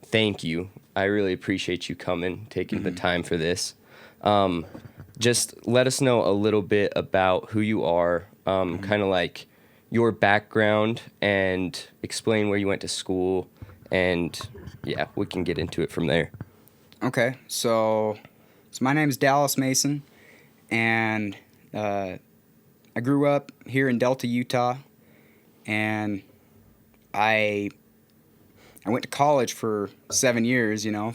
Thank you. I really appreciate you coming, taking the time for this. Just let us know a little bit about who you are, kind of like your background, and explain where you went to school, and yeah, we can get into it from there. Okay, so my name is Dallas Mason, and I grew up here in Delta, Utah, and I went to college for 7 years. A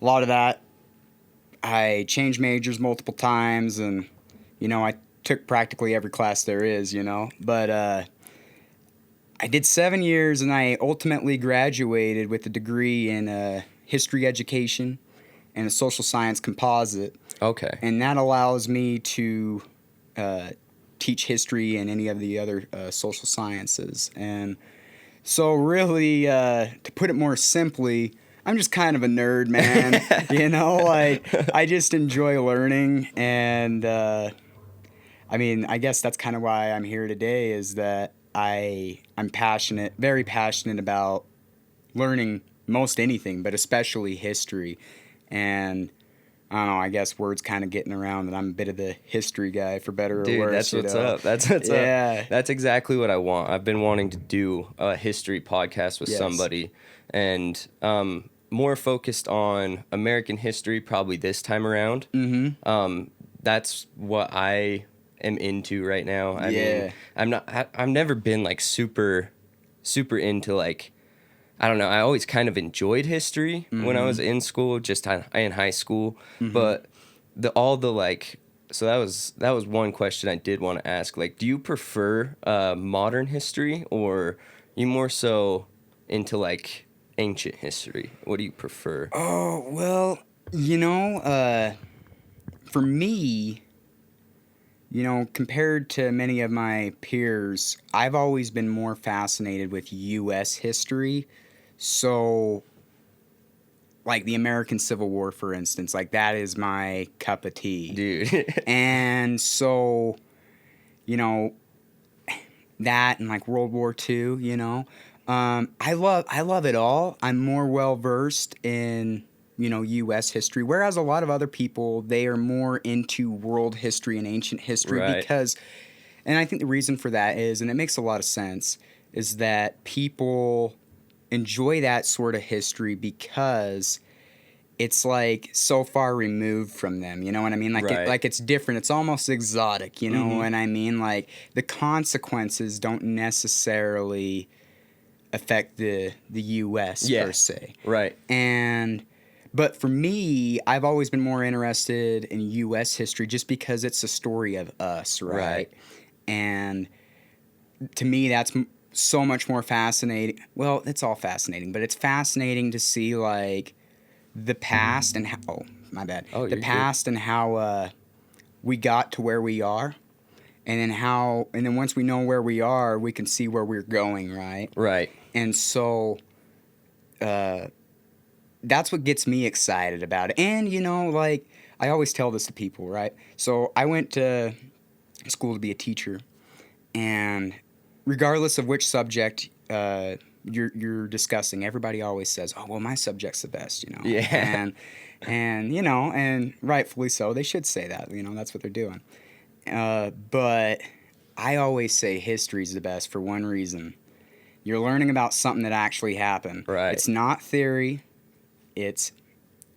lot of that I changed majors multiple times, and I took practically every class there is. But I did 7 years, and I ultimately graduated with a degree in history education and a social science composite. Okay. And that allows me to teach history and any of the other social sciences. And so really, to put it more simply, I'm just kind of a nerd, man. I just enjoy learning. And I guess that's kind of why I'm here today, is that I'm passionate, very passionate about learning most anything, but especially history. And I don't know, I guess word's kind of getting around that I'm a bit of the history guy, for better or Dude, worse. that's what's up. That's what's Yeah. up. That's exactly what I want. I've been wanting to do a history podcast with Yes. somebody, and more focused on American history probably this time around. Mm-hmm. That's what I am into right now. I Yeah. mean, I've never been like super into like, I don't know. I always kind of enjoyed history when I was in school, just in high school. But so that was one question I did want to ask. Like, do you prefer modern history, or you more so into like ancient history? What do you prefer? Oh, well, for me, compared to many of my peers, I've always been more fascinated with U.S. history. So, like the American Civil War, for instance, like that is my cup of tea. Dude. And so, you know, that and like World War II, I love it all. I'm more well versed in, U.S. history, whereas a lot of other people, they are more into world history and ancient history Right. because, and I think the reason for that is, and it makes a lot of sense, is that people enjoy that sort of history because it's like so far removed from them, you know what I mean? Like Right. like it's different. It's almost exotic, you know what I mean? Like the consequences don't necessarily affect the U.S. Yeah. per se. Right. But for me, I've always been more interested in U.S. history just because it's a story of us, right? Right. And to me, that's so much more fascinating. Well, it's all fascinating, but it's fascinating to see like the past and how. Oh, my bad. Oh, The you're past and how we got to where we are, and then once we know where we are, we can see where we're going, right? Right. And so, that's what gets me excited about it. And like I always tell this to people, right? So I went to school to be a teacher, and regardless of which subject you're discussing, everybody always says, "Oh, well, my subject's the best," Yeah. and rightfully so. They should say that. That's what they're doing. But I always say history's the best for one reason. You're learning about something that actually happened. Right. It's not theory.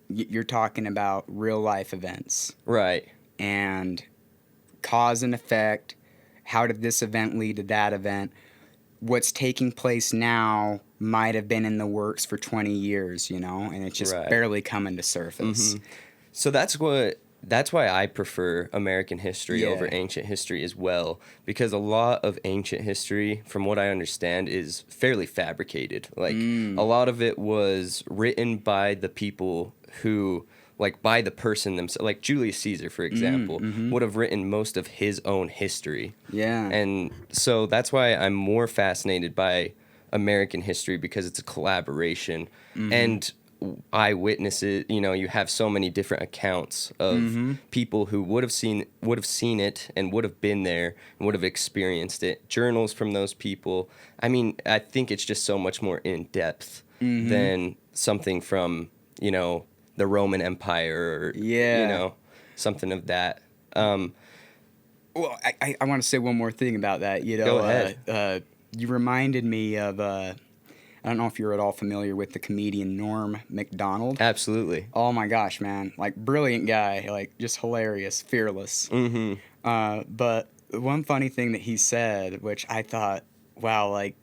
You're talking about real life events Right. and cause and effect. How did this event lead to that event? What's taking place now might have been in the works for 20 years, and it's just Right. barely coming to surface. So that's why I prefer American history Yeah. over ancient history as well, because a lot of ancient history, from what I understand, is fairly fabricated. Like a lot of it was written by the people who, like by the person themselves, like Julius Caesar, for example, would have written most of his own history. Yeah. And so that's why I'm more fascinated by American history, because it's a collaboration. And eyewitnesses, you have so many different accounts of people who would have seen it and would have been there and would have experienced it, journals from those people. I mean, I think it's just so much more in depth. than something from, you know, the Roman Empire or, Yeah. you know, something of that. Well, I want to say one more thing about that. You know, Go ahead. You reminded me of, I don't know if you're at all familiar with the comedian Norm Macdonald. Absolutely. Oh my gosh, man. Like, brilliant guy. Like, just hilarious, fearless. But one funny thing that he said, which I thought, wow, like,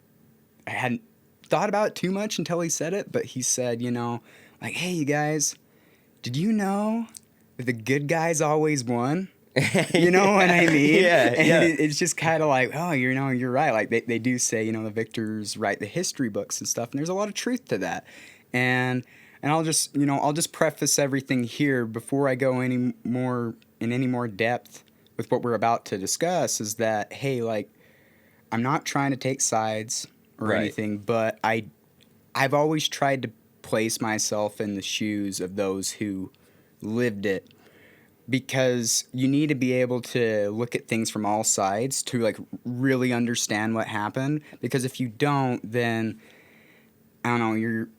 I hadn't thought about it too much until he said it, but he said, you know, like, hey, you guys, did you know that the good guys always won? You know what I mean? Yeah, and yeah. It's just kind of like, oh, you know, you're right. Like, they do say, you know, the victors write the history books and stuff, and there's a lot of truth to that. And I'll just, you know, I'll just preface everything here before I go any more depth with what we're about to discuss, is that, hey, like, I'm not trying to take sides or Right. anything, but I've always tried to place myself in the shoes of those who lived it, because you need to be able to look at things from all sides to, like, really understand what happened. Because if you don't, then I don't know, you're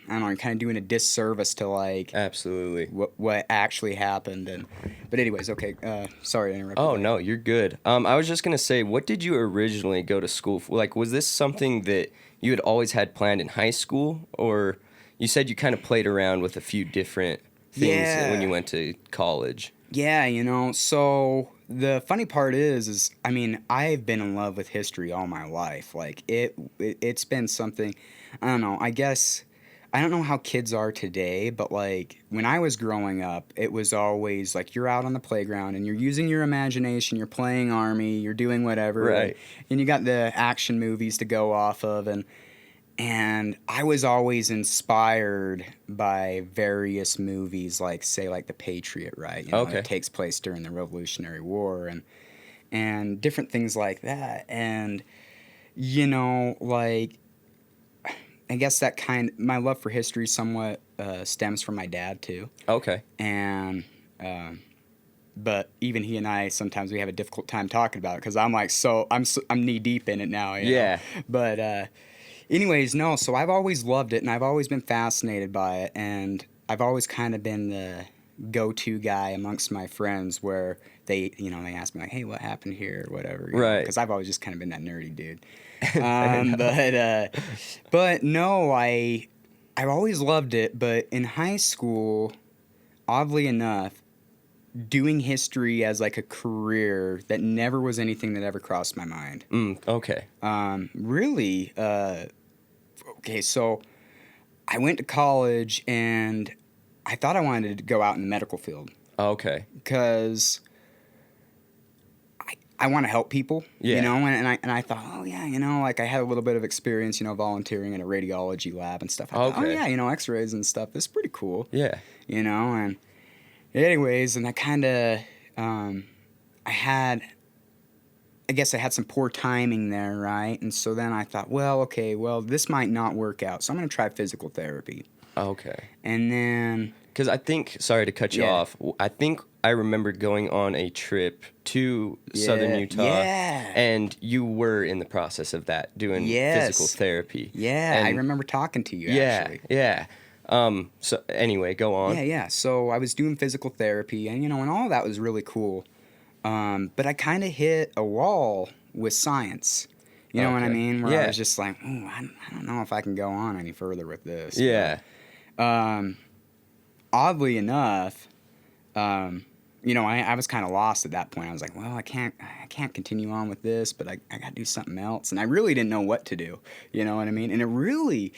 kind of doing a disservice to, like, Absolutely. what actually happened. But anyways, okay, sorry to interrupt. Oh, no, you're good. I was just going to say, what did you originally go to school for? Like, was this something that you had always had planned in high school? Or you said you kind of played around with a few different things when you went to college. Yeah, you know, so the funny part is I mean, I've been in love with history all my life. Like, it's been something, I don't know, I guess, I don't know how kids are today, but, like, when I was growing up, it was always, like, you're out on the playground and you're using your imagination, you're playing Army, you're doing whatever. Right. And you got the action movies to go off of, and I was always inspired by various movies, like, say, like The Patriot, right? You know, Okay. it takes place during the Revolutionary War and different things like that. And, you know, like, I guess that my love for history somewhat stems from my dad, too. Okay. And, but even he and I, sometimes we have a difficult time talking about it, because I'm like, I'm knee deep in it now. You Yeah. know? But, anyways, no, so I've always loved it, and I've always been fascinated by it, and I've always kind of been the go-to guy amongst my friends where they ask me, like, hey, what happened here, or whatever. Right. Because I've always just kind of been that nerdy dude. But no, I've always loved it, but in high school, oddly enough, doing history as, like, a career, that never was anything that ever crossed my mind. Okay. Really, okay, so I went to college and I thought I wanted to go out in the medical field, Okay. because I want to help people, Yeah. you know, and I thought, oh yeah, you know, like, I had a little bit of experience, you know, volunteering in a radiology lab and stuff. I thought, oh Okay. yeah, you know, x-rays and stuff, this is pretty cool. Yeah. You know, and anyways, and I kind of, I guess I had some poor timing there, right? And so then I thought, well, okay, well, this might not work out, so I'm going to try physical therapy. Okay. And then, Because I think, sorry to cut you Yeah. off, I think I remember going on a trip to Southern Utah. Yeah. And you were in the process of that, doing Yes. physical therapy. yeah, I And- remember talking to you, Yeah. actually. Yeah. So anyway, go on. Yeah. So I was doing physical therapy, and, you know, and all that was really cool. But I kind of hit a wall with science. You know what I Okay. mean? Where Yeah. I was just like, ooh, I don't know if I can go on any further with this. Yeah. Oddly enough, you know, I was kind of lost at that point. I was like, well, I can't continue on with this, but I got to do something else. And I really didn't know what to do. You know what I mean? And it really,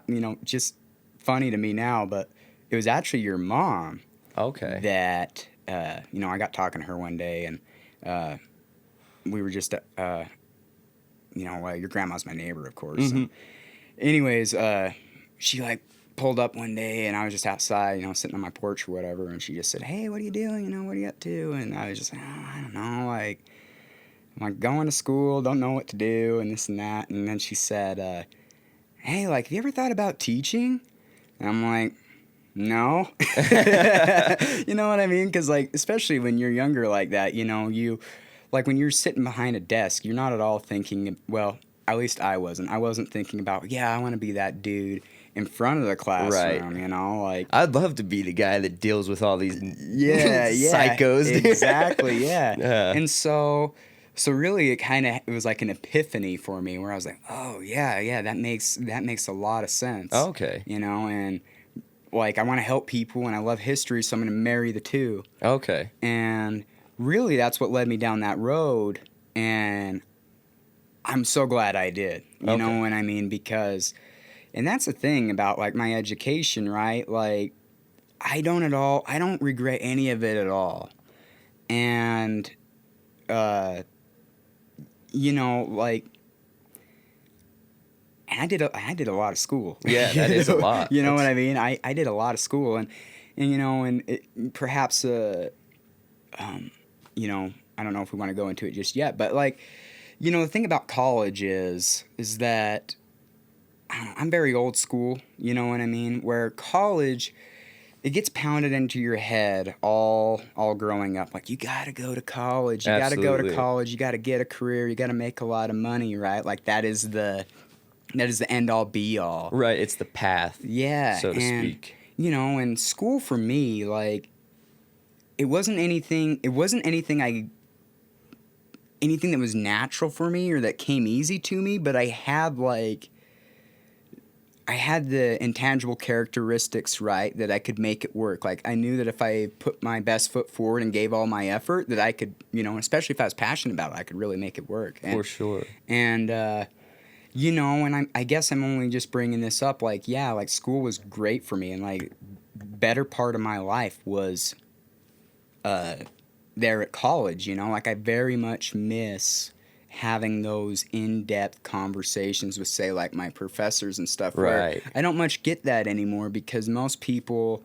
you know, just funny to me now, but it was actually your mom Okay. that, you know, I got talking to her one day, and we were just, you know, your grandma's my neighbor, of course. Mm-hmm. And anyways, she, like, pulled up one day, and I was just outside, you know, sitting on my porch or whatever, and she just said, hey, what are you doing? You know, what are you up to? And I was just like, oh, I don't know, like, I'm, like, going to school, don't know what to do, and this and that. And then she said, hey, like, have you ever thought about teaching? And I'm like, no. You know what I mean? Because, like, especially when you're younger like that, you know, like, when you're sitting behind a desk, you're not at all thinking, well, at least I wasn't. I wasn't thinking about, yeah, I want to be that dude in front of the classroom, you know, like. I'd love to be the guy that deals with all these psychos. dude. Exactly, yeah. Yeah. And so really it was like an epiphany for me where I was like, oh yeah, that makes a lot of sense. Okay. You know, and like I want to help people and I love history, so I'm going to marry the two. Okay. And really that's what led me down that road, and I'm so glad I did. You know what I mean? Because, and that's the thing about like my education, right? Like I don't regret any of it at all. And you know, like, and I did a lot of school. Yeah, that is a lot. You know what I mean? I did a lot of school, and you know, and perhaps you know, I don't know if we want to go into it just yet, but like, you know, the thing about college is that I don't know, I'm very old school. You know what I mean? Where college, it gets pounded into your head all growing up. Like, you got to go to college. You got to go to college. You got to get a career. You got to make a lot of money, right? Like, that is the end all be all. Right. It's the path. Yeah. So to speak. You know, and school for me, like, it wasn't anything that was natural for me or that came easy to me, but I had the intangible characteristics, right, that I could make it work. Like, I knew that if I put my best foot forward and gave all my effort, that I could, you know, especially if I was passionate about it, I could really make it work. For sure. And, you know, and I guess I'm only just bringing this up, like, yeah, like, school was great for me, and, like, better part of my life was there at college, you know? Like, I very much miss having those in-depth conversations with, say, like, my professors and stuff. Right. I don't much get that anymore because most people,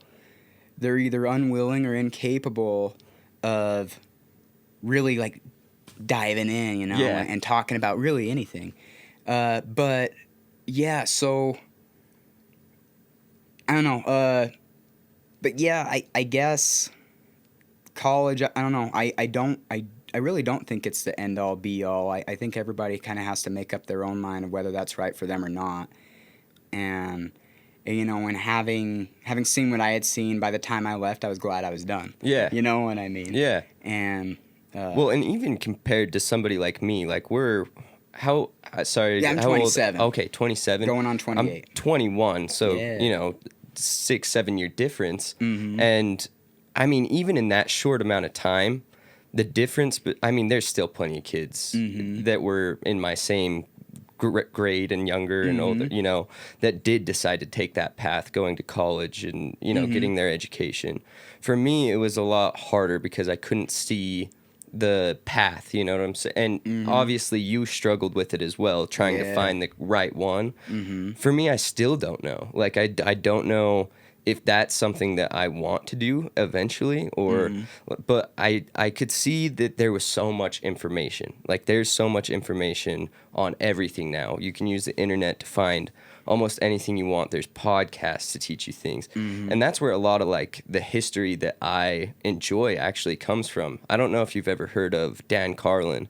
they're either unwilling or incapable of really, like, diving in, you know, and talking about really anything. But, yeah, so, I don't know. But, yeah, I guess college, I don't know. I really don't think it's the end-all, be-all. I think everybody kind of has to make up their own mind of whether that's right for them or not. And, you know, and having seen what I had seen, by the time I left, I was glad I was done. Yeah. You know what I mean? Yeah. And... well, and even compared to somebody like me, like how I'm 27. Old? Okay, 27. Going on 28. I'm 21, so, you know, 6-7 year difference. Mm-hmm. And, I mean, even in that short amount of time, the difference, but I mean, there's still plenty of kids that were in my same grade and younger and older, you know, that did decide to take that path, going to college and, you know, getting their education. For me, it was a lot harder because I couldn't see the path, you know what I'm saying? And obviously you struggled with it as well, trying to find the right one. For me, I still don't know. Like, I don't know if that's something that I want to do eventually, or but I could see that there was so much information. Like, there's so much information on everything now. You can use the internet to find almost anything you want. There's podcasts to teach you things. And that's where a lot of, like, the history that I enjoy actually comes from. I don't know if you've ever heard of Dan Carlin,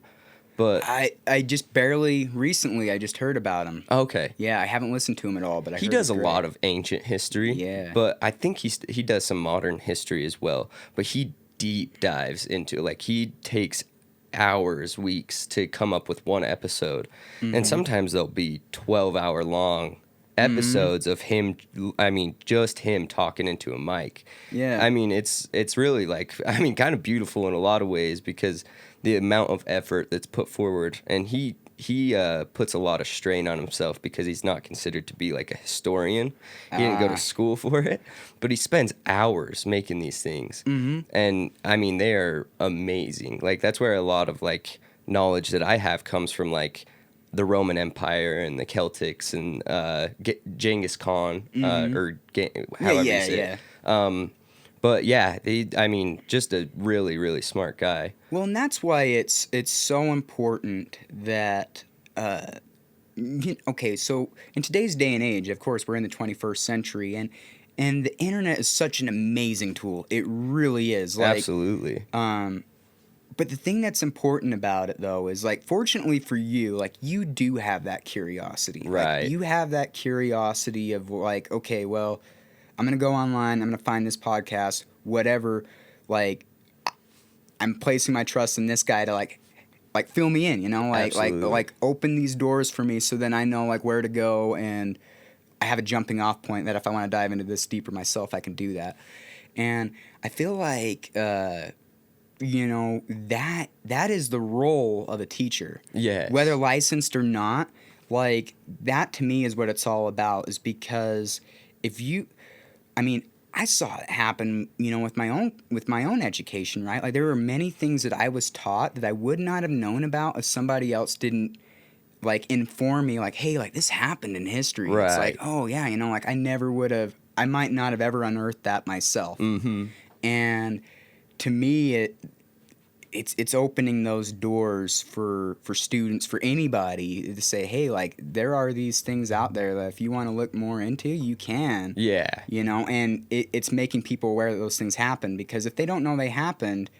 but I just recently I just heard about him. Okay. Yeah, I haven't listened to him at all, but he does a lot of ancient history. Yeah. But I think he does some modern history as well. But he deep dives into, like, he takes hours, weeks to come up with one episode. And sometimes they'll be 12-hour long episodes of him, I mean, just him talking into a mic. Yeah. I mean, it's really, like, I mean, kind of beautiful in a lot of ways because the amount of effort that's put forward, and he puts a lot of strain on himself because he's not considered to be, like, a historian. He didn't go to school for it, but he spends hours making these things. And I mean, they are amazing. Like, that's where a lot of, like, knowledge that I have comes from, like, the Roman Empire and the Celtics and Genghis Khan, or however you say it. But yeah, I mean, just a really, really smart guy. Well, and that's why it's so important that, okay, so in today's day and age, of course, we're in the 21st century, and the internet is such an amazing tool. It really is. Like, Absolutely. But the thing that's important about it, though, is like, fortunately for you, like, you do have that curiosity. Right. Like, you have that curiosity of like, okay, well, I'm gonna go online, I'm gonna find this podcast, whatever. Like, I'm placing my trust in this guy to like fill me in, you know, Absolutely. like open these doors for me, so then I know like where to go, and I have a jumping off point that if I want to dive into this deeper myself, I can do that. And I feel like you know, that is the role of a teacher. Yes. Whether licensed or not, like, that to me is what it's all about, is because if you, I mean, I saw it happen, you know, with my own education, right? Like, there were many things that I was taught that I would not have known about if somebody else didn't like inform me, like, hey, like, this happened in history. Right. It's like, oh yeah, you know, like, I might not have ever unearthed that myself. Mm-hmm. And to me, it's opening those doors for students, for anybody, to say, hey, like, there are these things out there that if you want to look more into, you can. Yeah. You know, and it's making people aware that those things happen, because if they don't know they happened,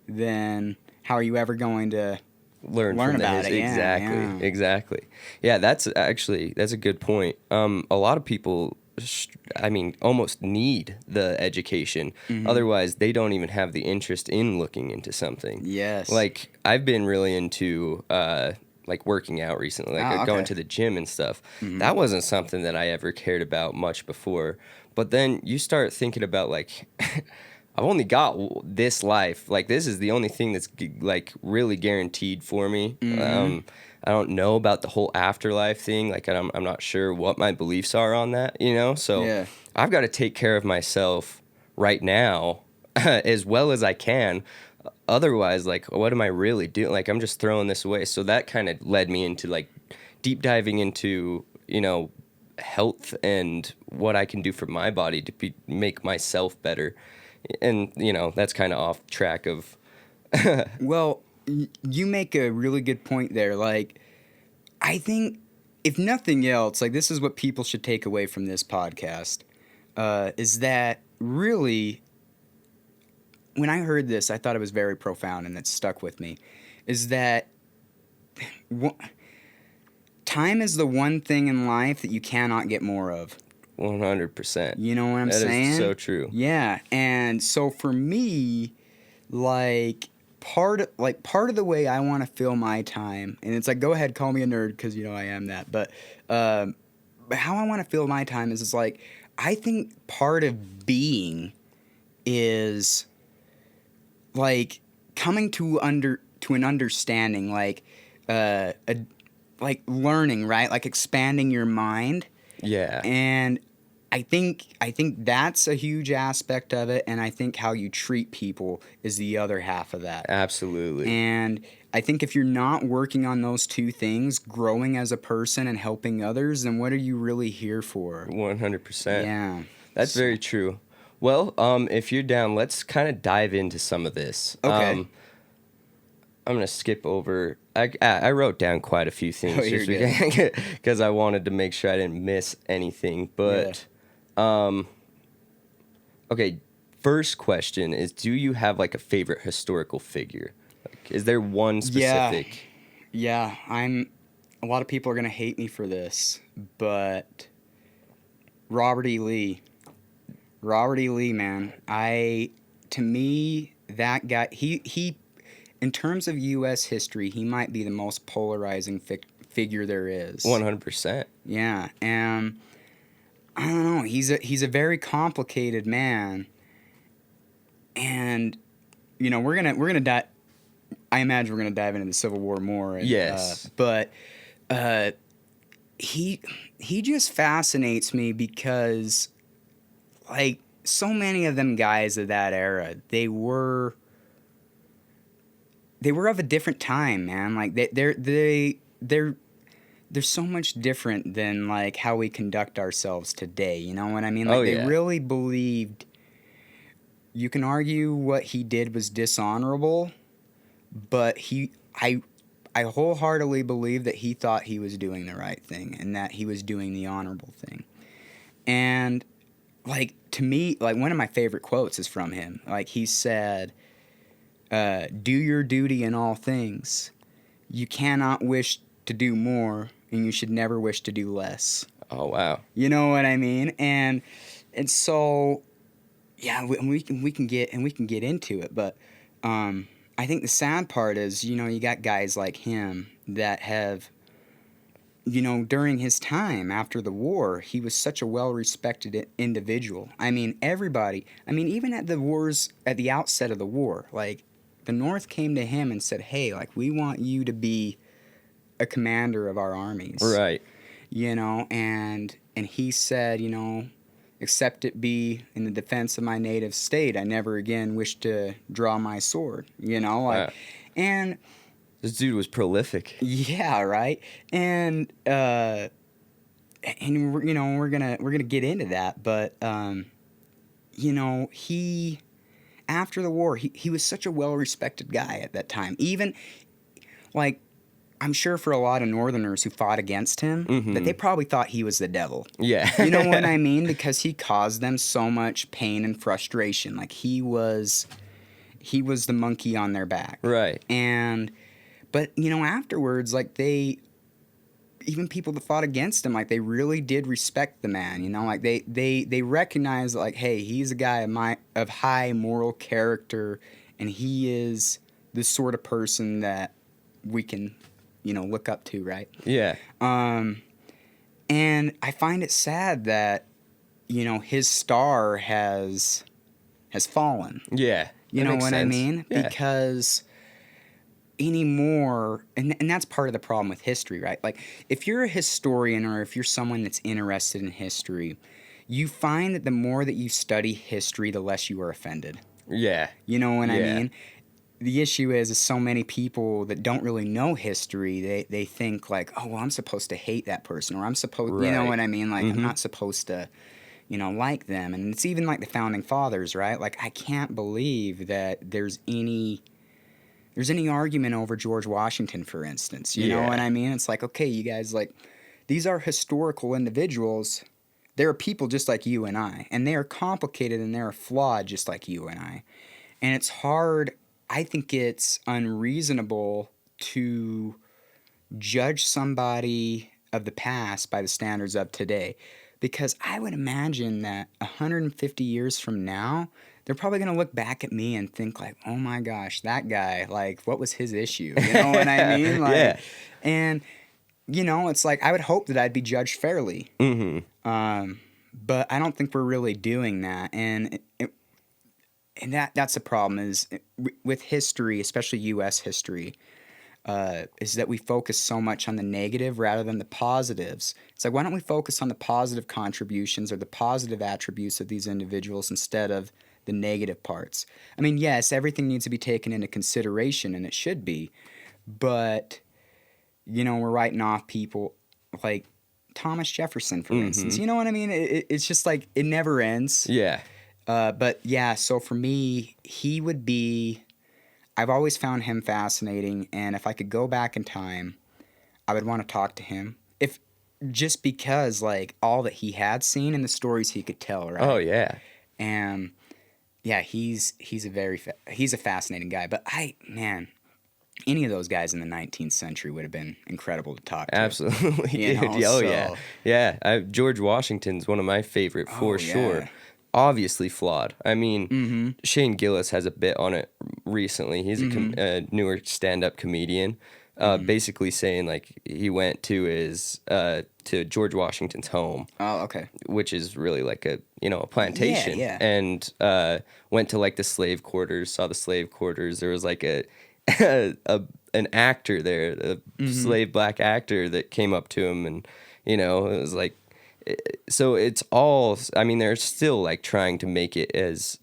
then how are you ever going to learn from about it? Exactly. Yeah. Exactly. Yeah, that's a good point. A lot of people, almost need the education. Mm-hmm. Otherwise, they don't even have the interest in looking into something. Yes. Like, I've been really into like working out recently, like going to the gym and stuff. Mm-hmm. That wasn't something that I ever cared about much before. But then you start thinking about, like, I've only got this life. Like, this is the only thing that's like really guaranteed for me. Mm-hmm. I don't know about the whole afterlife thing. Like, I'm not sure what my beliefs are on that, you know? So Yeah. I've got to take care of myself right now as well as I can. Otherwise, like, what am I really doing? Like, I'm just throwing this away. So that kind of led me into, like, deep diving into, you know, health and what I can do for my body to make myself better. And, you know, that's kind of off track of... Well, you make a really good point there. Like, I think, if nothing else, like, this is what people should take away from this podcast, is that really, when I heard this, I thought it was very profound, and it stuck with me, is that time is the one thing in life that you cannot get more of. 100%. You know what I'm saying? That is so true. Yeah, and so for me, like, part of the way I want to fill my time, and it's like, go ahead, call me a nerd, because, you know, I am that, but how I want to fill my time is like, I think part of being is like coming to an understanding, like like learning, right? Like expanding your mind. Yeah. And I think that's a huge aspect of it, and I think how you treat people is the other half of that. Absolutely. And I think if you're not working on those two things, growing as a person and helping others, then what are you really here for? 100%. Yeah. That's very true. Well, if you're down, let's kind of dive into some of this. Okay. I'm going to skip over. I wrote down quite a few things Oh, you're good. because I wanted to make sure I didn't miss anything. But, okay, first question is, do you have, like, a favorite historical figure? Like, is there one specific? Yeah, a lot of people are going to hate me for this, but Robert E. Lee. Robert E. Lee, man. To me, that guy, he in terms of U.S. history, he might be the most polarizing figure there is. 100%. Yeah, and I don't know. He's a very complicated man, and you know we're gonna dive. I imagine we're gonna dive into the Civil War more. And, Yes, but he just fascinates me because, like, so many of them guys of that era, they were of a different time, man. Like they're so much different than like how we conduct ourselves today. You know what I mean? Like they really believed. You can argue what he did was dishonorable, but I wholeheartedly believe that he thought he was doing the right thing and that he was doing the honorable thing. And like, to me, like, one of my favorite quotes is from him. Like, he said, do your duty in all things. You cannot wish to do more, and you should never wish to do less. Oh wow. You know what I mean? And so, yeah, we can get into it, but I think the sad part is, you got guys like him that have, during his time after the war, he was such a well-respected individual. I mean, everybody. I mean, even at the outset of the war, like the North came to him and said, "Hey, like we want you to be a commander of our armies." Right. And he said, except it be in the defense of my native state, I never again wish to draw my sword, and this dude was prolific. yeah, right. And we're gonna get into that, but he after the war, he was such a well-respected guy at that time. Even like, I'm sure for a lot of Northerners who fought against him, that they probably thought he was the devil. Yeah. You know what I mean? Because he caused them so much pain and frustration. Like he was the monkey on their back. Right. But afterwards, like even people that fought against him, like they really did respect the man. Like they recognized, like, hey, he's a guy of high moral character, and he is the sort of person that we can look up to, right? Yeah. And I find it sad that, his star has fallen. Yeah. You know what sense. I mean? Yeah. Because anymore, and that's part of the problem with history, right? Like, if you're a historian or if you're someone that's interested in history, you find that the more that you study history, the less you are offended. Yeah. You know what I mean? The issue is so many people that don't really know history, they think like, oh, well, I'm supposed to hate that person, or I'm supposed, you know what I mean? Like, I'm not supposed to, like them. And it's even like the Founding Fathers, right? Like, I can't believe that there's any argument over George Washington, for instance. You know what I mean? It's like, okay, you guys, like, these are historical individuals. They're people just like you and I, and they are complicated and they're flawed just like you and I. And it's hard. I think it's unreasonable to judge somebody of the past by the standards of today, because I would imagine that 150 years from now, they're probably going to look back at me and think like, oh my gosh, that guy, like, what was his issue? You know what I mean? Like, yeah. And, it's like, I would hope that I'd be judged fairly. But I don't think we're really doing that. And that's the problem is with history, especially U.S. history, is that we focus so much on the negative rather than the positives. It's like, why don't we focus on the positive contributions or the positive attributes of these individuals instead of the negative parts? I mean, yes, everything needs to be taken into consideration, and it should be, but, we're writing off people like Thomas Jefferson, for instance. You know what I mean? It's just like, it never ends. Yeah. But yeah, so for me, he would be, I've always found him fascinating, and if I could go back in time, I would want to talk to him. Just because, like, all that he had seen and the stories he could tell, right? Oh, yeah. And yeah, he's a fascinating guy. But any of those guys in the 19th century would have been incredible to talk to. Absolutely. Yeah. George Washington's one of my favorite for sure. Obviously flawed. I mean, Shane Gillis has a bit on it recently. He's a newer stand-up comedian, basically saying like he went to his to George Washington's home. Oh, okay. Which is really like a plantation. Yeah. And went to like the slave quarters. Saw the slave quarters. There was like an actor there, a slave black actor that came up to him, and it was like. So it's all, I mean, they're still like trying to make it as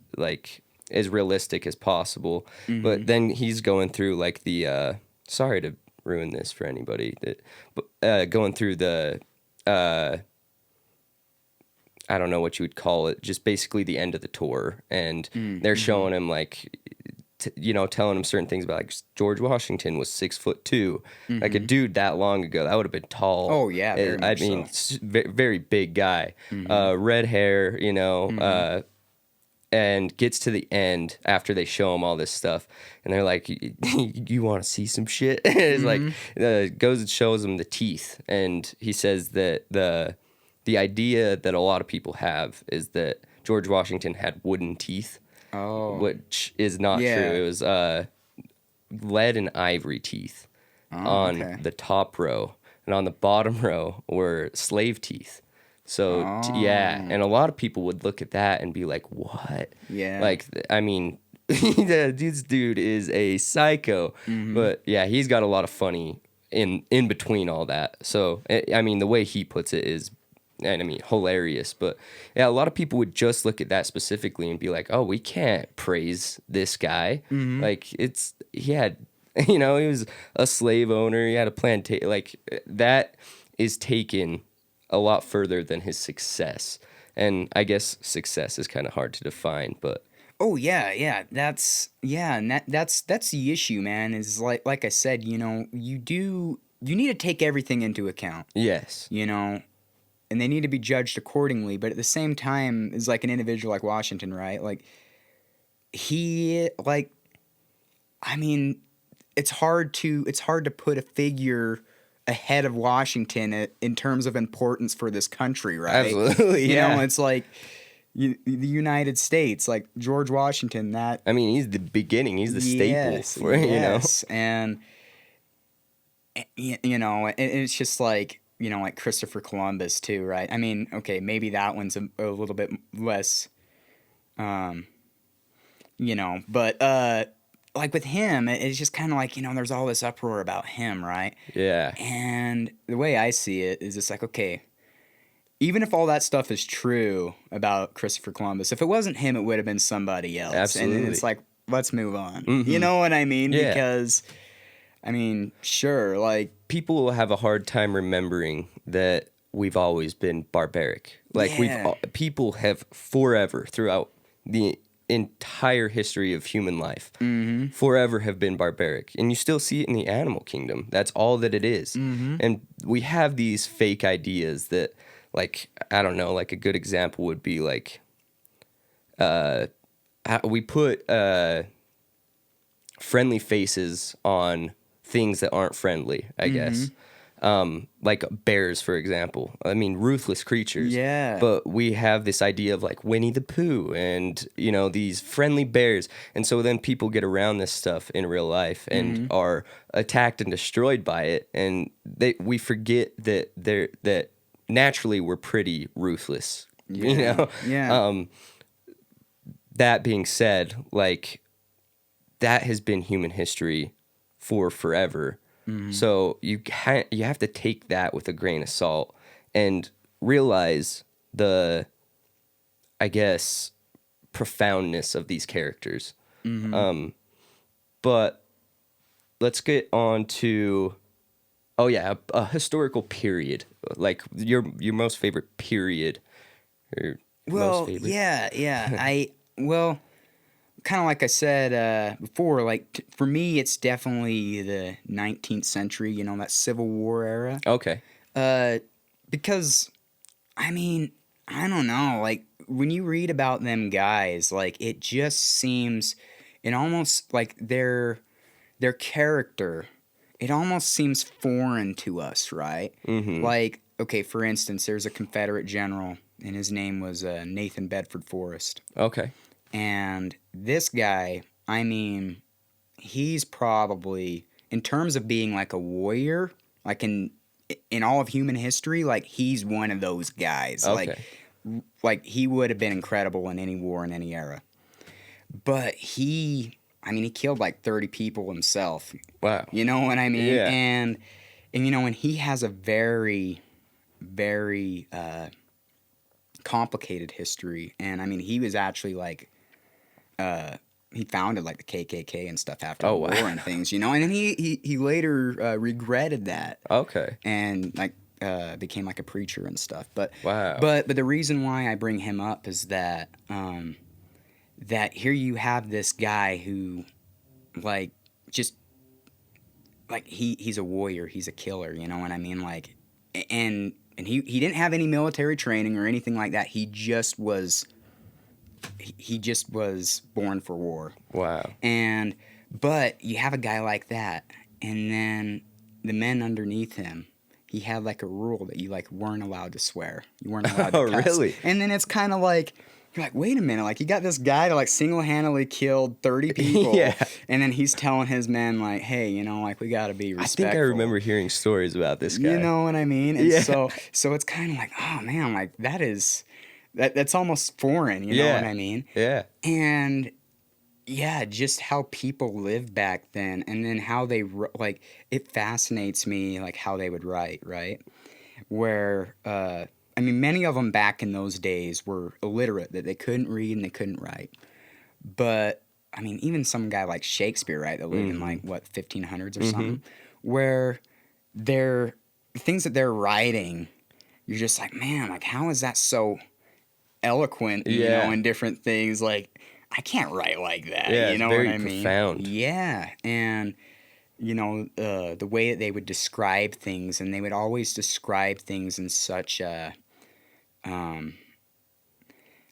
realistic as possible. But then he's going through like the, sorry to ruin this for anybody, but going through the, I don't know what you would call it, just basically the end of the tour. And they're showing him like, telling him certain things about like George Washington was 6'2", like a dude that long ago. That would have been tall. Oh yeah, very much very big guy, red hair. and gets to the end after they show him all this stuff, and they're like, "You want to see some shit?" It's like goes and shows him the teeth, and he says that the idea that a lot of people have is that George Washington had wooden teeth, which is not true. It was lead and ivory teeth on the top row, and on the bottom row were slave teeth. So yeah, and a lot of people would look at that and be like, "What?" Yeah. Like, I mean, this dude is a psycho. But yeah, he's got a lot of funny in between all that. So I mean, the way he puts it is, and I mean, hilarious. But yeah, a lot of people would just look at that specifically and be like, "Oh, we can't praise this guy. Like, he had, he was a slave owner. He had a plantation. Like, that is taken a lot further than his success." And I guess success is kind of hard to define, but Oh yeah, and that's the issue, man. Is like I said, you need to take everything into account, yes, and they need to be judged accordingly. But at the same time, is like an individual like Washington, right? Like I mean, it's hard to put a figure ahead of Washington in terms of importance for this country, right? absolutely, yeah. It's like the United States, like George Washington. That I mean, he's the beginning. He's the staple for and it's just like like Christopher Columbus too, right? I mean, okay, maybe that one's a little bit less, but like with him, it's just kind of like there's all this uproar about him, right? Yeah. And the way I see it is, it's like, okay, even if all that stuff is true about Christopher Columbus, if it wasn't him, it would have been somebody else. Absolutely. And it's like, let's move on. You know what I mean? Yeah. Because, I mean, sure, like, People will have a hard time remembering that we've always been barbaric. Like people have forever throughout the entire history of human life, forever have been barbaric, and you still see it in the animal kingdom. That's all that it is. And we have these fake ideas that, like, I don't know, like a good example would be like, we put friendly faces on things that aren't friendly, I guess. Like bears, for example. I mean, ruthless creatures. Yeah. But we have this idea of like Winnie the Pooh and, these friendly bears. And so then people get around this stuff in real life and are attacked and destroyed by it. And we forget that naturally we're pretty ruthless. Yeah. That being said, like, that has been human history for forever. So you have to take that with a grain of salt and realize the, I guess, profoundness of these characters. But let's get on to, a historical period, like your most favorite period. Or most favorite. Well, kind of like I said before, like for me, it's definitely the 19th century. That Civil War era. Okay. Because, I mean, I don't know. Like when you read about them guys, like it just seems, it almost like their character, it almost seems foreign to us, right? Like, okay, for instance, there's a Confederate general, and his name was Nathan Bedford Forrest. Okay. And this guy, I mean, he's probably, in terms of being like a warrior, like in all of human history, like he's one of those guys. Okay. Like he would have been incredible in any war in any era. But he killed like 30 people himself. Wow. You know what I mean? Yeah. And and he has a very, very complicated history. And I mean, he was actually like, he founded like the KKK and stuff after the war and things, and then he later regretted that. Okay. And like became like a preacher and stuff. But wow. But the reason why I bring him up is that that here you have this guy who like just like he's a warrior, he's a killer, you know what I mean? Like and he didn't have any military training or anything like that. He just was he just was born for war. Wow. But you have a guy like that, and then the men underneath him, he had like a rule that you like weren't allowed to swear. You weren't allowed to Oh, cuss. really? And then it's kind of like, you're like, wait a minute, like you got this guy that like single-handedly killed 30 people, Yeah. and then he's telling his men like, hey, you know, like we got to be respectful. I think I remember hearing stories about this guy. You know what I mean? And Yeah. so it's kind of like, oh man, like that's almost foreign, you know what I mean? Yeah. And yeah, just how people lived back then, and then how they like it fascinates me, like how they would write, right? Where I mean, many of them back in those days were illiterate, that they couldn't read and they couldn't write. But I mean, even some guy like Shakespeare, right, that lived in like what 1500s or something, where they're things that they're writing, you're just like, man, like how is that so eloquent, you know, in different things, like. I can't write like that. Yeah, you know it's very what I mean? profound. Yeah, and you know the way that they would describe things, and they would always describe things in such a,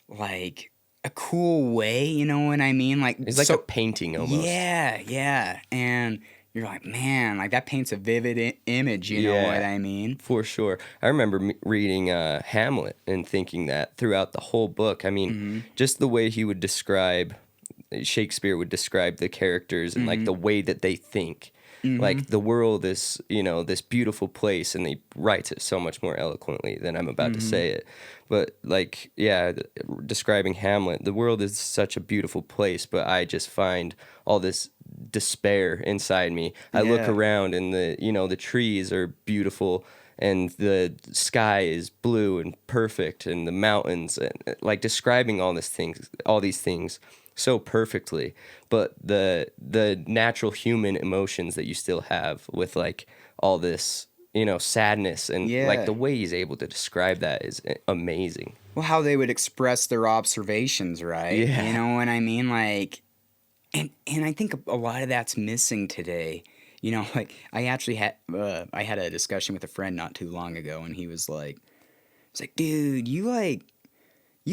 like a cool way. You know what I mean? Like It's like a painting almost. Yeah, and you're like, man, like that paints a vivid image. You know what I mean? For sure. I remember reading Hamlet and thinking that throughout the whole book. I mean, just the way he would describe, Shakespeare would describe the characters and like the way that they think. Like the world is, you know, this beautiful place, and he writes it so much more eloquently than I'm about to say it. But like, yeah, describing Hamlet, the world is such a beautiful place, but I just find all this despair inside me. I look around, and the trees are beautiful, and the sky is blue and perfect, and the mountains, and like describing all these things so perfectly, but the natural human emotions that you still have with like all this, sadness, and like the way he's able to describe that is amazing. Well, how they would express their observations, right? Yeah. You know what I mean? Like, and I think a lot of that's missing today. You know, like I actually had I had a discussion with a friend not too long ago, and he was like, "It's like, dude, you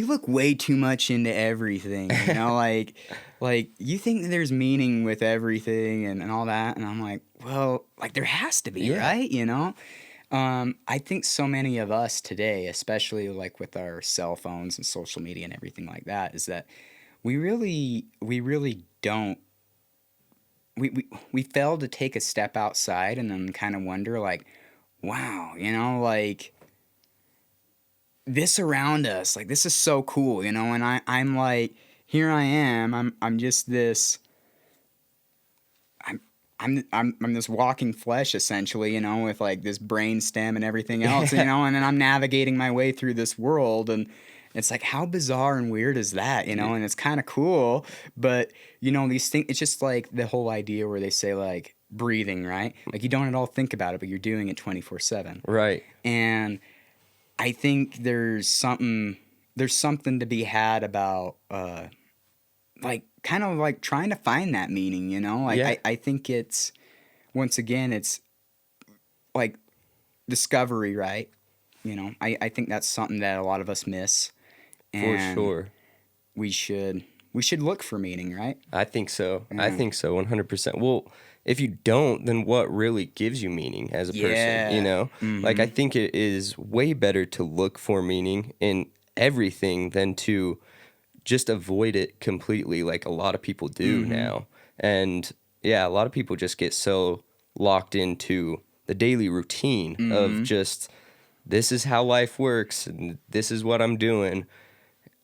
look way too much into everything, you know, like you think that there's meaning with everything and all that." And I'm like, well, like there has to be, right? You know? I think so many of us today, especially like with our cell phones and social media and everything like that, is that we really don't we fail to take a step outside and then kind of wonder like, wow, you know, like this around us, like this is so cool, you know, and I'm like, here I am, I'm just this, I'm this walking flesh essentially, you know, with like this brain stem and everything else, you know, and then I'm navigating my way through this world, and it's like, how bizarre and weird is that, you know, and it's kind of cool, but you know, these things, it's just like the whole idea where they say like breathing, right? Like you don't at all think about it, but you're doing it 24/7. Right. And I think there's something to be had about like kind of like trying to find that meaning, you know? Like I think it's once again it's like discovery, right? You know, I think that's something that a lot of us miss. And for sure. We should look for meaning, right? I think so. I think so 100%. Well, if you don't, then what really gives you meaning as a person, you know? Like, I think it is way better to look for meaning in everything than to just avoid it completely, like a lot of people do now. And yeah, a lot of people just get so locked into the daily routine of just, this is how life works, and this is what I'm doing,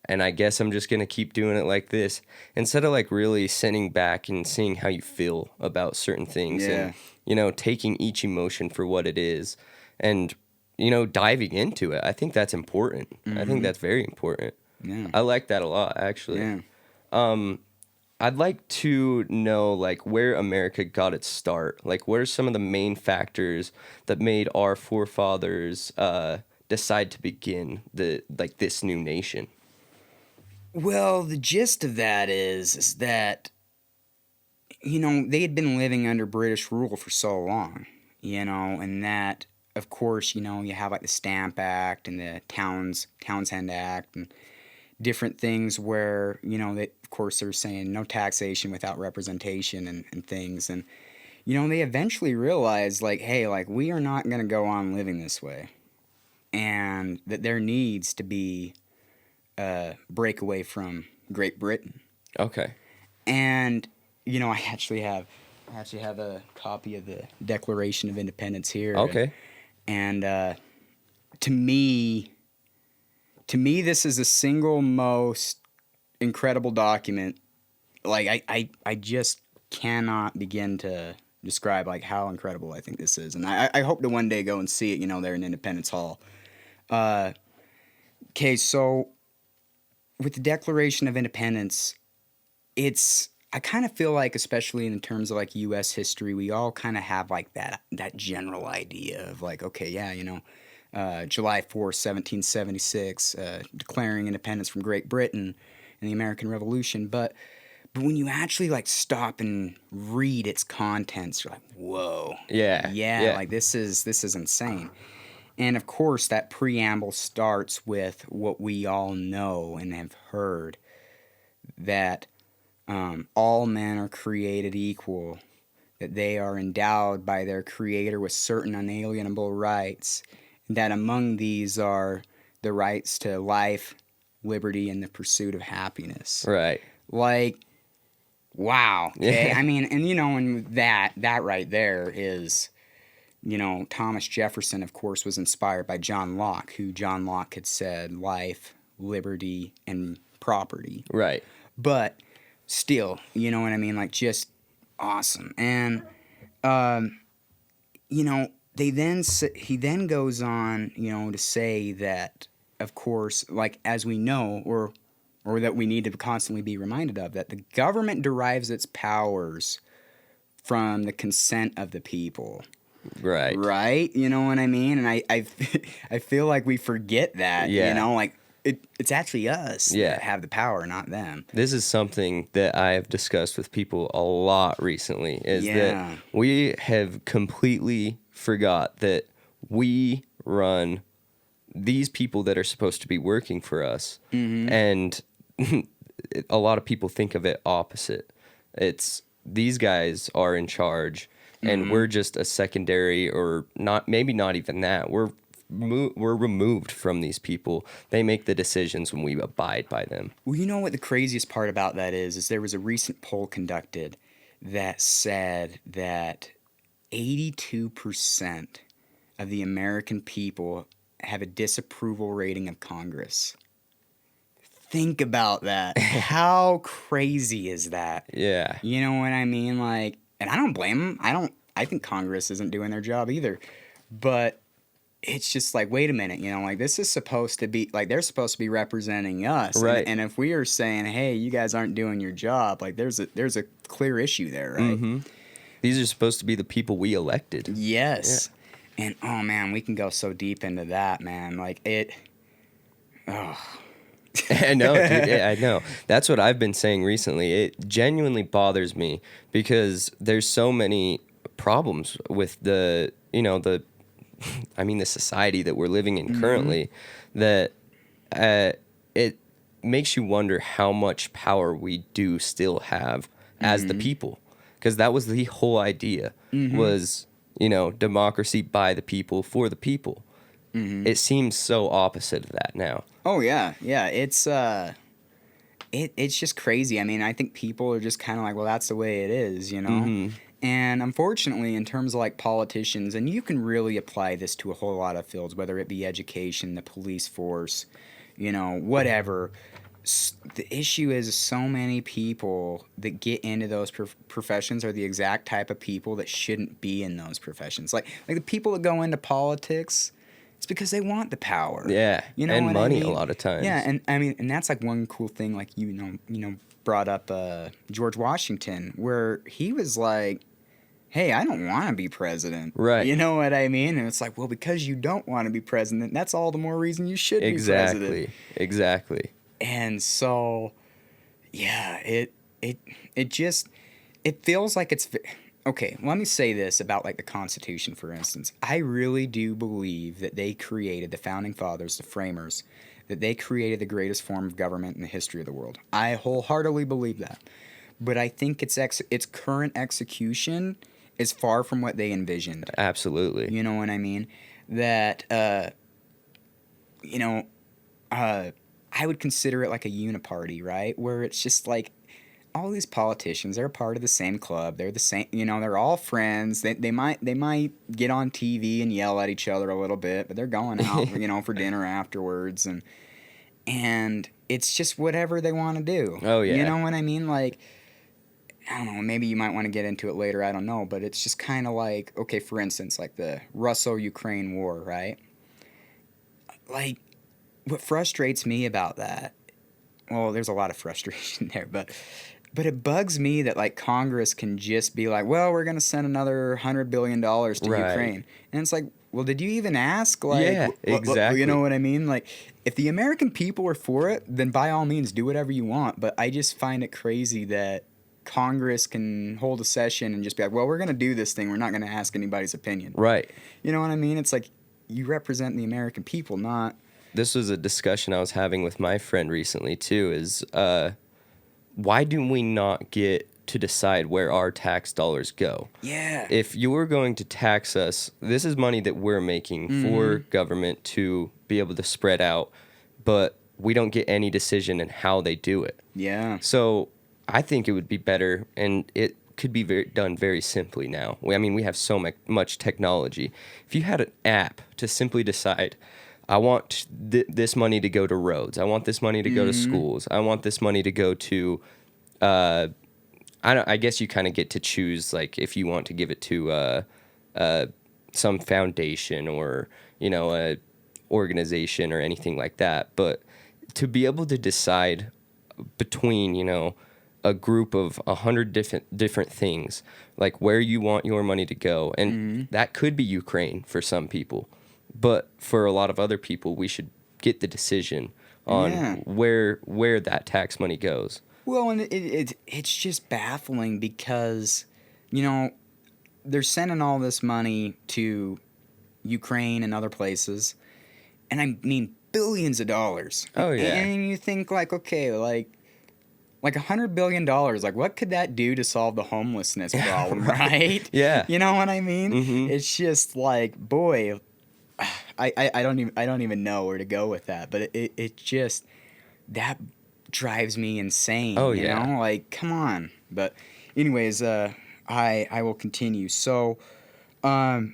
and I guess I'm just going to keep doing it like this, instead of like really sitting back and seeing how you feel about certain things and, you know, taking each emotion for what it is and, you know, diving into it. I think that's important. I think that's very important. Yeah. I like that a lot, actually. Yeah. I'd like to know like where America got its start. Like, what are some of the main factors that made our forefathers decide to begin this new nation? Well, the gist of that is that, you know, they had been living under British rule for so long, you know, and that, of course, you know, you have like the Stamp Act and the Townshend Act, and different things where, they, of course, they're saying no taxation without representation and things. And, they eventually realized, like, hey, like, we are not going to go on living this way. And that there needs to be a breakaway from Great Britain. Okay. And, I actually have a copy of the Declaration of Independence here. Okay. And to me, this is the single most incredible document. Like, I just cannot begin to describe, like, how incredible I think this is. And I hope to one day go and see it, there in Independence Hall. Okay, so with the Declaration of Independence, I kind of feel like, especially in terms of, like, U.S. history, we all kind of have, like, that general idea of, like, okay, yeah, July 4th, 1776, declaring independence from Great Britain and the American Revolution. But when you actually, like, stop and read its contents, you're like, whoa. Yeah. Like, this is insane. And, of course, that preamble starts with what we all know and have heard, that all men are created equal, that they are endowed by their Creator with certain unalienable rights, and that among these are the rights to life, liberty, and the pursuit of happiness. Right. Like, wow. Okay? Yeah. I mean, and that right there is, Thomas Jefferson, of course, was inspired by John Locke, who John Locke had said life, liberty, and property. Right. But still, you know what I mean? Like, just awesome. And, he then goes on, to say that, of course, like, as we know, or that we need to constantly be reminded of, that the government derives its powers from the consent of the people. Right. Right? You know what I mean? And I feel like we forget that, like, it's actually us that have the power, not them. This is something that I have discussed with people a lot recently, is that we have completely forgot that we run these people that are supposed to be working for us. Mm-hmm. And a lot of people think of it opposite. It's these guys are in charge, and we're just a secondary, or maybe not even that. We're removed from these people. They make the decisions when we abide by them. Well, you know what the craziest part about that is there was a recent poll conducted that said that 82% of the American people have a disapproval rating of Congress. Think about that. How crazy is that? Yeah. You know what I mean? Like, and I don't blame them. I think Congress isn't doing their job either. But it's just like, wait a minute, like, this is supposed to be, like, they're supposed to be representing us. Right. And if we are saying, hey, you guys aren't doing your job, like, there's a clear issue there, right? Mm-hmm. These are supposed to be the people we elected. Yes. Yeah. And, oh, man, we can go so deep into that, man. Like, I know, dude. Yeah, I know. That's what I've been saying recently. It genuinely bothers me because there's so many problems with the society that we're living in currently, that it makes you wonder how much power we do still have as the people. Because that was the whole idea, was, democracy by the people, for the people. Mm-hmm. It seems so opposite of that now. Oh, yeah. Yeah, it's just crazy. I mean, I think people are just kind of like, well, that's the way it is, Mm-hmm. And unfortunately, in terms of, like, politicians, and you can really apply this to a whole lot of fields, whether it be education, the police force, whatever. The issue is so many people that get into those professions are the exact type of people that shouldn't be in those professions. Like the people that go into politics, it's because they want the power. Yeah, and money a lot of times. Yeah, and I mean, and that's like one cool thing. Like brought up George Washington, where he was like, hey, I don't want to be president. Right. You know what I mean? And it's like, well, because you don't want to be president, that's all the more reason you should be president. Exactly. And so, yeah, it feels like it's... Okay, let me say this about, like, the Constitution, for instance. I really do believe that they created, the Founding Fathers, the framers, that they created the greatest form of government in the history of the world. I wholeheartedly believe that. But I think its current execution is far from what they envisioned. Absolutely. You know what I mean? That, I would consider it like a uniparty, right? Where it's just like all these politicians, they're part of the same club. They're the same, they're all friends. They might get on TV and yell at each other a little bit, but they're going out, for dinner afterwards, and it's just whatever they want to do. Oh, yeah. You know what I mean? Like, I don't know, maybe you might want to get into it later, I don't know, but it's just kind of like, okay, for instance, like the Russo-Ukraine war, right? Like, what frustrates me about that, well, there's a lot of frustration there, but it bugs me that, like, Congress can just be like, well, we're going to send another $100 billion to Ukraine. And it's like, well, did you even ask? Like, yeah, exactly. You know what I mean? Like, if the American people are for it, then by all means do whatever you want. But I just find it crazy that Congress can hold a session and just be like, well, we're going to do this thing. We're not going to ask anybody's opinion. Right. You know what I mean? It's like, you represent the American people, not... This was a discussion I was having with my friend recently, too, is why do we not get to decide where our tax dollars go? Yeah. If you're going to tax us, this is money that we're making for government to be able to spread out, but we don't get any decision in how they do it. Yeah. So I think it would be better, and it could be done very simply now. We have so much technology. If you had an app to simply decide, I want this money to go to roads. I want this money to go to schools. I want this money to go to, I guess you kind of get to choose, like, if you want to give it to some foundation or, a organization or anything like that. But to be able to decide between, a group of 100 different things, like where you want your money to go, and that could be Ukraine for some people. But for a lot of other people, we should get the decision on where that tax money goes. Well, and it's just baffling because, they're sending all this money to Ukraine and other places, and I mean billions of dollars. Oh, yeah. And you think, like, okay, like $100 billion, like, what could that do to solve the homelessness problem, right? Yeah. You know what I mean? Mm-hmm. It's just like, boy... I don't even know where to go with that, but it just, that drives me insane. Oh, you know? Like, come on. But anyways, I will continue. So, to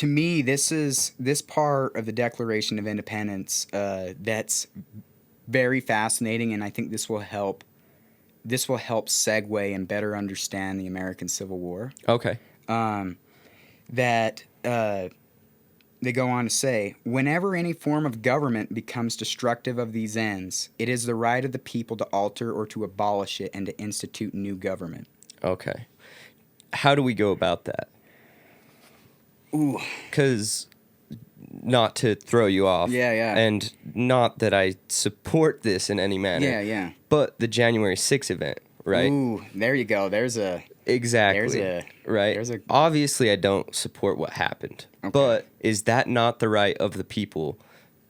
me, this part of the Declaration of Independence, that's very fascinating, and I think this will help segue and better understand the American Civil War. Okay. They go on to say, whenever any form of government becomes destructive of these ends, it is the right of the people to alter or to abolish it and to institute new government. Okay. How do we go about that? Ooh. Because, not to throw you off. Yeah. And not that I support this in any manner. Yeah. But the January 6th event, right? Ooh, there you go. Exactly. Right. Obviously, I don't support what happened. Okay. But is that not the right of the people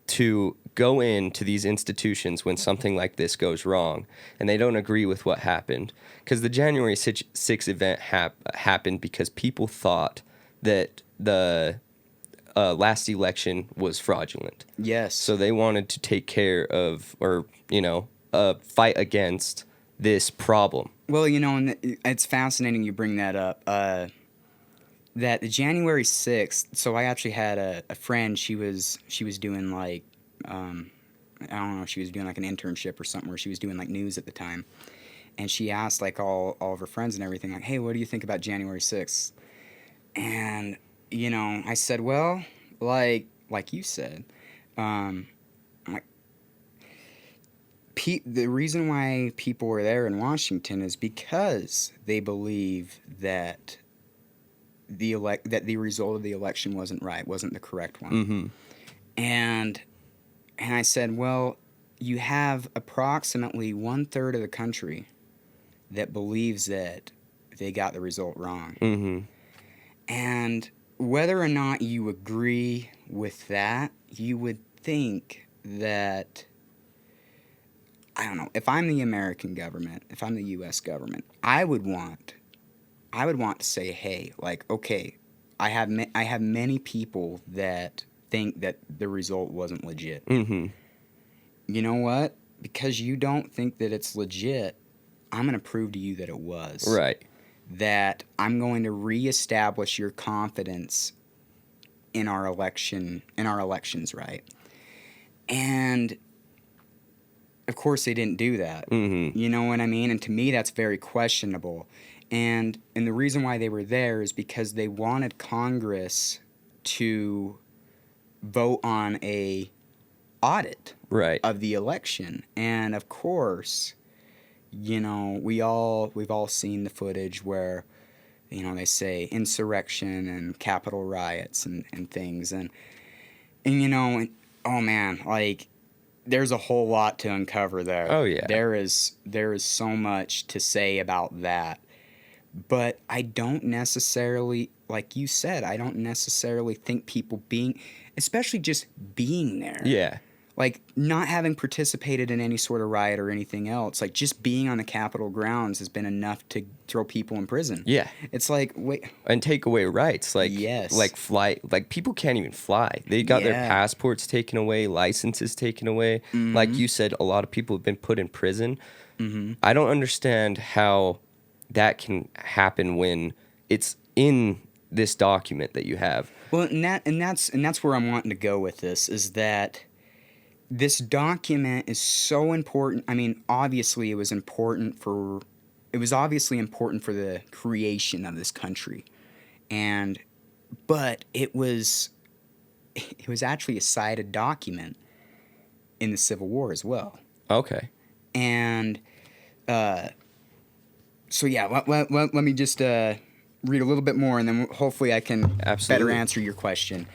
to go into these institutions when something like this goes wrong and they don't agree with what happened? Because the January 6th event happened because people thought that the last election was fraudulent. Yes. So they wanted to take care of, or, fight against this problem. Well, and it's fascinating you bring that up. That the January 6th, so I actually had a friend, she was doing like, I don't know, she was doing like an internship or something where she was doing like news at the time. And she asked like all of her friends and everything, like, hey, what do you think about January 6th? And, I said, well, like you said, the reason why people were there in Washington is because they believe that the result of the election wasn't the correct one. Mm-hmm. And I said, well, you have approximately 1/3 of the country that believes that they got the result wrong. Mm-hmm. And whether or not you agree with that, you would think that, I don't know, if I'm the American government, if I'm the U.S. government, I would want to say, hey, like, okay, I have many people that think that the result wasn't legit. Mm-hmm. You know what? Because you don't think that it's legit, I'm going to prove to you that it was. Right. That I'm going to reestablish your confidence in our elections, right? And of course they didn't do that. Mm-hmm. You know what I mean? And to me that's very questionable. And the reason why they were there is because they wanted Congress to vote on a audit Right. of the election. And of course, you know, we've all seen the footage where, you know, they say insurrection and Capitol riots and things and you know, oh man, like there's a whole lot to uncover there. Oh, yeah. There is so much to say about that. But I don't necessarily, like you said, I don't necessarily think people especially just being there. Yeah. Like, not having participated in any sort of riot or anything else, like, just being on the Capitol grounds has been enough to throw people in prison. Yeah. It's like, wait. And take away rights. Like, yes. Like, people can't even fly. They got their Yeah. passports taken away, licenses taken away. Mm-hmm. Like you said, a lot of people have been put in prison. Mm-hmm. I don't understand how that can happen when it's in this document that you have. Well, and that's where I'm wanting to go with this, is that this document is so important. I mean, obviously it was obviously important for the creation of this country. But it was actually a cited document in the Civil War as well. Okay. And so yeah, let me just read a little bit more, and then hopefully I can better answer your question.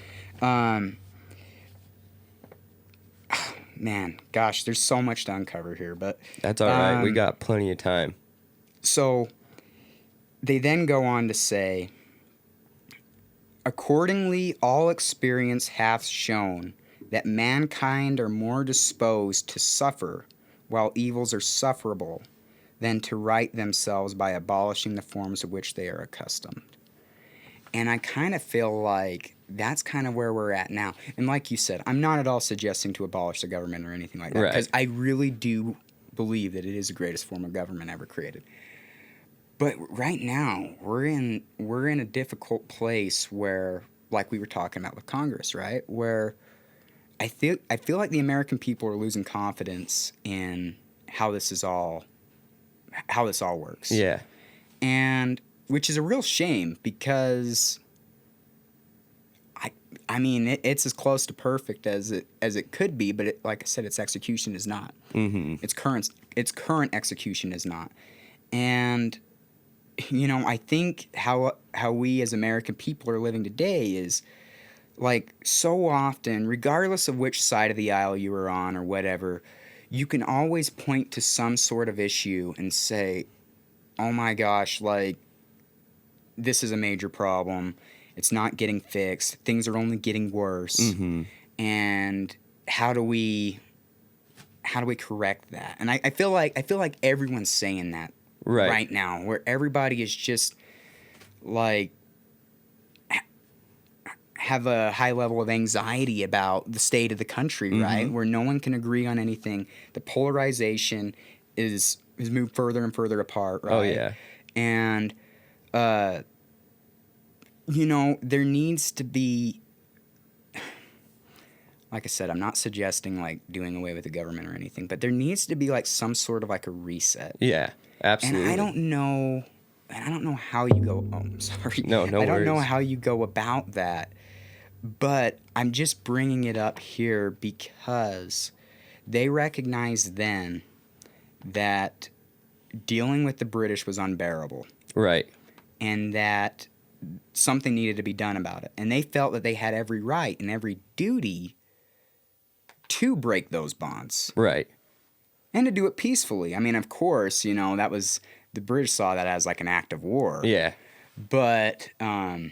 Man, gosh, there's so much to uncover here, but That's all right. We got plenty of time. So they then go on to say, accordingly, all experience hath shown that mankind are more disposed to suffer while evils are sufferable than to right themselves by abolishing the forms of which they are accustomed. And I kind of feel like that's kind of where we're at now. And like you said, I'm not at all suggesting to abolish the government or anything like that, because I really do believe that it is the greatest form of government ever created. But right now, we're in a difficult place where, like we were talking about with Congress, right? Where I feel like the American people are losing confidence in how this all works. Yeah. And which is a real shame, because I mean it's as close to perfect as it could be, but like I said, its execution is not. Mm-hmm. Its current execution is not. And you know, I think how we as American people are living today is, like, so often, regardless of which side of the aisle you are on or whatever, you can always point to some sort of issue and say, oh my gosh, like, this is a major problem. It's not getting fixed. Things are only getting worse. Mm-hmm. And how do we correct that? And I feel like everyone's saying that right now, where everybody is just like have a high level of anxiety about the state of the country, mm-hmm. right? Where no one can agree on anything. The polarization has moved further and further apart, right? Oh yeah. And you know, there needs to be, like I said, I'm not suggesting like doing away with the government or anything, but there needs to be like some sort of like a reset. Yeah, absolutely. And I don't know how you go. Oh, I'm sorry. No I don't know worries. how you go about that, but I'm just bringing it up here because they recognized then that dealing with the British was unbearable. Right. And that something needed to be done about it. And they felt that they had every right and every duty to break those bonds. Right. And to do it peacefully. I mean, of course, you know, the British saw that as like an act of war. Yeah. But you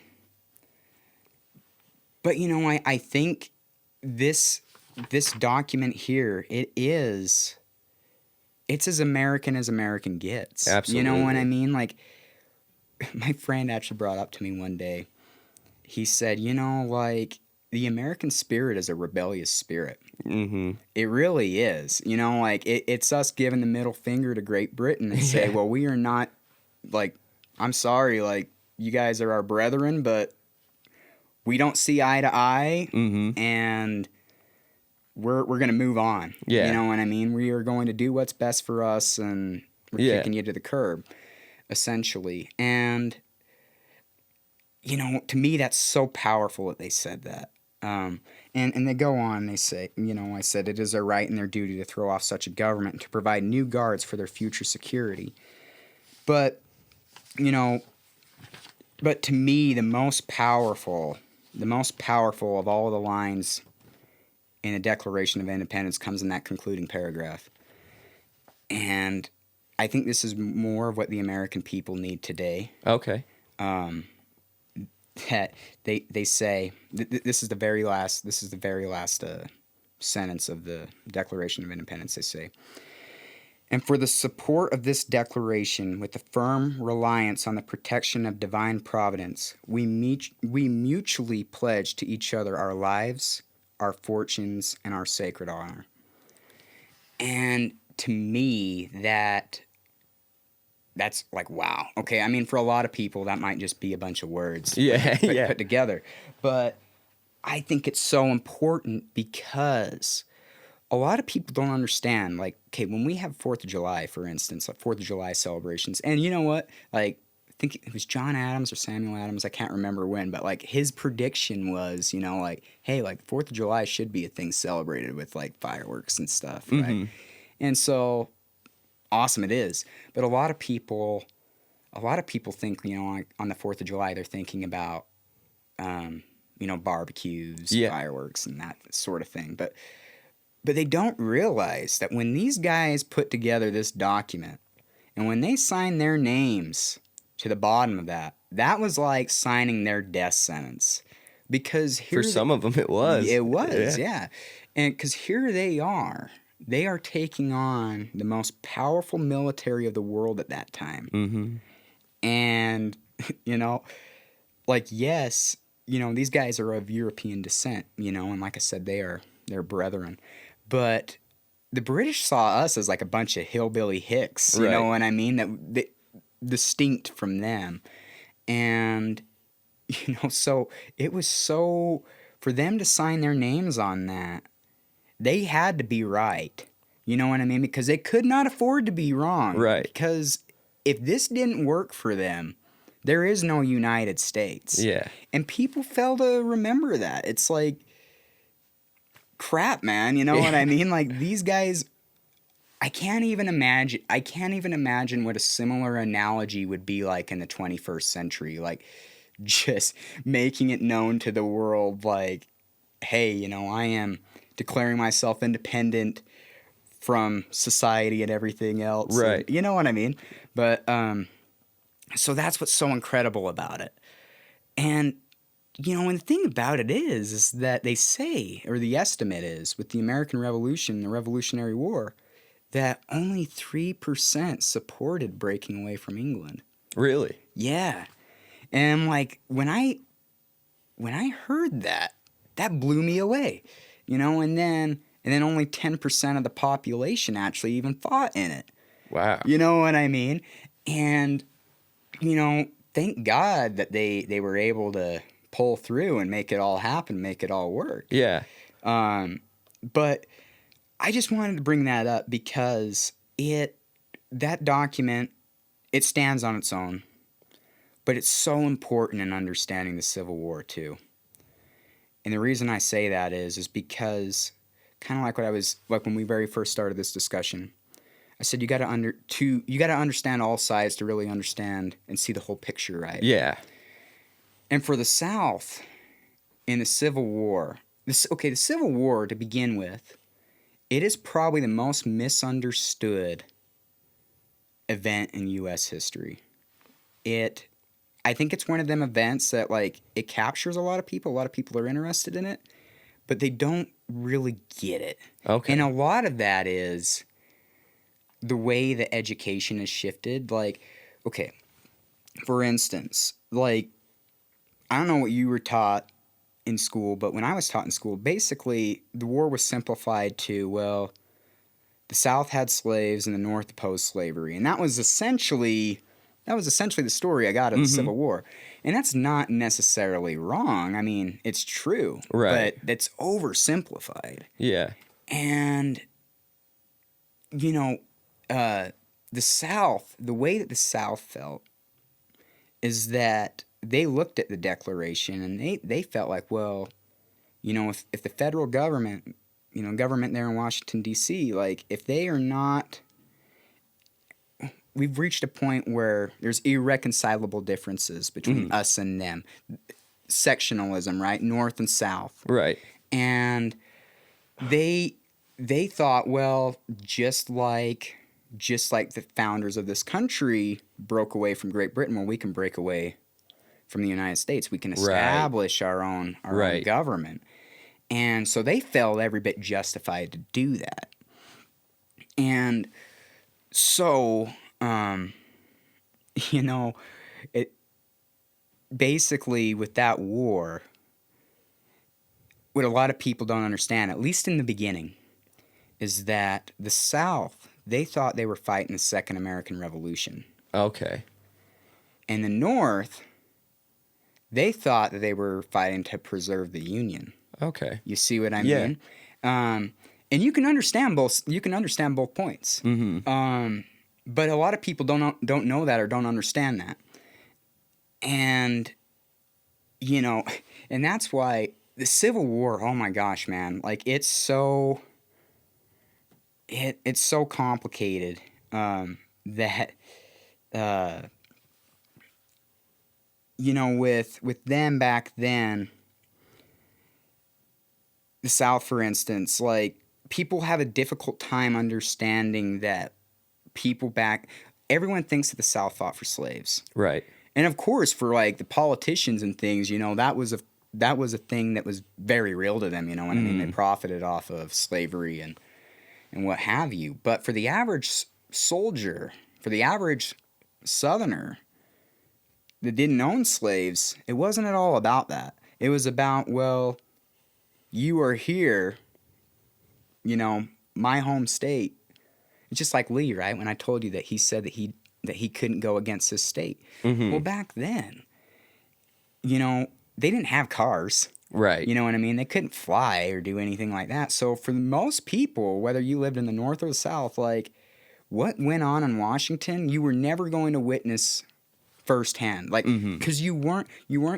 know, I think this this document here, it's as American gets. Absolutely. You know what I mean? Like, my friend actually brought up to me one day. He said, like, the American spirit is a rebellious spirit. Mm-hmm. It really is. Like, it's us giving the middle finger to Great Britain and say, well, we are not, like, I'm sorry, like, you guys are our brethren, but we don't see eye to eye, and we're going to move on. Yeah. You know what I mean? We are going to do what's best for us, and we're kicking you to the curb, essentially. And, to me, that's so powerful that they said that. And they go on, they say, I said, it is their right and their duty to throw off such a government and to provide new guards for their future security. But, but to me, the most powerful of all the lines in the Declaration of Independence comes in that concluding paragraph. And I think this is more of what the American people need today. Okay. That they say this is the very last sentence of the Declaration of Independence. They say, and for the support of this declaration, with a firm reliance on the protection of divine providence, we mutually pledge to each other our lives, our fortunes, and our sacred honor. And to me, that's like, wow. Okay, I mean, for a lot of people, that might just be a bunch of words put together. But I think it's so important because a lot of people don't understand. Like, okay, when we have 4th of July, for instance, like 4th of July celebrations, and you know what? Like, I think it was John Adams or Samuel Adams, I can't remember when, but like his prediction was, like, hey, like 4th of July should be a thing celebrated with like fireworks and stuff, right? And so awesome it is. But a lot of people think, on the 4th of July, they're thinking about, barbecues, fireworks, and that sort of thing. But they don't realize that when these guys put together this document and when they signed their names to the bottom of that, that was like signing their death sentence. Because for some of them it was. It was, yeah. And because here they are taking on the most powerful military of the world at that time. And, like, yes, these guys are of European descent, and like I said, they're brethren. But the British saw us as like a bunch of hillbilly hicks, you know what I mean? That distinct from them. And, so it was for them to sign their names on that, they had to be right. You know what I mean? Because they could not afford to be wrong. Right. Because if this didn't work for them, there is no United States. Yeah. And people fail to remember that. It's like, crap, man. You know what I mean? Like, these guys, I can't even imagine what a similar analogy would be like in the 21st century. Like, just making it known to the world, like, hey, I am declaring myself independent from society and everything else. Right. And, you know what I mean? But, so that's what's so incredible about it. And, and the thing about it is that they say, or the estimate is, with the American Revolution, the Revolutionary War, that only 3% supported breaking away from England. Really? Yeah. And, like, when I heard that blew me away. And then only 10% of the population actually even fought in it. Wow. You know what I mean? And, thank God that they were able to pull through and make it all happen, make it all work. Yeah. But I just wanted to bring that up because that document, it stands on its own, but it's so important in understanding the Civil War too. And the reason I say that is because kind of like when we very first started this discussion, I said you got to understand all sides to really understand and see the whole picture, right? Yeah. And for the South, in the Civil War, the Civil War to begin with, it is probably the most misunderstood event in U.S. history. I think it's one of them events that, like, it captures a lot of people. A lot of people are interested in it, but they don't really get it. Okay. And a lot of that is the way that education has shifted. Like, okay, for instance, like, I don't know what you were taught in school, but when I was taught in school, basically the war was simplified to, well, the South had slaves and the North opposed slavery. And that was essentially the story I got of the Civil War. And that's not necessarily wrong. I mean, it's true. Right. But that's oversimplified. Yeah. And, you know, the South, the way that the South felt is that they looked at the Declaration and they felt like, well, you know, if the federal government, you know, government there in Washington, D.C., like, if they are not, we've reached a point where there's irreconcilable differences between us and them. Sectionalism, right? North and South. Right. And they thought, well, just like the founders of this country broke away from Great Britain, well, we can break away from the United States. We can establish our own government. And so they felt every bit justified to do that. And so, you know, it basically with that war, what a lot of people don't understand, at least in the beginning, is that the South, they thought they were fighting the Second American Revolution. Okay. And the North, they thought that they were fighting to preserve the Union. Okay. You see what I mean? And you can understand both. You can understand both points. But a lot of people don't know that or don't understand that. And you know, and that's why the Civil War. Oh my gosh, man! Like it's so complicated that you know, with them back then. The South, for instance, like, people have a difficult time understanding that everyone thinks that the South fought for slaves. Right. And of course, for, like, the politicians and things, you know, that was a thing that was very real to them, you know what I mean? They profited off of slavery and what have you. But for the average soldier, for the average Southerner that didn't own slaves, it wasn't at all about that. It was about, well, you are here, you know, my home state. It's just like Lee, right? When I told you that he said that he couldn't go against his state. Well, back then, you know, they didn't have cars. Right. You know what I mean? They couldn't fly or do anything like that. So for most people, whether you lived in the North or the South, like, what went on in Washington, you were never going to witness firsthand, like, because you weren't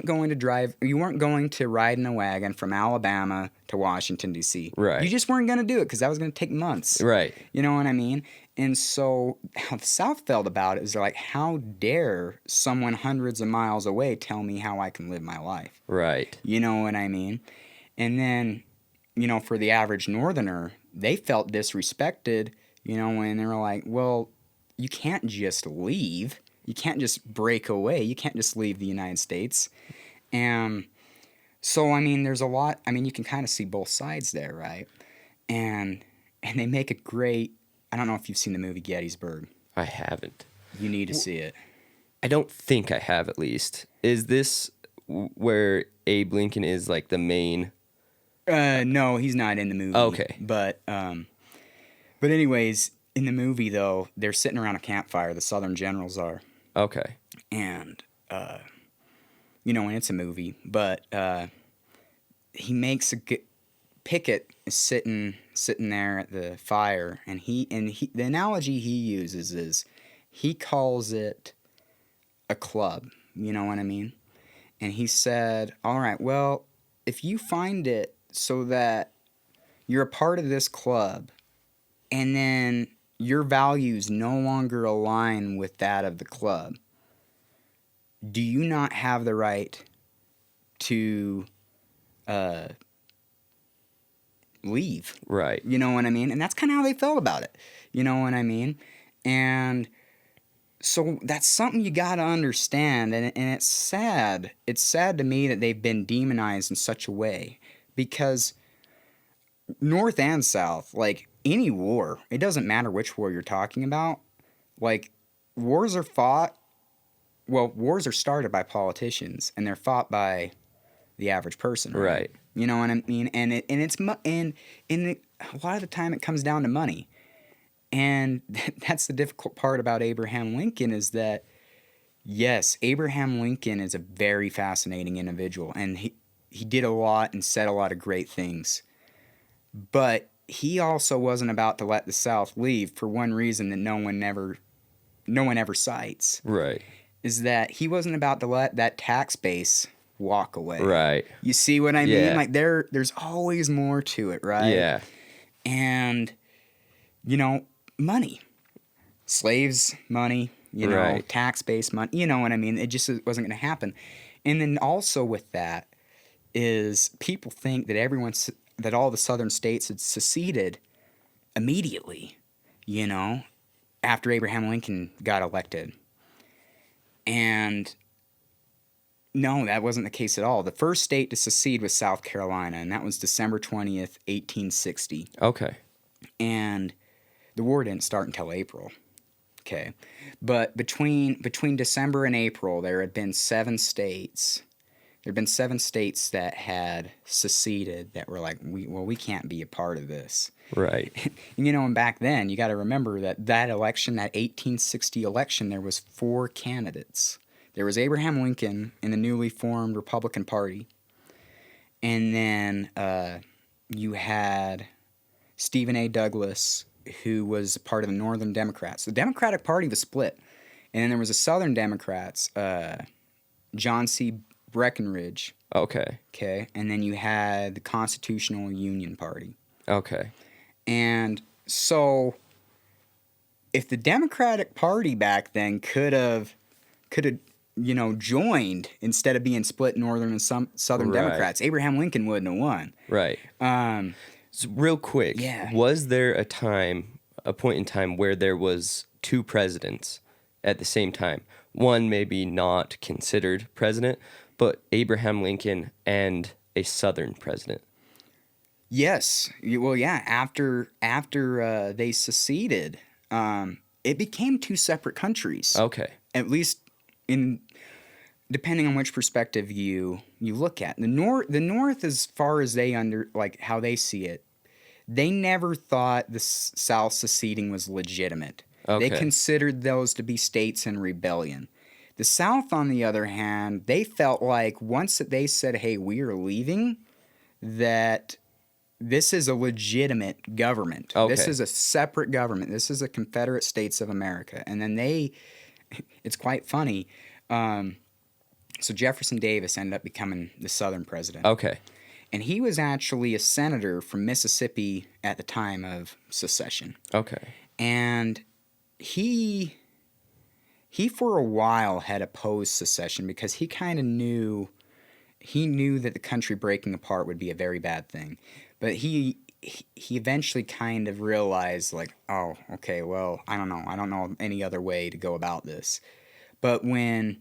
going to ride in a wagon from Alabama to Washington, D.C. Right. You just weren't going to do it because that was going to take months. Right. You know what I mean? And so how the South felt about it is they're like, how dare someone hundreds of miles away tell me how I can live my life? Right. You know what I mean? And then, you know, for the average Northerner, they felt disrespected, you know, when they were like, well, you can't just leave. You can't just break away. You can't just leave the United States. And so, I mean, there's a lot. I mean, you can kind of see both sides there, right? And they make a great. I don't know if you've seen the movie Gettysburg. I haven't. You need to see it. I don't think I have, at least. Is this where Abe Lincoln is like the main? No, he's not in the movie. Okay. But anyways, in the movie though, they're sitting around a campfire. The Southern generals are. Okay. And, you know, and it's a movie, but he makes a good. Pickett is sitting there at the fire, and the analogy he uses is he calls it a club. You know what I mean? And he said, all right, well, if you find it so that you're a part of this club, and then your values no longer align with that of the club, do you not have the right to leave? Right. You know what I mean? And that's kind of how they felt about it. You know what I mean? And so that's something you got to understand. And it's sad. It's sad to me that they've been demonized in such a way, because North and South, like any war, it doesn't matter which war you're talking about. Like, wars are fought, well, wars are started by politicians and they're fought by the average person, right? Right. You know what I mean? And a lot of the time it comes down to money. And that's the difficult part about Abraham Lincoln is that, yes, Abraham Lincoln is a very fascinating individual, and he did a lot and said a lot of great things. But he also wasn't about to let the South leave for one reason that no one ever cites, Right. is that he wasn't about to let that tax base walk away. Right. You see what I Yeah. mean? Like there's always more to it, right? Yeah. And money. Slaves, money, Right. tax-based money, you know what I mean? It just wasn't going to happen. And then also with that is people think that that all the southern states had seceded immediately, after Abraham Lincoln got elected. And no, that wasn't the case at all. The first state to secede was South Carolina, and that was December 20th, 1860. Okay. And the war didn't start until April. Okay. But between December and April, there had been 7 states. There had been 7 states that had seceded that were like, we can't be a part of this. Right. And back then, you got to remember that election, that 1860 election, there was 4 candidates. There was Abraham Lincoln in the newly formed Republican Party. And then you had Stephen A. Douglas, who was part of the Northern Democrats. The Democratic Party was split. And then there was a Southern Democrats, John C. Breckinridge. Okay. Okay. And then you had the Constitutional Union Party. Okay. And so if the Democratic Party back then could have joined instead of being split Northern and Southern Right. Democrats, Abraham Lincoln wouldn't have won. Right. So real quick, Yeah. was there a point in time where there was 2 presidents at the same time? One maybe not considered president, but Abraham Lincoln and a Southern president. Yes. Well, yeah. After they seceded, it became 2 separate countries. Okay. At least depending on which perspective you look at. The North, as far as how they see it, they never thought the South seceding was legitimate. Okay. They considered those to be states in rebellion. The South, on the other hand, they felt like once that they said, hey, we are leaving, that this is a legitimate government. Okay. This is a separate government. This is a Confederate States of America. And then it's quite funny. So Jefferson Davis ended up becoming the Southern president. Okay. And he was actually a senator from Mississippi at the time of secession. Okay. And he for a while had opposed secession because he kind of knew that the country breaking apart would be a very bad thing. But he eventually kind of realized, like, oh, okay, well, I don't know any other way to go about this. But when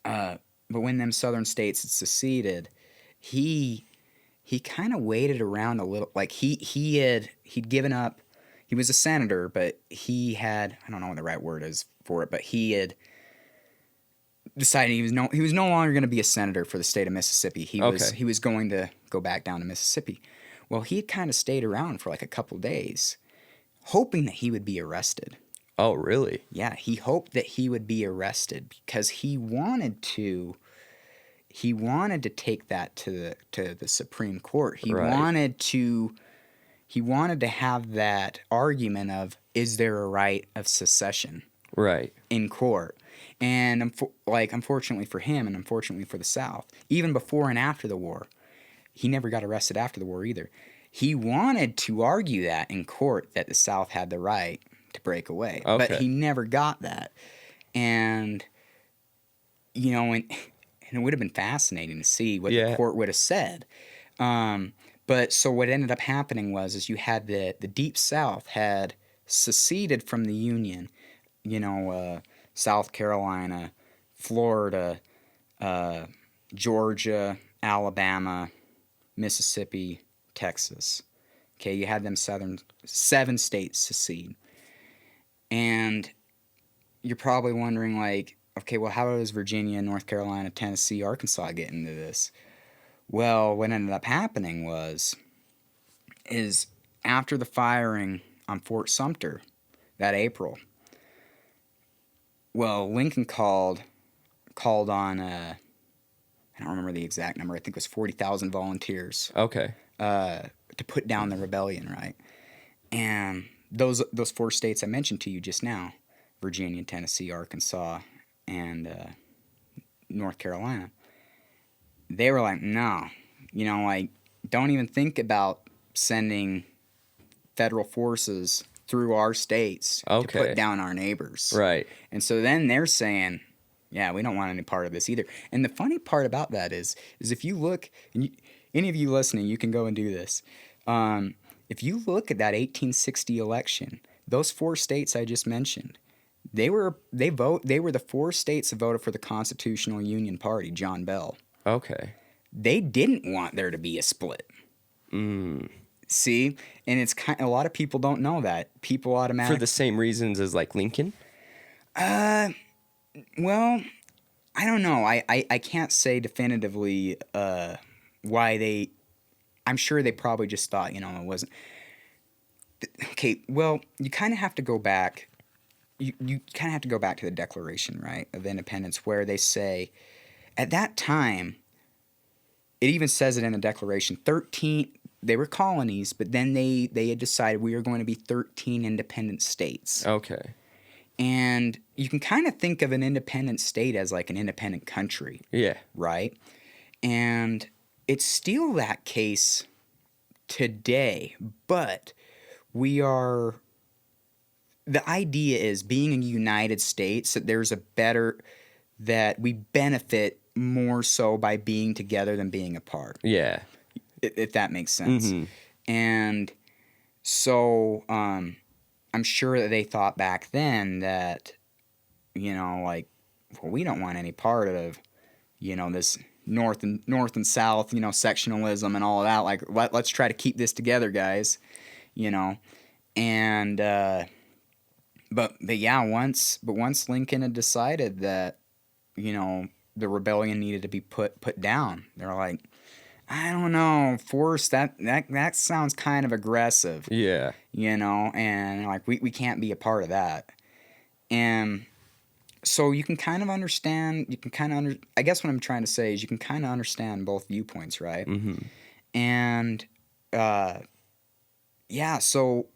them southern states had seceded, he kind of waited around a little. Like he'd given up. He was a senator, but he had, I don't know what the right word is for it, but he had decided he was no longer going to be a senator for the state of Mississippi. He was going to go back down to Mississippi. Well, he had kind of stayed around for like a couple days, hoping that he would be arrested. Oh, really? Yeah, he hoped that he would be arrested because he wanted to take that to the Supreme Court. He Right. wanted to have that argument of, is there a right of secession Right. in court? And unfortunately for him and unfortunately for the South, even before and after the war, he never got arrested after the war either. He wanted to argue that in court that the South had the right to break away. Okay. But he never got that. And and it would have been fascinating to see what the court would have said. But so what ended up happening was you had the Deep South had seceded from the Union. South Carolina, Florida, Georgia, Alabama, Mississippi, Texas. Okay, you had them 7 states secede. And you're probably wondering, like, okay, well, how does Virginia, North Carolina, Tennessee, Arkansas get into this? Well, what ended up happening is after the firing on Fort Sumter that April, well, Lincoln called on, I don't remember the exact number, I think it was 40,000 volunteers. Okay. To put down the rebellion, right? And those 4 states I mentioned to you just now, Virginia, Tennessee, Arkansas, and North Carolina, they were like, no, like, don't even think about sending federal forces through our states to put down our neighbors. Right. And so then they're saying, yeah, we don't want any part of this either. And the funny part about that is if you look, any of you listening, you can go and do this. If you look at that 1860 election, those 4 states I just mentioned, they were the 4 states that voted for the Constitutional Union Party, John Bell. Okay. They didn't want there to be a split. See, and it's a lot of people don't know that. People automatically for the same reasons as like Lincoln. Well, I don't know. I can't say definitively why they. I'm sure they probably just thought, it wasn't. Okay, well, you kind of have to go back. You kind of have to go back to the Declaration, right, of Independence, where they say, at that time, it even says it in the Declaration, 13, they were colonies, but then they had decided we are going to be 13 independent states. Okay. And you can kind of think of an independent state as like an independent country. Yeah. Right? And it's still that case today, but we are... The idea is, being in the United States, that we benefit more so by being together than being apart. Yeah. If that makes sense. Mm-hmm. And so I'm sure that they thought back then that, like, well, we don't want any part of, this north and south, sectionalism and all of that. Like, let's try to keep this together, guys, and but yeah, once Lincoln had decided that, the rebellion needed to be put down, they're like, I don't know, force, that sounds kind of aggressive. Yeah. And like we can't be a part of that. And so you can kind of understand, I guess what I'm trying to say is you can kind of understand both viewpoints, right? Mm-hmm. And yeah, so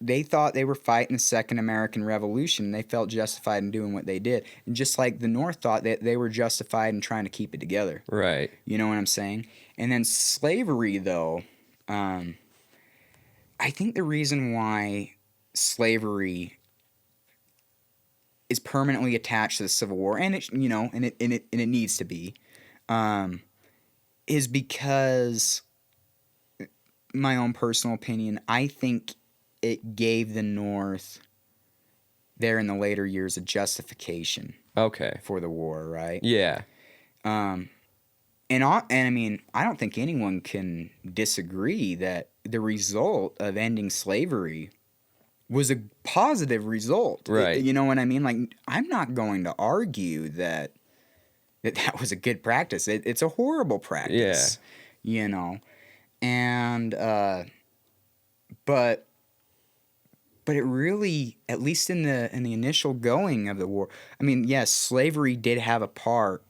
they thought they were fighting the Second American Revolution. They felt justified in doing what they did. And just like the North thought that they were justified in trying to keep it together. Right. You know what I'm saying? And then slavery, though, I think the reason why slavery is permanently attached to the Civil War, and it needs to be, is because, my own personal opinion, I think it gave the North, there in the later years, a justification. Okay. For the war, right? Yeah. And I mean, I don't think anyone can disagree that the result of ending slavery was a positive result. Right. You know what I mean? Like, I'm not going to argue that was a good practice. It's a horrible practice. Yeah. And but it really, at least in the initial going of the war, I mean, yes, slavery did have a part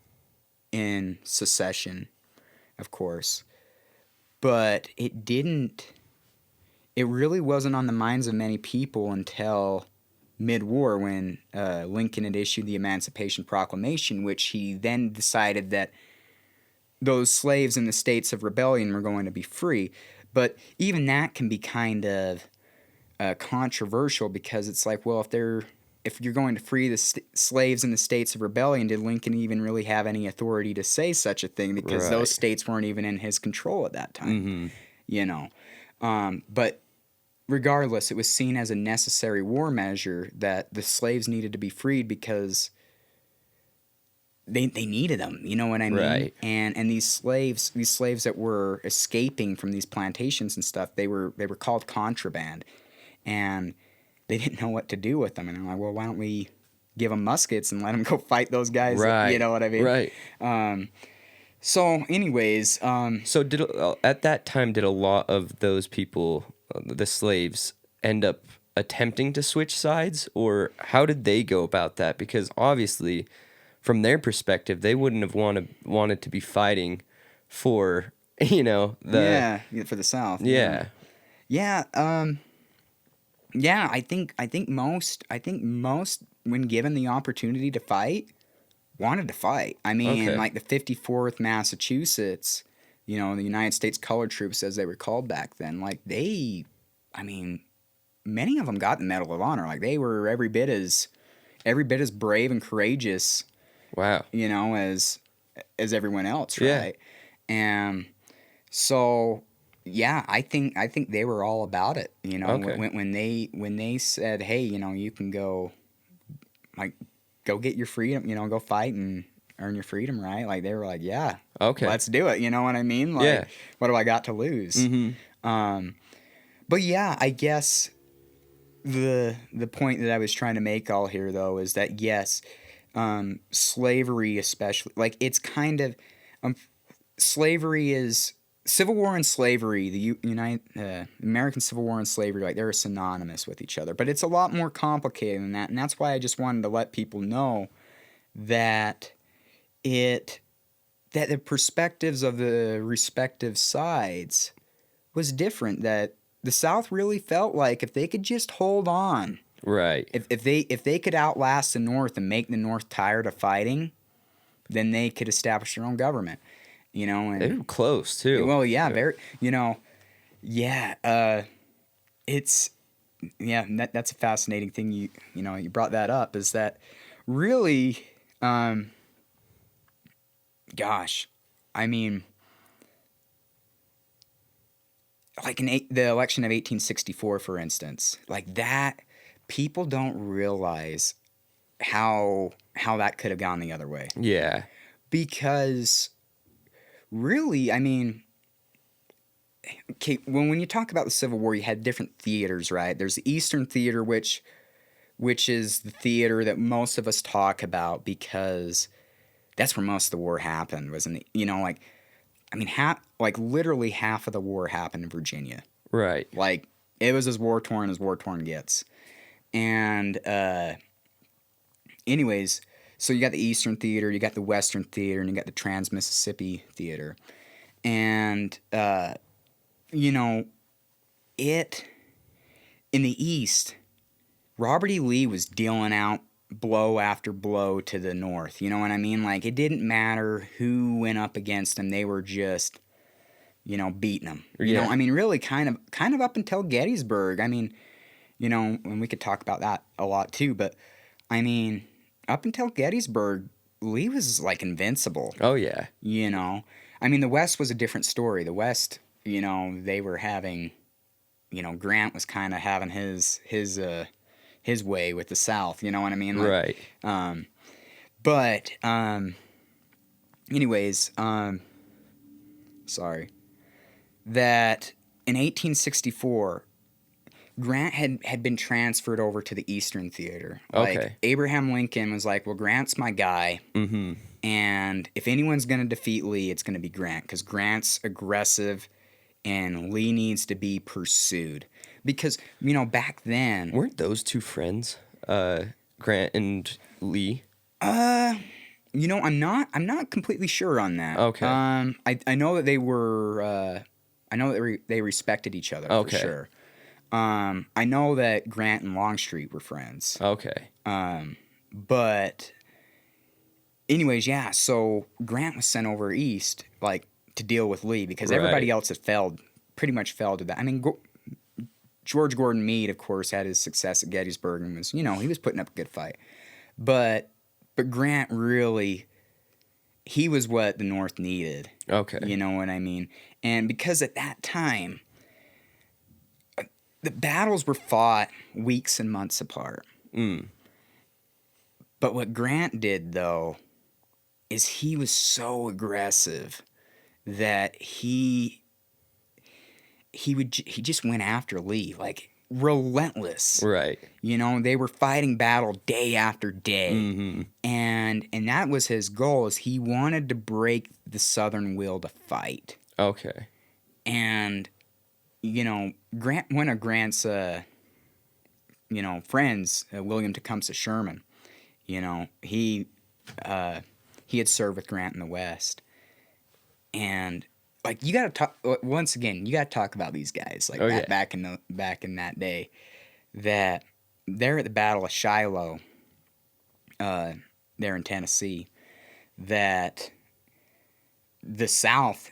in secession, of course, but it really wasn't on the minds of many people until mid-war, when Lincoln had issued the Emancipation Proclamation, which he then decided that those slaves in the states of rebellion were going to be free. But even that can be kind of controversial, because it's like, well, if you're going to free the slaves in the states of rebellion, did Lincoln even really have any authority to say such a thing? Because those states weren't even in his control at that time. Mm-hmm. But regardless, it was seen as a necessary war measure that the slaves needed to be freed, because they needed them, you know what I mean? Right. And these slaves that were escaping from these plantations and stuff, they were called contraband, and they didn't know what to do with them. And I'm like, well, why don't we give them muskets and let them go fight those guys? Right. You know what I mean? Right. So, anyways, So at that time, did a lot of those people, the slaves, end up attempting to switch sides, or how did they go about that? Because obviously, from their perspective, they wouldn't have wanted to be fighting for, the for the South. yeah. Yeah. Yeah. I think most when given the opportunity to fight, wanted to fight. I mean, Okay. like the 54th Massachusetts, the United States Colored Troops, as they were called back then, like many of them got the Medal of Honor. Like they were every bit as brave and courageous, Wow. as everyone else, Yeah. right? And so, yeah, I think they were all about it. Okay. When they said, hey, you can go, like, go get your freedom, go fight and earn your freedom, right? Like they were like, yeah, Okay. let's do it. You know what I mean? Like, Yeah. what do I got to lose? Mm-hmm. But yeah, I guess the point that I was trying to make all here though is that yes, slavery especially, like it's kind of slavery is Civil War and slavery, the American Civil War and slavery, like they're synonymous with each other, but it's a lot more complicated than that, and that's why I just wanted to let people know that that the perspectives of the respective sides was different. That the South really felt like if they could just hold on, Right. if they could outlast the North and make the North tired of fighting, then they could establish their own government. And They were close too. well, yeah, very, it's, that's a fascinating thing. You brought that up, is that really, gosh, I mean, like the election of 1864, for instance, like that, people don't realize how that could have gone the other way. Yeah. Because really, I mean, okay, when you talk about the Civil War, you had different theaters, right? There's the Eastern Theater, which is the theater that most of us talk about because that's where most of the war happened. Literally half of the war happened in Virginia. Right. Like it was as war torn gets. And anyways, so you got the Eastern Theater, you got the Western Theater, and you got the Trans-Mississippi Theater. And, in the East, Robert E. Lee was dealing out blow after blow to the North. You know what I mean? Like, it didn't matter who went up against him. They were just, beating him. Yeah. I mean, really kind of up until Gettysburg. I mean, and we could talk about that a lot too, but, I mean, up until Gettysburg, Lee was, like, invincible. Oh yeah. I mean, the West was a different story. The West, they were having, Grant was kind of having his way with the South. You know what I mean? Like, Right. But, anyways, sorry. That in 1864, Grant had been transferred over to the Eastern Theater. Like, Okay. Abraham Lincoln was like, well, Grant's my guy. Mm-hmm. And if anyone's going to defeat Lee, it's going to be Grant, because Grant's aggressive and Lee needs to be pursued. Because, back then... Weren't those two friends, Grant and Lee? I'm not completely sure on that. Okay. I know that they were... I know that they respected each other, Okay. for sure. I know that Grant and Longstreet were friends. Okay. But... Anyways, yeah, so Grant was sent over east, like, to deal with Lee, because everybody else had pretty much fell to that. I mean, George Gordon Meade, of course, had his success at Gettysburg and was, he was putting up a good fight. But Grant really, he was what the North needed. Okay. You know what I mean? And because at that time, the battles were fought weeks and months apart. Mm. But what Grant did, though, is he was so aggressive that he just went after Lee, like relentless. Right. You know, they were fighting battle day after day. Mm-hmm. And that was his goal, is he wanted to break the Southern will to fight. Okay. And, you know, one of Grant's, friends, William Tecumseh Sherman, you know, he had served with Grant in the West. And, like, you got to talk, once again, you got to talk about these guys, like, back in that day, that they're at the Battle of Shiloh, there in Tennessee, that the South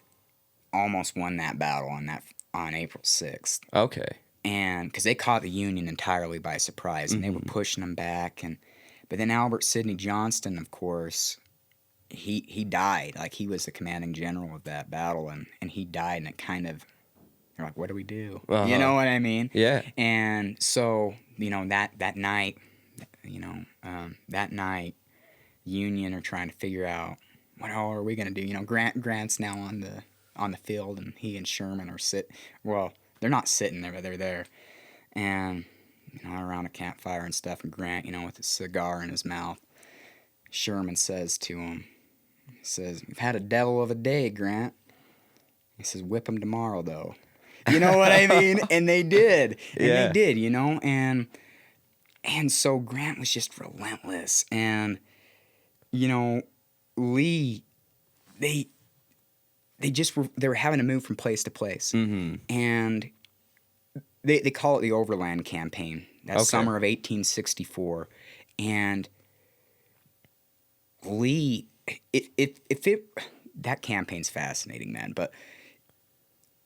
almost won that battle on April 6th. Okay. And because they caught the Union entirely by surprise, and they were pushing them back, but then Albert Sidney Johnston, of course, he died. Like, he was the commanding general of that battle, and he died, and it kind of, you're like, what do we do? Uh-huh. You know what I mean? Yeah. And so, you know, that night, Union are trying to figure out, what are we gonna do? You know, Grant's now on the field, and he and Sherman are they're not sitting there, but they're there, and, you know, around a campfire and stuff, and Grant, you know, with a cigar in his mouth, Sherman says to him, he says, "You've had a devil of a day, Grant." He says, "Whip him tomorrow, though." You know what I mean? And they did. Yeah. They did, you know, and so Grant was just relentless, and, you know, Lee, they were having to move from place to place. Mm-hmm. And they call it the Overland Campaign. That's summer of 1864. And Lee, that campaign's fascinating, man. But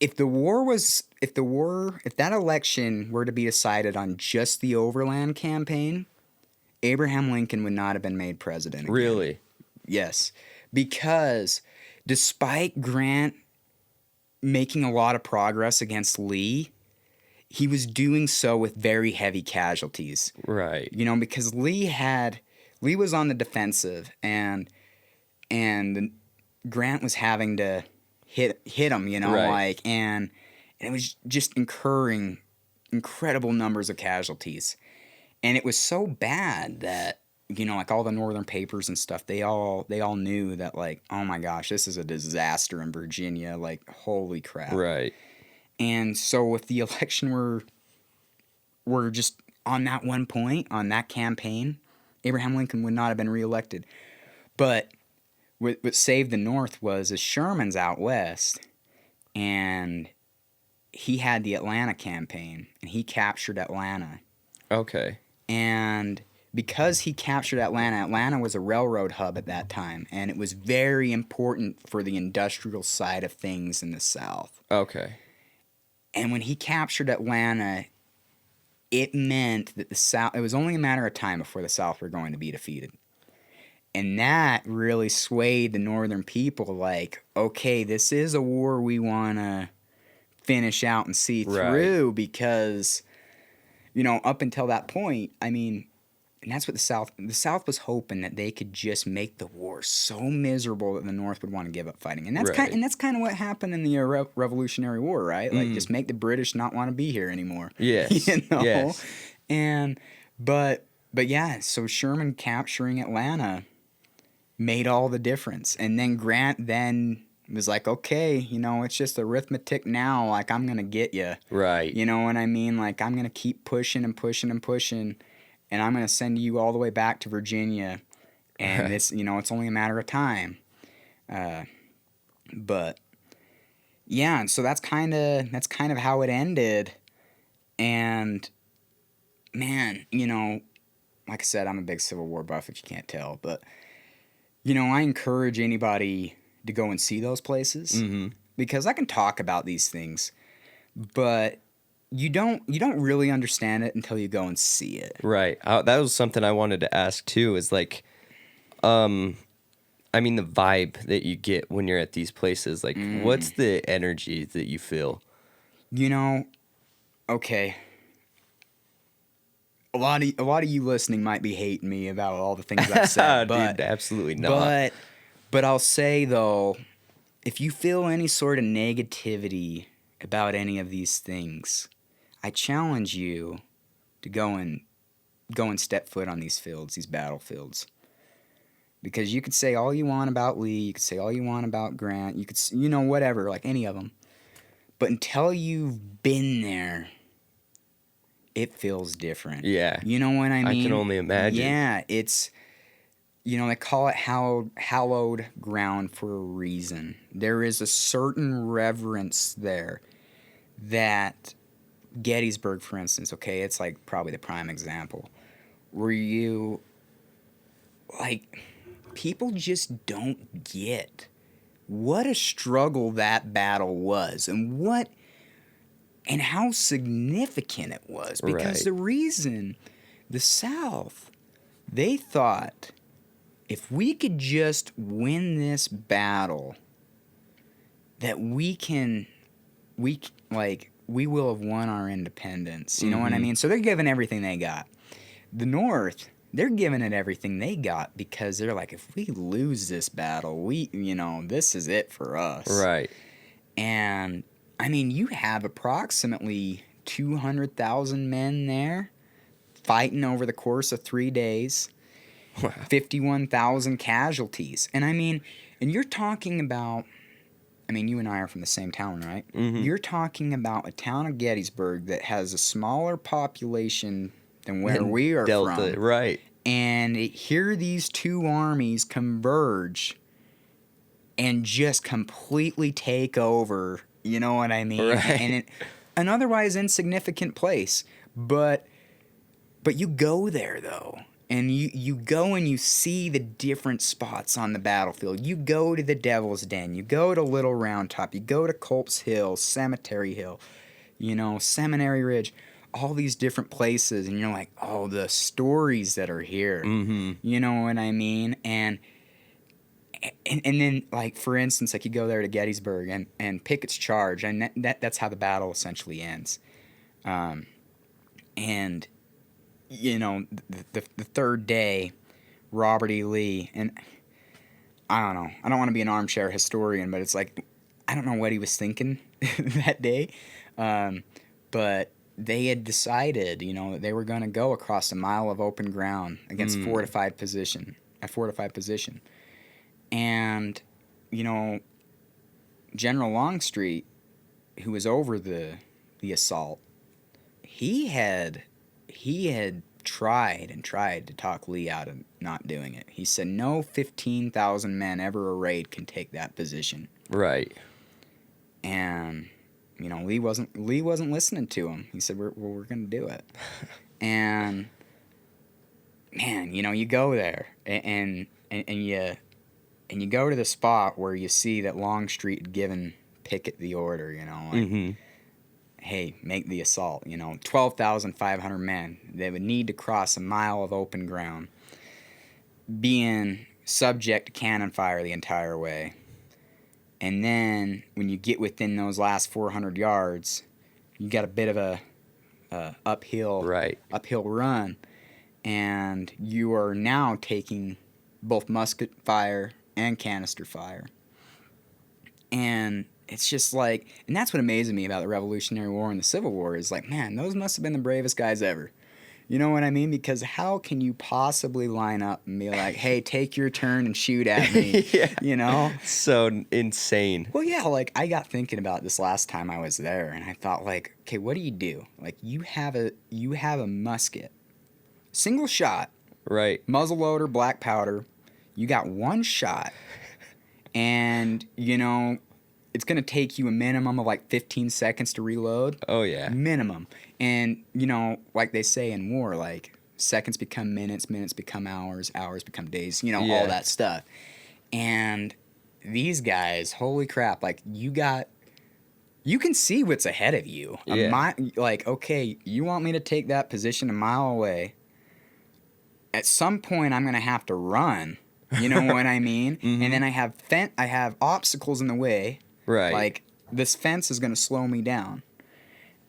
if that election were to be decided on just the Overland Campaign, Abraham Lincoln would not have been made president again. Really? Yes. Because despite Grant making a lot of progress against Lee, he was doing so with very heavy casualties. Right. You know, because Lee was on the defensive, and Grant was having to hit him, you know, right. and it was just incurring incredible numbers of casualties. And it was so bad that, you know, like all the northern papers and stuff, they all knew that, like, oh my gosh, this is a disaster in Virginia, like, holy crap. Right. And so if the election were just on that one point, on that campaign, Abraham Lincoln would not have been reelected. But what saved the North was Sherman's out west, and he had the Atlanta campaign, and he captured Atlanta. Okay. And because he captured Atlanta was a railroad hub at that time, and it was very important for the industrial side of things in the South. Okay. And when he captured Atlanta, it meant that the South, it was only a matter of time before the South were going to be defeated. And that really swayed the northern people, like, okay, this is a war we want to finish out and see through, because, you know, up until that point, I mean, and that's what the South was hoping, that they could just make the war so miserable that the North would want to give up fighting. And that's kind of what happened in the Revolutionary War, right? Like, just make the British not want to be here anymore. Yes. You know? Yes. And but yeah, so Sherman capturing Atlanta made all the difference. And then Grant then was like, okay, you know, it's just arithmetic now. Like, I'm going to get you. Right. You know what I mean? Like, I'm going to keep pushing and pushing and pushing, and I'm going to send you all the way back to Virginia. And it's, you know, it's only a matter of time. But yeah, and so that's kind of how it ended. And man, you know, like I said, I'm a big Civil War buff, if you can't tell, but, you know, I encourage anybody to go and see those places, because I can talk about these things, but you don't really understand it until you go and see it. Right. That was something I wanted to ask too, is like, I mean, the vibe that you get when you're at these places, like, what's the energy that you feel? You know, okay, a lot of you listening might be hating me about all the things I've said, but dude, absolutely not. But I'll say, though, if you feel any sort of negativity about any of these things, I challenge you to go and step foot on these fields, these battlefields. Because you could say all you want about Lee, you could say all you want about Grant, you could, whatever, like any of them. But until you've been there, it feels different. Yeah. You know what I mean? I can only imagine. Yeah, it's, they call it hallowed ground for a reason. There is a certain reverence there that Gettysburg, for instance, okay, it's like probably the prime example, where you, like, people just don't get what a struggle that battle was and how significant it was. Because the reason the South, they thought, if we could just win this battle, that we will have won our independence. You know what I mean? So they're giving everything they got. The North, they're giving it everything they got because they're like, if we lose this battle, this is it for us. Right. And, I mean, you have approximately 200,000 men there fighting over the course of 3 days. Wow. 51,000 casualties. And, I mean, and you're talking about, I mean, you and I are from the same town, right? Mm-hmm. You're talking about a town of Gettysburg that has a smaller population than where we are Delta, from. Right. And here these two armies converge and just completely take over, you know what I mean? Right. And an otherwise insignificant place. But you go there, though. And you go and you see the different spots on the battlefield. You go to the Devil's Den. You go to Little Round Top. You go to Culp's Hill, Cemetery Hill, Seminary Ridge. All these different places. And you're like, oh, the stories that are here. Mm-hmm. You know what I mean? And then, like, for instance, like you go there to Gettysburg and Pickett's charge. And that's how the battle essentially ends. And... the third day, Robert E. Lee, and I don't know. I don't want to be an armchair historian, but it's like, I don't know what he was thinking that day. But they had decided, that they were going to go across a mile of open ground against a fortified position. And, General Longstreet, who was over the assault, he had tried to talk Lee out of not doing it. He said no 15,000 men ever arrayed can take that position. Right. And Lee wasn't listening to him. He said we're going to do it. And man, you go there and you go to the spot where you see that Longstreet had given Pickett the order, hey, make the assault, 12,500 men. They would need to cross a mile of open ground, being subject to cannon fire the entire way. And then when you get within those last 400 yards, you got a bit of a uphill run, and you are now taking both musket fire and canister fire. And it's just like, and that's what amazes me about the Revolutionary War and the Civil War is like, man, those must have been the bravest guys ever. You know what I mean? Because how can you possibly line up and be like, hey, take your turn and shoot at me? Yeah. So insane. Well, yeah, like I got thinking about this last time I was there, and I thought, like, okay, what do you do? Like, you have a musket, single shot, right? Muzzle loader, black powder. You got one shot, and it's going to take you a minimum of like 15 seconds to reload. Oh, yeah. Minimum. And, like they say in war, like seconds become minutes, minutes become hours, hours become days, all that stuff. And these guys, holy crap, like you can see what's ahead of you. Yeah. Like, okay, you want me to take that position a mile away. At some point, I'm going to have to run. You know what I mean? Mm-hmm. And then I have obstacles in the way. Right. Like, this fence is going to slow me down.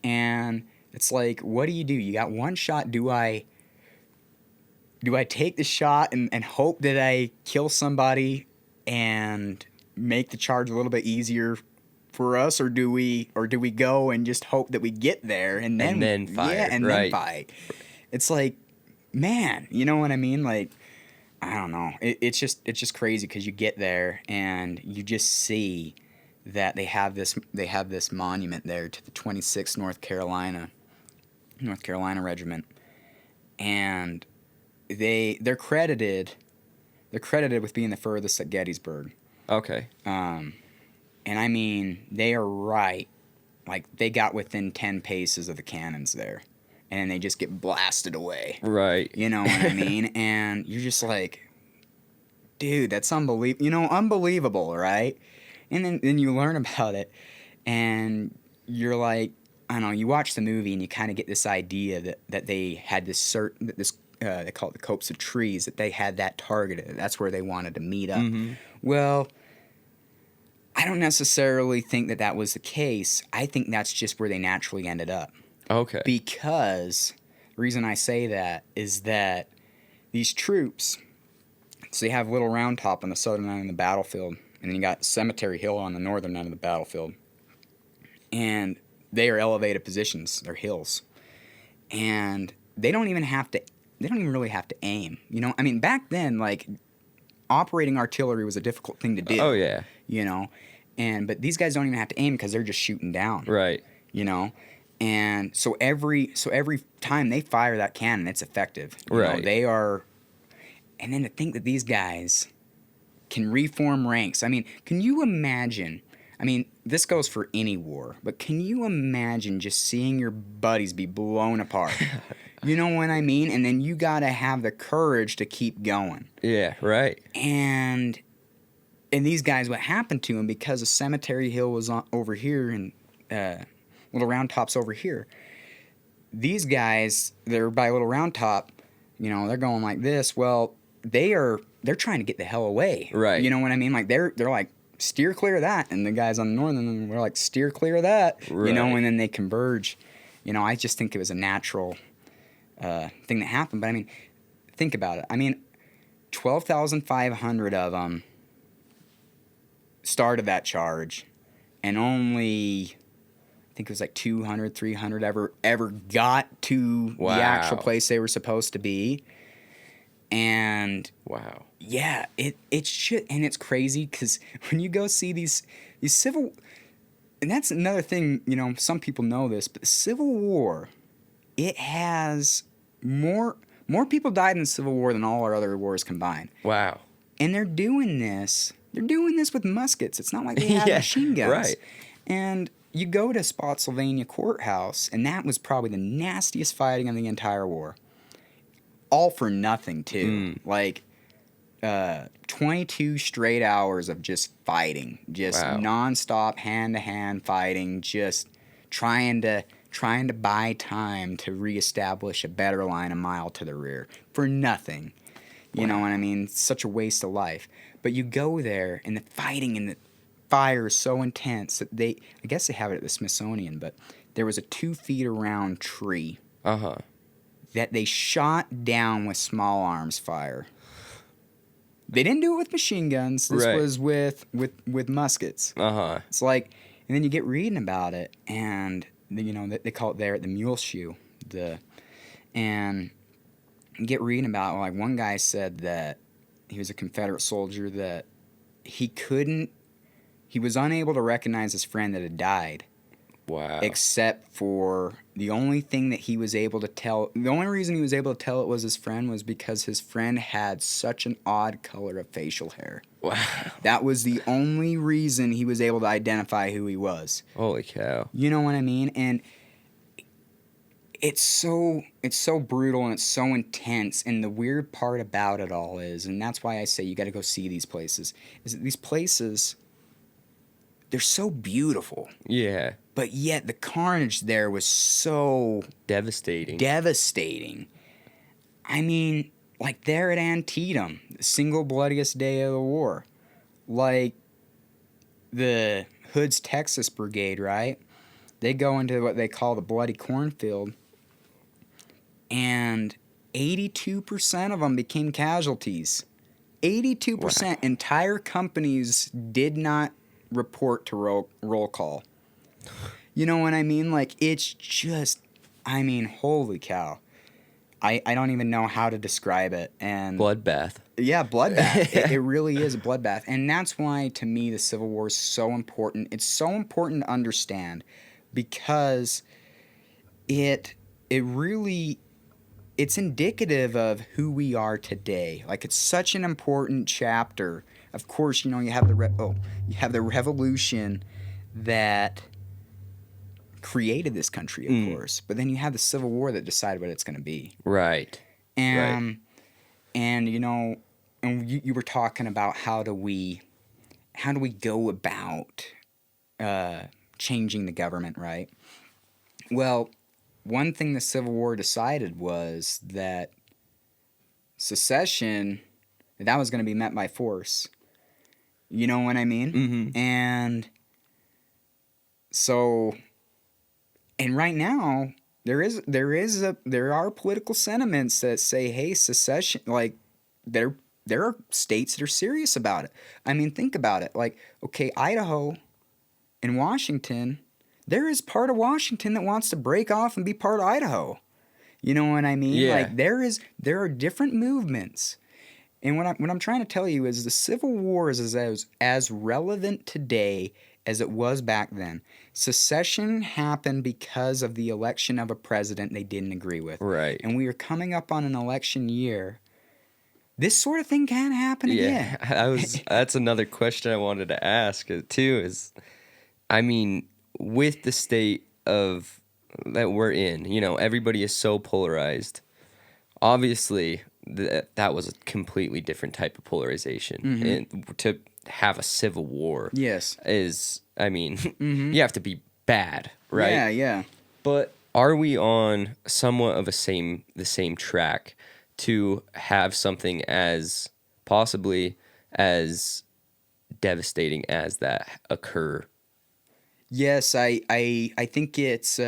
And it's like, what do? You got one shot. Do I take the shot and hope that I kill somebody and make the charge a little bit easier for us, or do we go and just hope that we get there and then fire? Yeah, and right. then fight. It's like, man, you know what I mean? Like, I don't know. It's just crazy because you get there and you just see that they have this monument there to the 26th North Carolina Regiment, and they're credited with being the furthest at Gettysburg. Okay. And I mean, they are right. Like, they got within 10 paces of the cannons there. And then they just get blasted away. Right. You know what I mean? And you're just like, dude, that's unbelievable, right? And then you learn about it, and you're like, I don't know, you watch the movie, and you kind of get this idea that they had they call it the copse of trees, that they had that targeted. That's where they wanted to meet up. Mm-hmm. Well, I don't necessarily think that was the case. I think that's just where they naturally ended up. Okay. Because the reason I say that is that these troops, so they have Little Round Top on the southern end of the battlefield, and then you got Cemetery Hill on the northern end of the battlefield. And they are elevated positions. They're hills. And they don't even really have to aim. You know, I mean, back then, like, operating artillery was a difficult thing to do. Oh, yeah. You know, but these guys don't even have to aim because they're just shooting down. Right. You know, and so every time they fire that cannon, it's effective. You know, they are, and then to think that these guys can reform ranks. I mean, can you imagine? I mean, this goes for any war, but can you imagine just seeing your buddies be blown apart? You know what I mean? And then you gotta have the courage to keep going. Yeah, right. And these guys, what happened to them, because the Cemetery Hill was over here and Little Round Top's over here, these guys, they're by Little Round Top, you know, they're going like this. Well, they're trying to get the hell away. Right. You know what I mean? Like, they're like, steer clear of that. And the guys on the northern end were like, steer clear of that. Right. You know, and then they converge. You know, I just think it was a natural thing that happened. But I mean, think about it. I mean, 12,500 of them started that charge, and only, I think it was like 200, 300 ever got to the actual place they were supposed to be. And wow, yeah, it's shit, and it's crazy because when you go see these civil, and that's another thing, you know, some people know this, but the Civil War, it has more people died in the Civil War than all our other wars combined. Wow. And they're doing this with muskets. It's not like they have machine guns. Right. And you go to Spotsylvania Courthouse, and that was probably the nastiest fighting of the entire war. All for nothing, too. Like, 22 straight hours of just fighting. Just nonstop, hand-to-hand fighting. Just trying to buy time to reestablish a better line a mile to the rear. For nothing. You know what I mean? It's such a waste of life. But you go there, and the fighting and the fire is so intense that I guess they have it at the Smithsonian, but there was a 2 feet around tree that they shot down with small arms fire. They didn't do it with machine guns. This was with muskets. It's like, and then you get reading about it, and you know they call it there the mule shoe, and you get reading about it. Like, one guy said that he was a Confederate soldier, that he was unable to recognize his friend that had died. Wow. Except for the only thing that he was able to tell, the only reason he was able to tell it was his friend was because his friend had such an odd color of facial hair. Wow. That was the only reason he was able to identify who he was. Holy cow. You know what I mean? And it's so brutal and it's so intense, and the weird part about it all is, and that's why I say you got to go see these places, is that these places, they're so beautiful. Yeah. But yet the carnage there was so devastating. I mean, like there at Antietam, the single bloodiest day of the war. Like the Hood's Texas Brigade, right? They go into what they call the Bloody Cornfield, and 82% of them became casualties. 82% entire companies did not report to roll call. You know what I mean? Like, it's just, I mean, holy cow. I don't even know how to describe it. And Bloodbath. yeah, bloodbath. It really is a bloodbath. And that's why, to me, the Civil War is so important. It's so important to understand because it really, it's indicative of who we are today. Like, it's such an important chapter. Of course, you know, you have the revolution that created this country, of course. But then you have the Civil War that decided what it's going to be. Right. And you know, and you were talking about how do we go about changing the government, right? Well, one thing the Civil War decided was that secession, that was going to be met by force. You know what I mean? Mm-hmm. And so, and right now there are political sentiments that say, hey, secession, like there are states that are serious about it. I mean, think about it. Like, okay, Idaho and Washington, there is part of Washington that wants to break off and be part of Idaho. You know what I mean? Yeah. Like there are different movements. And what I'm trying to tell you is the Civil War is as relevant today as it was back then. Secession happened because of the election of a president they didn't agree with. Right. And we are coming up on an election year. This sort of thing can happen again. That's another question I wanted to ask too is, I mean, with the state of that we're in, you know, everybody is so polarized. Obviously, that was a completely different type of polarization. Mm-hmm. And to have a civil war, Yes, is, I mean, mm-hmm. you have to be bad, right? Yeah, yeah. But are we on somewhat of the same track to have something as possibly as devastating as that occur? Yes, I think it's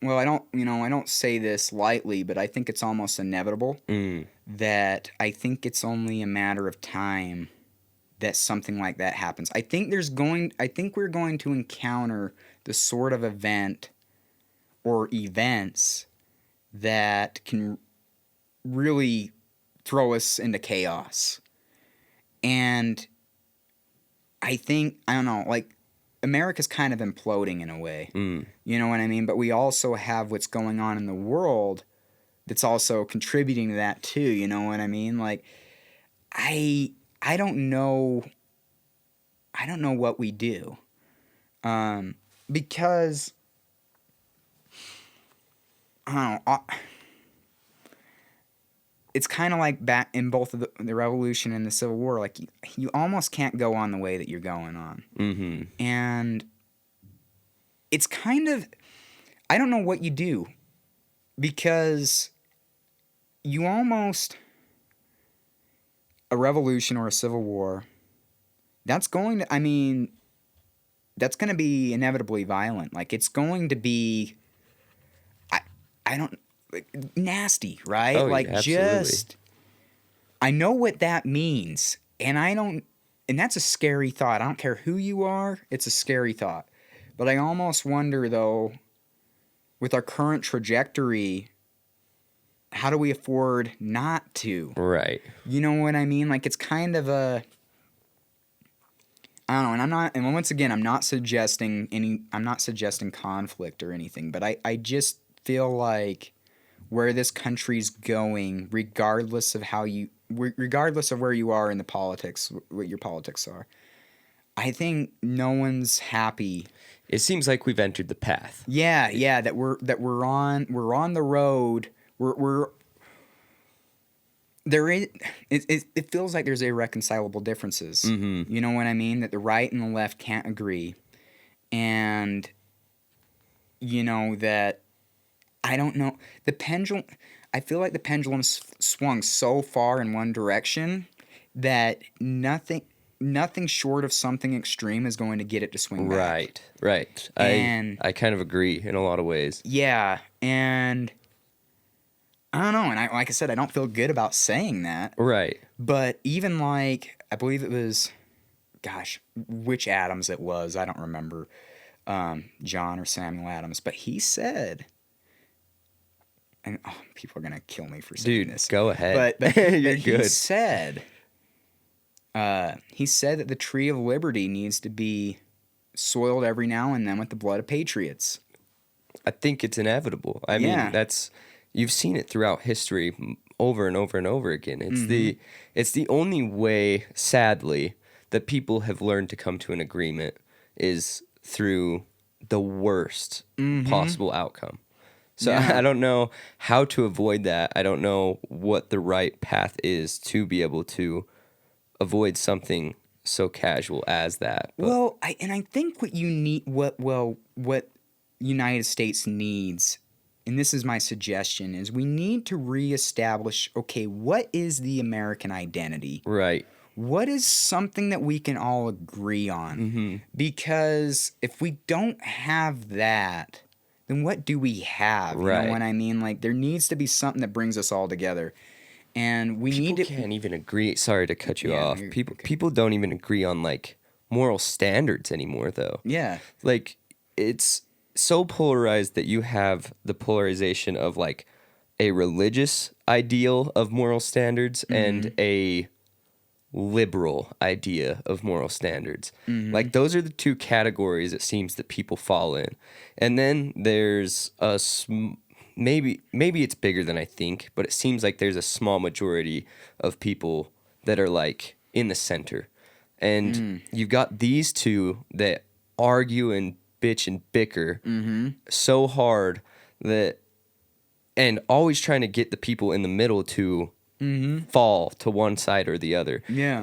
well, I don't say this lightly, but I think it's almost inevitable that I think it's only a matter of time that something like that happens. I think we're going to encounter the sort of event or events that can really throw us into chaos. And I don't know, like, America's kind of imploding in a way. You know what I mean? But we also have what's going on in the world that's also contributing to that too. You know what I mean? Like, I don't know. I don't know what we do. Because I don't know. It's kind of like back in both of the Revolution and the Civil War. Like, you almost can't go on the way that you're going on. Mm-hmm. And it's kind of, I don't know what you do, because you almost, a revolution or a civil war, that's going to be inevitably violent. Like, it's going to be, I don't, like, nasty, right? Oh, like, yeah, absolutely. just, I know what that means, and that's a scary thought. I don't care who you are, it's a scary thought. But I almost wonder, though, with our current trajectory, how do we afford not to? Right. You know what I mean? Like, it's kind of a, I don't know, and once again, I'm not suggesting conflict or anything, but I just feel like where this country's going, regardless of where you are in the politics, what your politics are, I think no one's happy. It seems like we've entered the path. Yeah, that we're on the road. It feels like there's irreconcilable differences. Mm-hmm. You know what I mean? That the right and the left can't agree. And you know that, I don't know, I feel like the pendulum swung so far in one direction that nothing short of something extreme is going to get it to swing back. Right. And I kind of agree in a lot of ways. yeah, and I don't know. And like I said, I don't feel good about saying that. Right. But even like, I believe it was, gosh, which Adams it was, I don't remember, John or Samuel Adams, but he said, and people are going to kill me for saying Dude, this. go ahead. But You're he good. said that the tree of liberty needs to be soiled every now and then with the blood of patriots. I think it's inevitable. I Yeah. mean, you've seen it throughout history over and over and over again. It's the only way, sadly, that people have learned to come to an agreement is through the worst possible outcome. So Yeah. I don't know how to avoid that. I don't know what the right path is to be able to avoid something so casual as that. But Well, I think what you need, what United States needs, and this is my suggestion, is we need to reestablish, okay, what is the American identity? right. What is something that we can all agree on? Because if we don't have that, then what do we have? You know Right. what I mean? Like, there needs to be something that brings us all together. And we need People to. can't even agree. Sorry to cut you Yeah, off. you're People okay. people don't even agree on like moral standards anymore though. Yeah. Like it's so polarized that you have the polarization of like a religious ideal of moral standards and a liberal idea of moral standards. Like those are the two categories it seems that people fall in. And then there's maybe it's bigger than I think, but it seems like there's a small majority of people that are like in the center. And you've got these two that argue and bitch and bicker so hard that and always trying to get the people in the middle to fall to one side or the other. Yeah.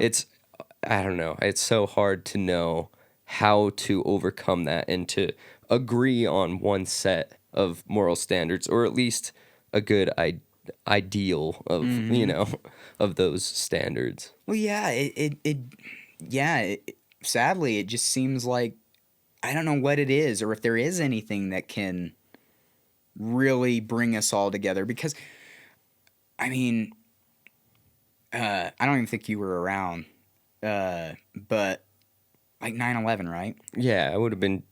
I don't know. It's so hard to know how to overcome that and to agree on one set of moral standards or at least a good ideal of, of those standards. Well, yeah, sadly, it just seems like I don't know what it is or if there is anything that can really bring us all together because, I mean, I don't even think you were around, but like 9/11, right? Yeah, I would have been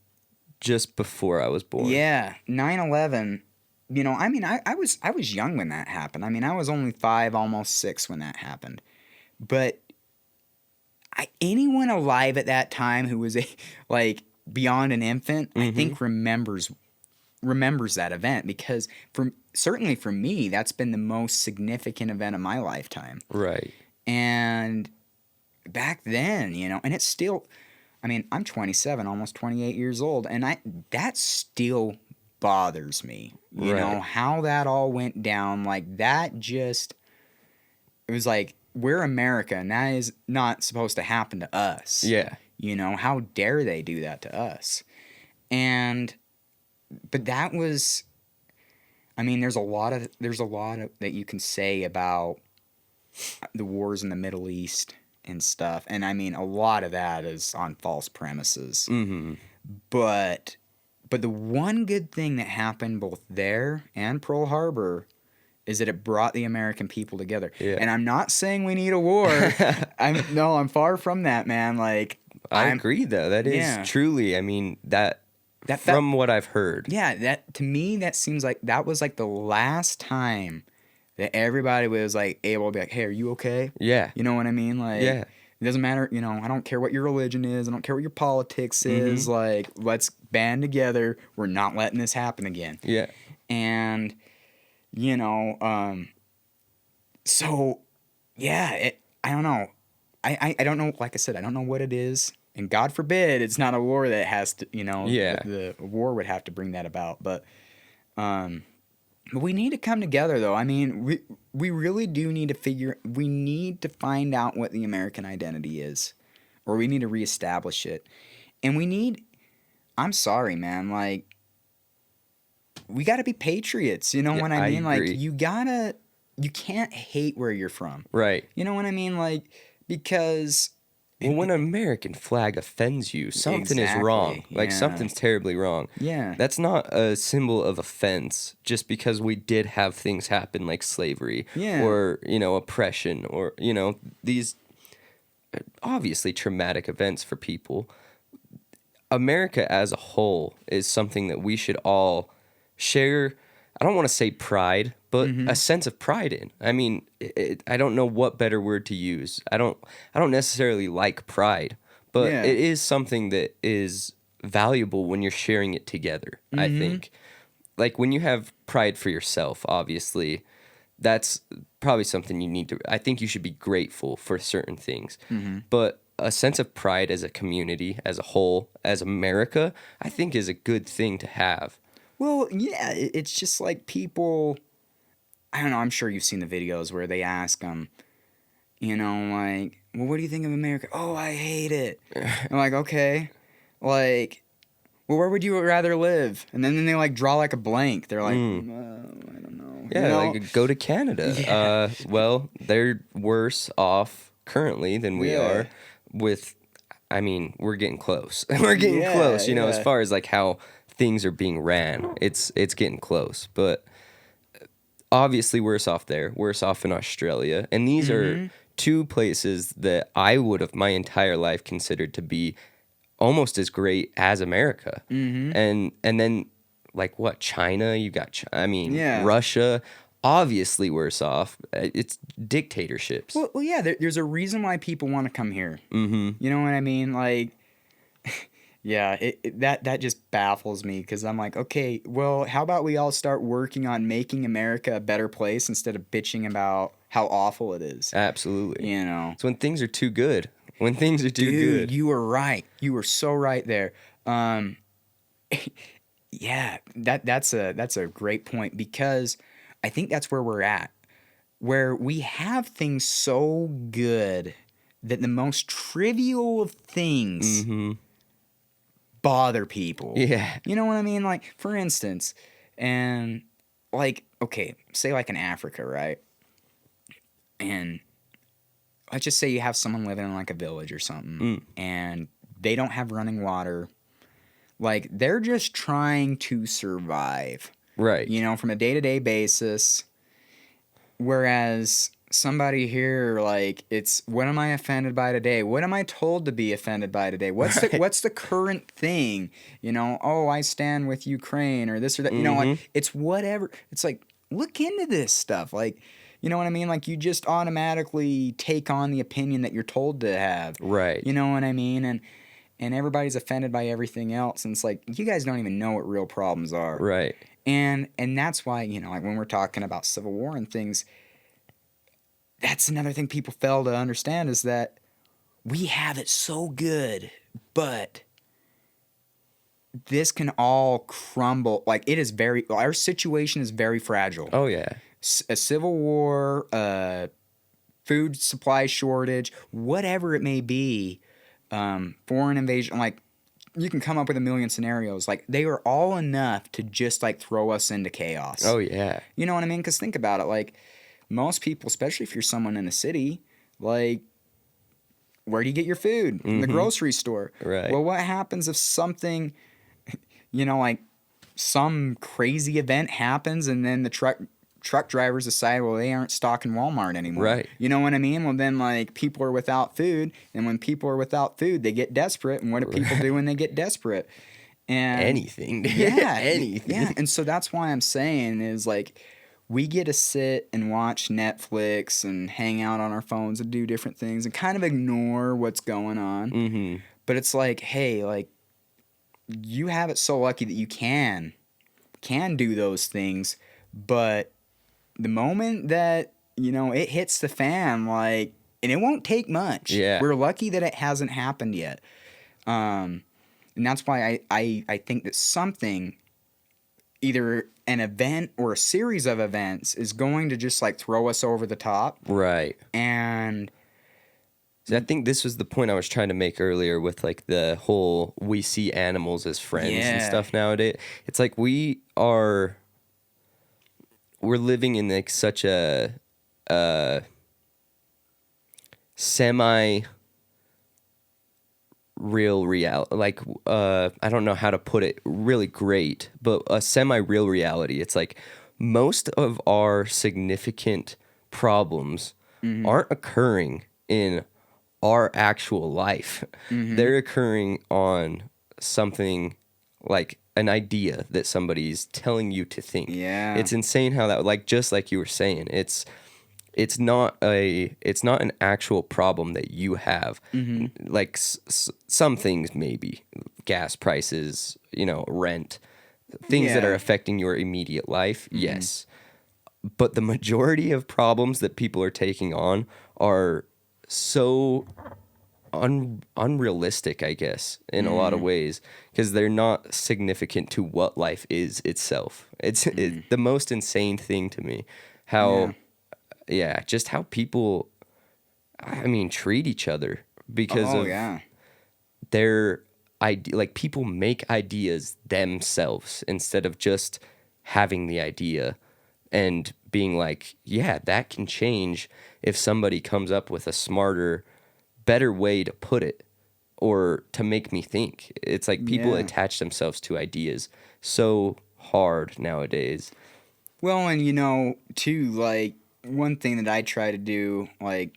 just before I was born. Yeah, 9/11. You know, I mean, I was young when that happened. I mean, I was only 5, almost 6 when that happened. But anyone alive at that time who was like beyond an infant, I think remembers that event because certainly for me, that's been the most significant event of my lifetime. Right. And back then, and it's still, I mean, I'm 27, almost 28 years old, and that still bothers me. You know, how that all went down, like that just, it was like, we're America, and that is not supposed to happen to us. Yeah. You know, how dare they do that to us? But that was, I mean, there's a lot of that you can say about the wars in the Middle East and stuff. And I mean, a lot of that is on false premises. But the one good thing that happened both there and Pearl Harbor is that it brought the American people together. Yeah. And I'm not saying we need a war. I'm far from that, man. Like I agree though. That is truly, I mean, that from what I've heard. Yeah, that to me that seems like that was like the last time that everybody was like able to be like, "Hey, are you okay?" Yeah. You know what I mean? Like it doesn't matter, I don't care what your religion is, I don't care what your politics is, like let's band together. We're not letting this happen again. Yeah. And so yeah, I don't know. I don't know, like I said, I don't know what it is. And God forbid it's not a war that has to, the war would have to bring that about. But we need to come together, though. I mean, we really do need to we need to find out what the American identity is, or we need to reestablish it. And I'm sorry, man, like, we got to be patriots, you know what I mean? Agree. Like, you can't hate where you're from. Right. You know what I mean? Like, because Well, when an American flag offends you, something is wrong. Exactly, Like yeah. something's terribly wrong. Yeah. That's not a symbol of offense just because we did have things happen like slavery Yeah. or, oppression or, these obviously traumatic events for people. America as a whole is something that we should all share. I don't want to say pride, but a sense of pride in. I mean, I don't know what better word to use. I don't necessarily like pride, but Yeah. it is something that is valuable when you're sharing it together. I think, like when you have pride for yourself, obviously, that's probably something you need to. I think you should be grateful for certain things, but a sense of pride as a community, as a whole, as America, I think is a good thing to have. Well, yeah, it's just like people. I don't know. I'm sure you've seen the videos where they ask them, like, well, what do you think of America? Oh, I hate it. I'm like, okay, like, well, where would you rather live? And then they like draw like a blank. They're like, I don't know. Yeah, like go to Canada. Yeah. Well, they're worse off currently than we Yeah. are with, I mean, we're getting close. We're getting Yeah, close, as yeah. far as like how things are being ran. It's getting close, but obviously worse off there, worse off in Australia. And these are two places that I would have my entire life considered to be almost as great as America. And then like what, China, you got Yeah. Russia, obviously worse off. It's dictatorships. Well, yeah. There's a reason why people want to come here. You know what I mean? Like, yeah. That just baffles me because I'm like, okay, well, how about we all start working on making America a better place instead of bitching about how awful it is? Absolutely. It's when things are too good. When things are too Dude, good. you were right. You were so right there. Yeah, that's a great point because I think that's where we're at, where we have things so good that the most trivial of things bother people. Yeah. You know what I mean? Like, for instance, and like, okay, say like in Africa, right? And let's just say you have someone living in like a village or something, and they don't have running water. Like, they're just trying to survive, Right. from a day-to-day basis. Whereas somebody here, like, it's, what am I offended by today? What am I told to be offended by today? What's the current thing? Oh, I stand with Ukraine or this or that. Like, it's whatever. It's like, look into this stuff. Like, you know what I mean? Like, you just automatically take on the opinion that you're told to have. Right. You know what I mean? And everybody's offended by everything else. And it's like, you guys don't even know what real problems are. Right. And that's why, like when we're talking about Civil War and things, that's another thing people fail to understand is that we have it so good, but this can all crumble. Like, our situation is very fragile. Oh, yeah. A civil war, food supply shortage, whatever it may be, foreign invasion, like, you can come up with a million scenarios. Like, they are all enough to just, like, throw us into chaos. Oh, yeah. You know what I mean? Because think about it. Like, most people, especially if you're someone in a city, like, where do you get your food? From the grocery store. Right. Well, what happens if something, like, some crazy event happens and then the truck drivers decide, well, they aren't stocking Walmart anymore. Right. You know what I mean? Well, then, like, people are without food, and when people are without food, they get desperate, and what do people do when they get desperate? And Anything. Yeah. Anything. Yeah, and so that's why I'm saying is, like, we get to sit and watch Netflix and hang out on our phones and do different things and kind of ignore what's going on. But it's like, hey, like, you have it so lucky that you can do those things, but the moment that, it hits the fan, like, and it won't take much. Yeah. We're lucky that it hasn't happened yet. And that's why I think that something, either an event or a series of events, is going to just, like, throw us over the top. Right. And So I think this was the point I was trying to make earlier with, like, the whole we see animals as friends and Yeah. stuff nowadays. It's like we're living in, like, such a semi real reality, like I don't know how to put it really great, but a semi-real reality. It's like most of our significant problems aren't occurring in our actual life. They're occurring on something like an idea that somebody's telling you to think. Yeah. It's insane how that, like, just like you were saying, it's not an actual problem that you have. Like some things, maybe gas prices, rent, things that are Yeah. affecting your immediate life. Yes, but the majority of problems that people are taking on are so unrealistic, I guess, in a lot of ways, because they're not significant to what life is itself. It's the most insane thing to me, how just how people, I mean, treat each other because Oh of yeah. their idea. Like, people make ideas themselves instead of just having the idea and being like, yeah, that can change if somebody comes up with a smarter, better way to put it or to make me think. It's like people Yeah. attach themselves to ideas so hard nowadays. Well, and too, like one thing that I try to do, with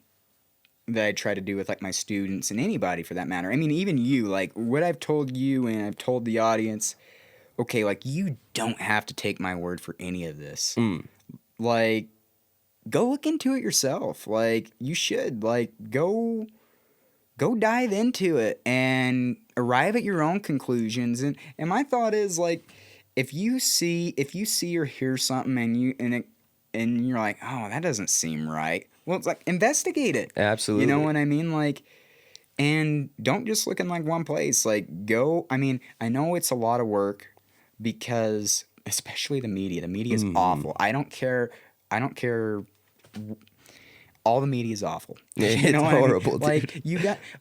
like my students and anybody for that matter. I mean, even you, like what I've told you and I've told the audience, okay, like you don't have to take my word for any of this. Like, go look into it yourself. Like, you should. Like, go dive into it and arrive at your own conclusions. And my thought is, like, if you see or hear something and you're like, oh, that doesn't seem right. Well, it's like, investigate it. Absolutely. You know what I mean? Like, and don't just look in like one place. Like, go. I mean, I know it's a lot of work because, especially the media. The media is awful. I don't care. All the media is awful. It's horrible, dude. Like,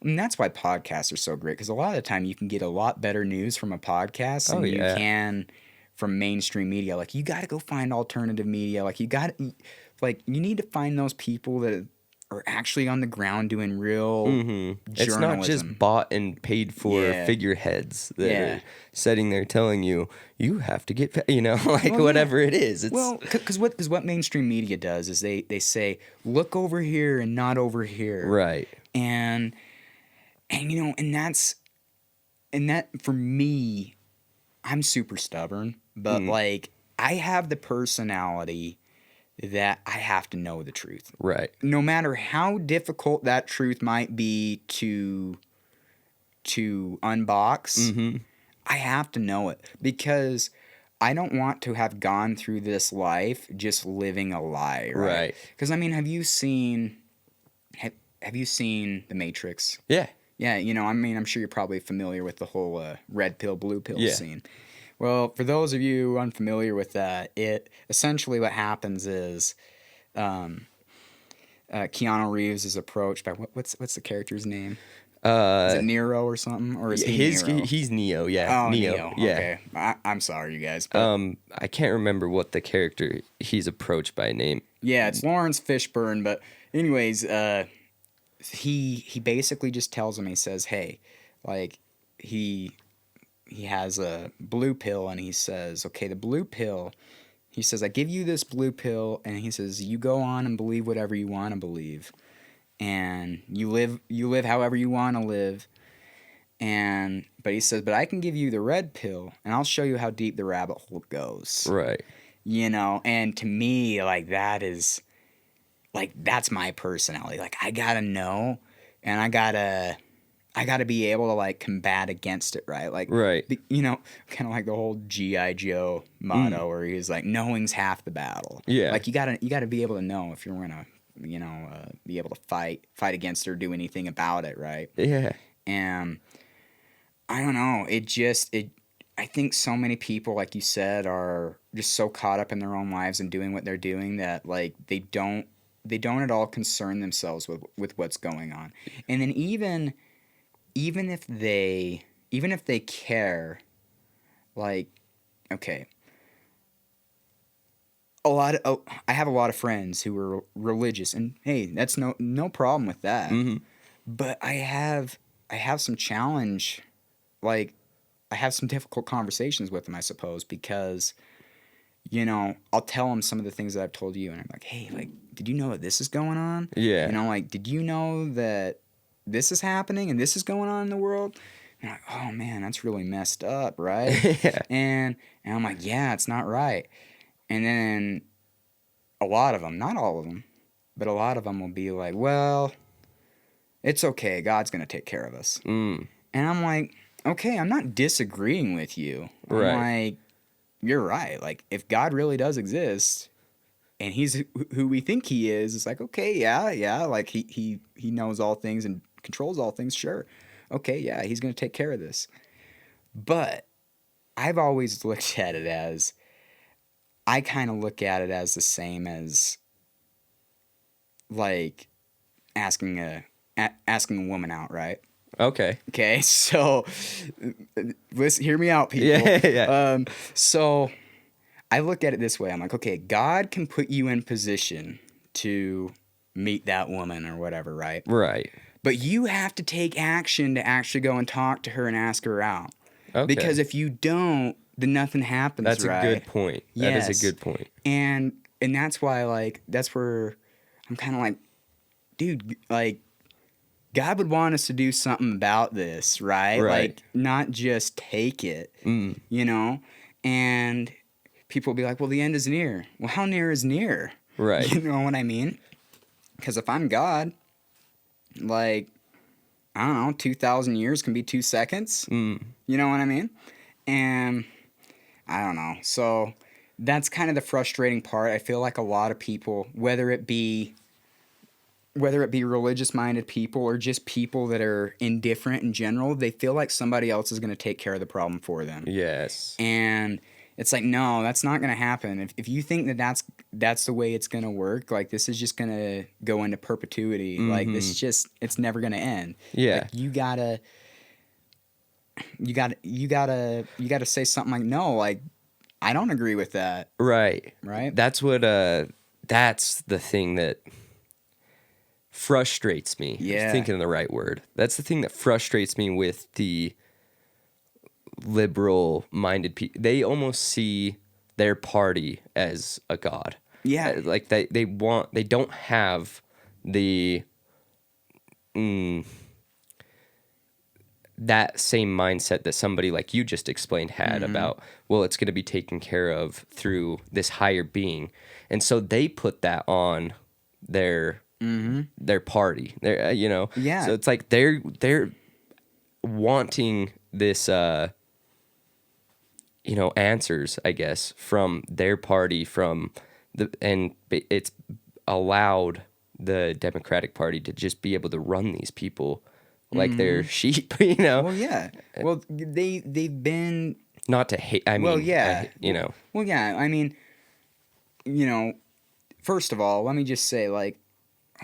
and that's why podcasts are so great, because a lot of the time you can get a lot better news from a podcast than you can from mainstream media. Like, you got to go find alternative media. Like, you need to find those people that are actually on the ground doing real journalism. It's not just bought and paid for figureheads that are sitting there telling you have to get, whatever it is. It's, well, because what mainstream media does is they say, look over here and not over here. Right. And that for me, I'm super stubborn, but like I have the personality that I have to know the truth. Right. No matter how difficult that truth might be to unbox, I have to know it, because I don't want to have gone through this life just living a lie, right? Because I mean, have you seen The Matrix? Yeah. Yeah, I mean, I'm sure you're probably familiar with the whole red pill, blue pill scene. Well, for those of you unfamiliar with that, it essentially what happens is Keanu Reeves is approached by what's the character's name? Is it Nero or something, or is he Nero? He's Neo, yeah. Oh, Neo. Yeah. Okay, I'm sorry, you guys. But I can't remember what the character he's approached by name. yeah, it's Lawrence Fishburne. But anyways, he basically just tells him. He says, "Hey, like he has a blue pill," and he says, "Okay, the blue pill." He says, "I give you this blue pill," and he says, "You go on and believe whatever you want to believe, and you live however you want to live." But he says, "But I can give you the red pill, and I'll show you how deep the rabbit hole goes." Right. And to me, like, that is, like, that's my personality. Like, I gotta know, and I gotta be able to, like, combat against it, right? Like, right. Kind of like the whole G.I. Joe motto, where he's like, knowing's half the battle. Yeah. Like, you gotta be able to know if you're gonna, be able to fight against it or do anything about it, right? Yeah. And I don't know. I think so many people, like you said, are just so caught up in their own lives and doing what they're doing that, like, they don't at all concern themselves with what's going on. And then even if they care, like, okay, I have a lot of friends who are religious, and hey, that's no problem with that. But I have I have some challenge, like I have some difficult conversations with him, I suppose, because I'll tell him some of the things that I've told you, and I'm like, hey, like, did you know that this is going on? Yeah. Like, did you know that this is happening and this is going on in the world? And I'm like, oh man, that's really messed up, right? Yeah. And I'm like, yeah, it's not right. And then a lot of them, not all of them, but a lot of them will be like, well, it's okay. God's going to take care of us. Mm. And I'm like, okay, I'm not disagreeing with you. I'm Right. like, you're right. Like, if God really does exist and he's who we think he is, it's like, okay, yeah. Like, he knows all things and controls all things, sure. Okay, yeah, he's going to take care of this. But I've always looked at it as, I kind of look at it as the same as, like, asking a woman out, right? Okay. Okay, so listen, hear me out, people. Yeah. So I look at it this way. I'm like, okay, God can put you in position to meet that woman or whatever, right? Right. But you have to take action to actually go and talk to her and ask her out. Okay. Because if you don't, then nothing happens, That's right? a good point. Yes. That is a good point. And that's why, like, that's where I'm kind of like, dude, like, God would want us to do something about this, right? Right. Like, not just take it, And people will be like, well, the end is near. Well, how near is near? Right. You know what I mean? Because if I'm God, like, I don't know, 2,000 years can be 2 seconds. You know what I mean? And I don't know. So that's kind of the frustrating part. I feel like a lot of people, whether it be religious-minded people or just people that are indifferent in general, they feel like somebody else is going to take care of the problem for them. Yes. And it's like, no, that's not going to happen. If you think that that's the way it's going to work, like, this is just going to go into perpetuity. Like, this it's never going to end. Yeah. Like, you gotta say something like, no, like, I don't agree with that. Right. Right. That's what that's the thing that frustrates me. Yeah. Thinking of the right word. That's the thing that frustrates me with the liberal minded people. They almost see their party as a god. Yeah. Like they don't have the that same mindset that somebody like you just explained had about, well, it's going to be taken care of through this higher being. And so they put that on their party. Their Yeah. So it's like they're wanting this answers, I guess, from their party, and it's allowed the Democratic Party to just be able to run these people like they're sheep, Well, yeah. Well, they've been. Not to hate. I mean, Well, yeah. Well, yeah. I mean, first of all, let me just say, like,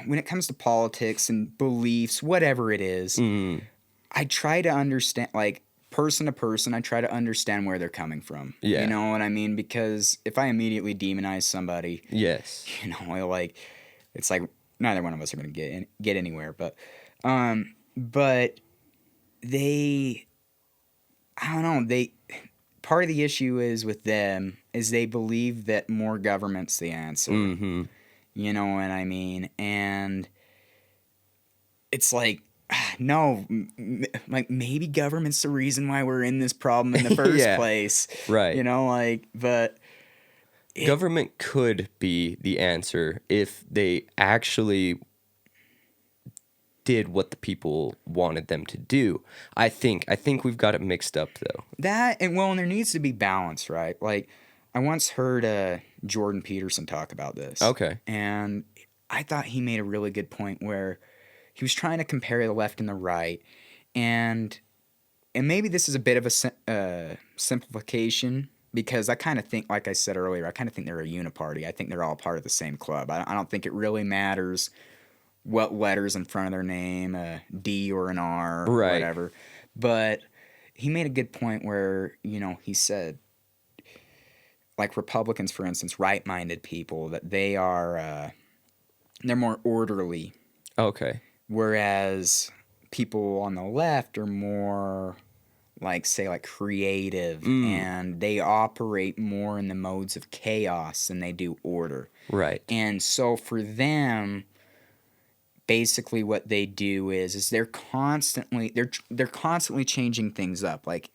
when it comes to politics and beliefs, whatever it is, I try to understand, like, person to person, I try to understand where they're coming from. Yeah. You know what I mean? Because if I immediately demonize somebody, yes. like, it's like neither one of us are going to get anywhere. But I don't know. Part of the issue is with them is they believe that more government's the answer. Mm-hmm. You know what I mean? And it's like, no, like, maybe government's the reason why we're in this problem in the first place. Right. But government could be the answer if they actually did what the people wanted them to do. I think we've got it mixed up though. And there needs to be balance, right? Like, I once heard Jordan Peterson talk about this. Okay. And I thought he made a really good point where he was trying to compare the left and the right, and maybe this is a bit of a simplification, because I kind of think, like I said earlier, I kind of think they're a uniparty. I think they're all part of the same club. I don't think it really matters what letters in front of their name, a D or an R or whatever. But he made a good point where, he said, like, Republicans, for instance, right-minded people, that they are, they're more orderly. Okay. Whereas people on the left are more like, say, like creative, and they operate more in the modes of chaos than they do order. Right. And so for them, basically what they do is they're constantly changing things up. Like,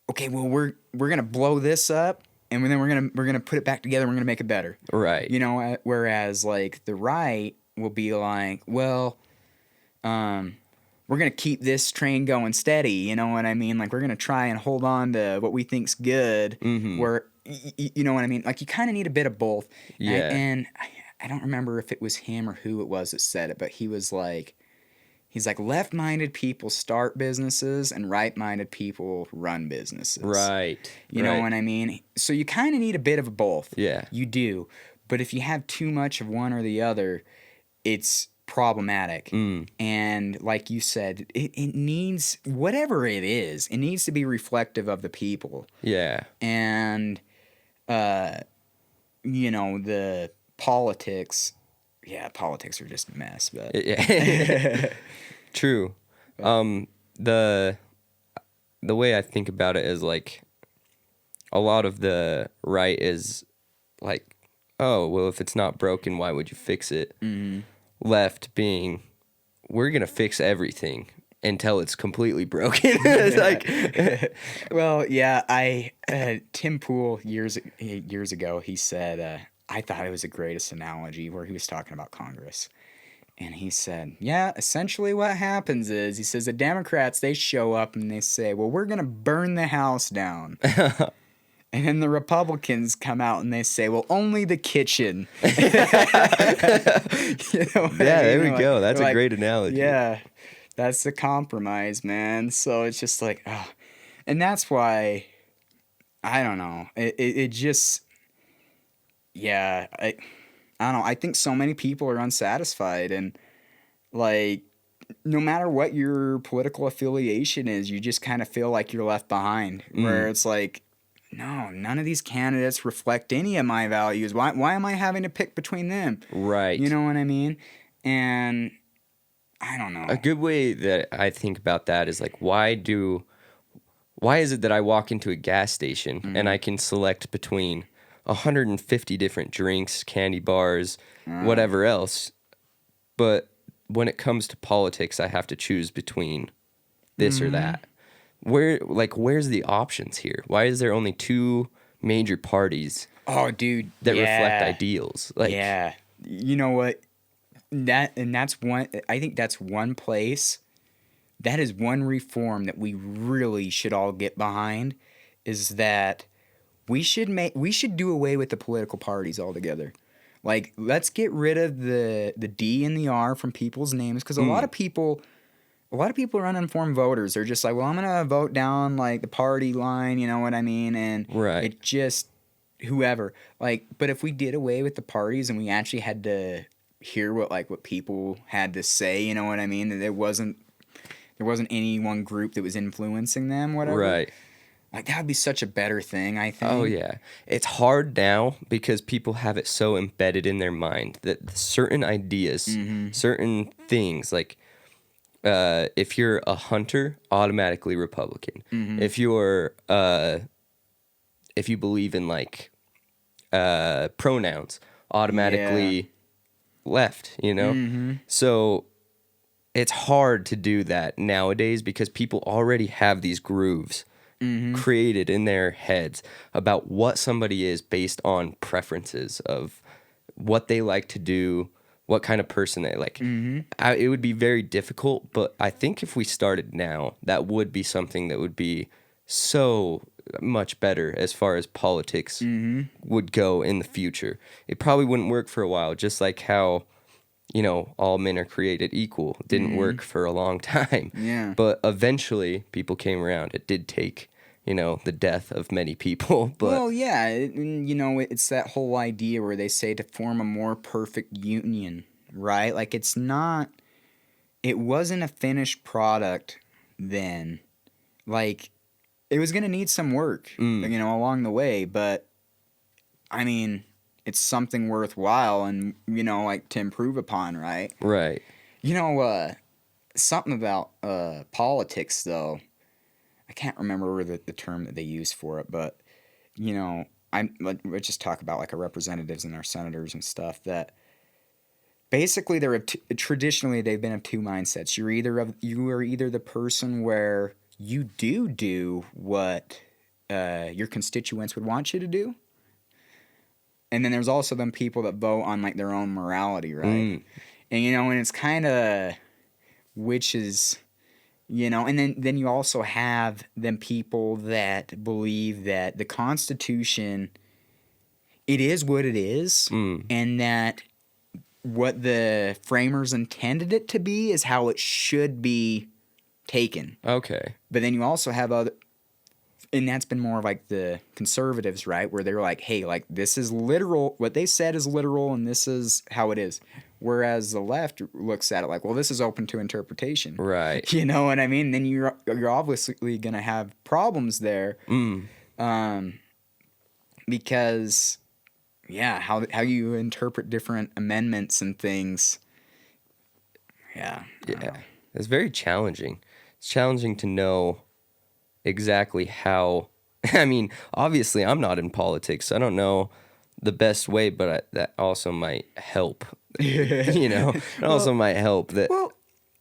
okay, well, we're gonna blow this up, and then we're gonna put it back together. And we're gonna make it better. Right. You know, whereas like the right will be like, well, we're going to keep this train going steady, you know what I mean? Like, we're going to try and hold on to what we think's good, where, you know what I mean? Like, you kind of need a bit of both. Yeah. And I don't remember if it was him or who it was that said it, but he's like, left-minded people start businesses and right-minded people run businesses. Right. You know what I mean? So you kind of need a bit of both. Yeah. You do. But if you have too much of one or the other, it's problematic. And like you said, it needs, whatever it is, it needs to be reflective of the people. Yeah. And you know, the politics are just a mess, but Yeah. True. The way I think about it is like a lot of the right is like, oh, well, if it's not broken, why would you fix it? Left being, we're gonna fix everything until it's completely broken. It's like, well, yeah, Tim Pool years ago, he said, I thought it was the greatest analogy, where he was talking about Congress. And he said, yeah, essentially what happens is, he says, the Democrats, they show up and they say, well, we're going to burn the house down. And then the Republicans come out and they say, well, only the kitchen. You know there we go. That's a great analogy. Yeah, that's the compromise, man. So it's just like, oh. And that's why, I don't know. It just, yeah, I don't know. I think so many people are unsatisfied, and like, no matter what your political affiliation is, you just kind of feel like you're left behind. Where it's like, no, none of these candidates reflect any of my values. Why am I having to pick between them? Right. You know what I mean? And I don't know. A good way that I think about that is like, why is it that I walk into a gas station and I can select between 150 different drinks, candy bars, whatever else, but when it comes to politics, I have to choose between this or that? Where's the options here? Why is there only two major parties? Oh, dude, that reflect ideals? Like, yeah, you know what? That's one. I think that's one place. That is one reform that we really should all get behind. Is that we should do away with the political parties altogether. Like, let's get rid of the D and the R from people's names, because a lot of people are uninformed voters. They're just like, well, I'm gonna vote down like the party line, you know what I mean? And it just, whoever. Like, but if we did away with the parties and we actually had to hear what people had to say, you know what I mean? That there wasn't any one group that was influencing them, whatever. Right. Like, that would be such a better thing, I think. Oh, yeah. It's hard now because people have it so embedded in their mind that certain ideas, certain things, like, if you're a hunter, automatically Republican. If you're, if you believe in like pronouns, automatically left. You know, so it's hard to do that nowadays because people already have these grooves created in their heads about what somebody is based on preferences of what they like to do, what kind of person they like. It would be very difficult, but I think if we started now, that would be something that would be so much better as far as politics would go in the future. It probably wouldn't work for a while, just like how, you know, all men are created equal. It didn't work for a long time. Yeah. But eventually people came around. It did take, you know, the death of many people. But well, yeah, you know, it's that whole idea where they say to form a more perfect union, right? Like, it wasn't a finished product then. Like, it was going to need some work, you know, along the way. But, I mean, it's something worthwhile and, you know, like, to improve upon, right? Right. You know, something about politics, though. I can't remember the term that they use for it, but you know, let's just talk about like our representatives and our senators and stuff. That basically traditionally they've been of two mindsets. You are either the person where you do what your constituents would want you to do, and then there's also them people that vote on like their own morality, right? And you know, and it's kind of which is, you know, and then you also have them people that believe that the Constitution, it is what it is, and that what the framers intended it to be is how it should be taken. Okay. But then you also have other, and that's been more of like the conservatives, right? Where they're like, hey, like this is literal, what they said is literal, and this is how it is. Whereas the left looks at it like, well, this is open to interpretation. Right. You know what I mean? Then you're obviously going to have problems there. Because, yeah, how you interpret different amendments and things. Yeah. Yeah. It's very challenging. It's challenging to know exactly how. I mean, obviously, I'm not in politics. I don't know the best way, but that also might help. You know, it also might help that. Well,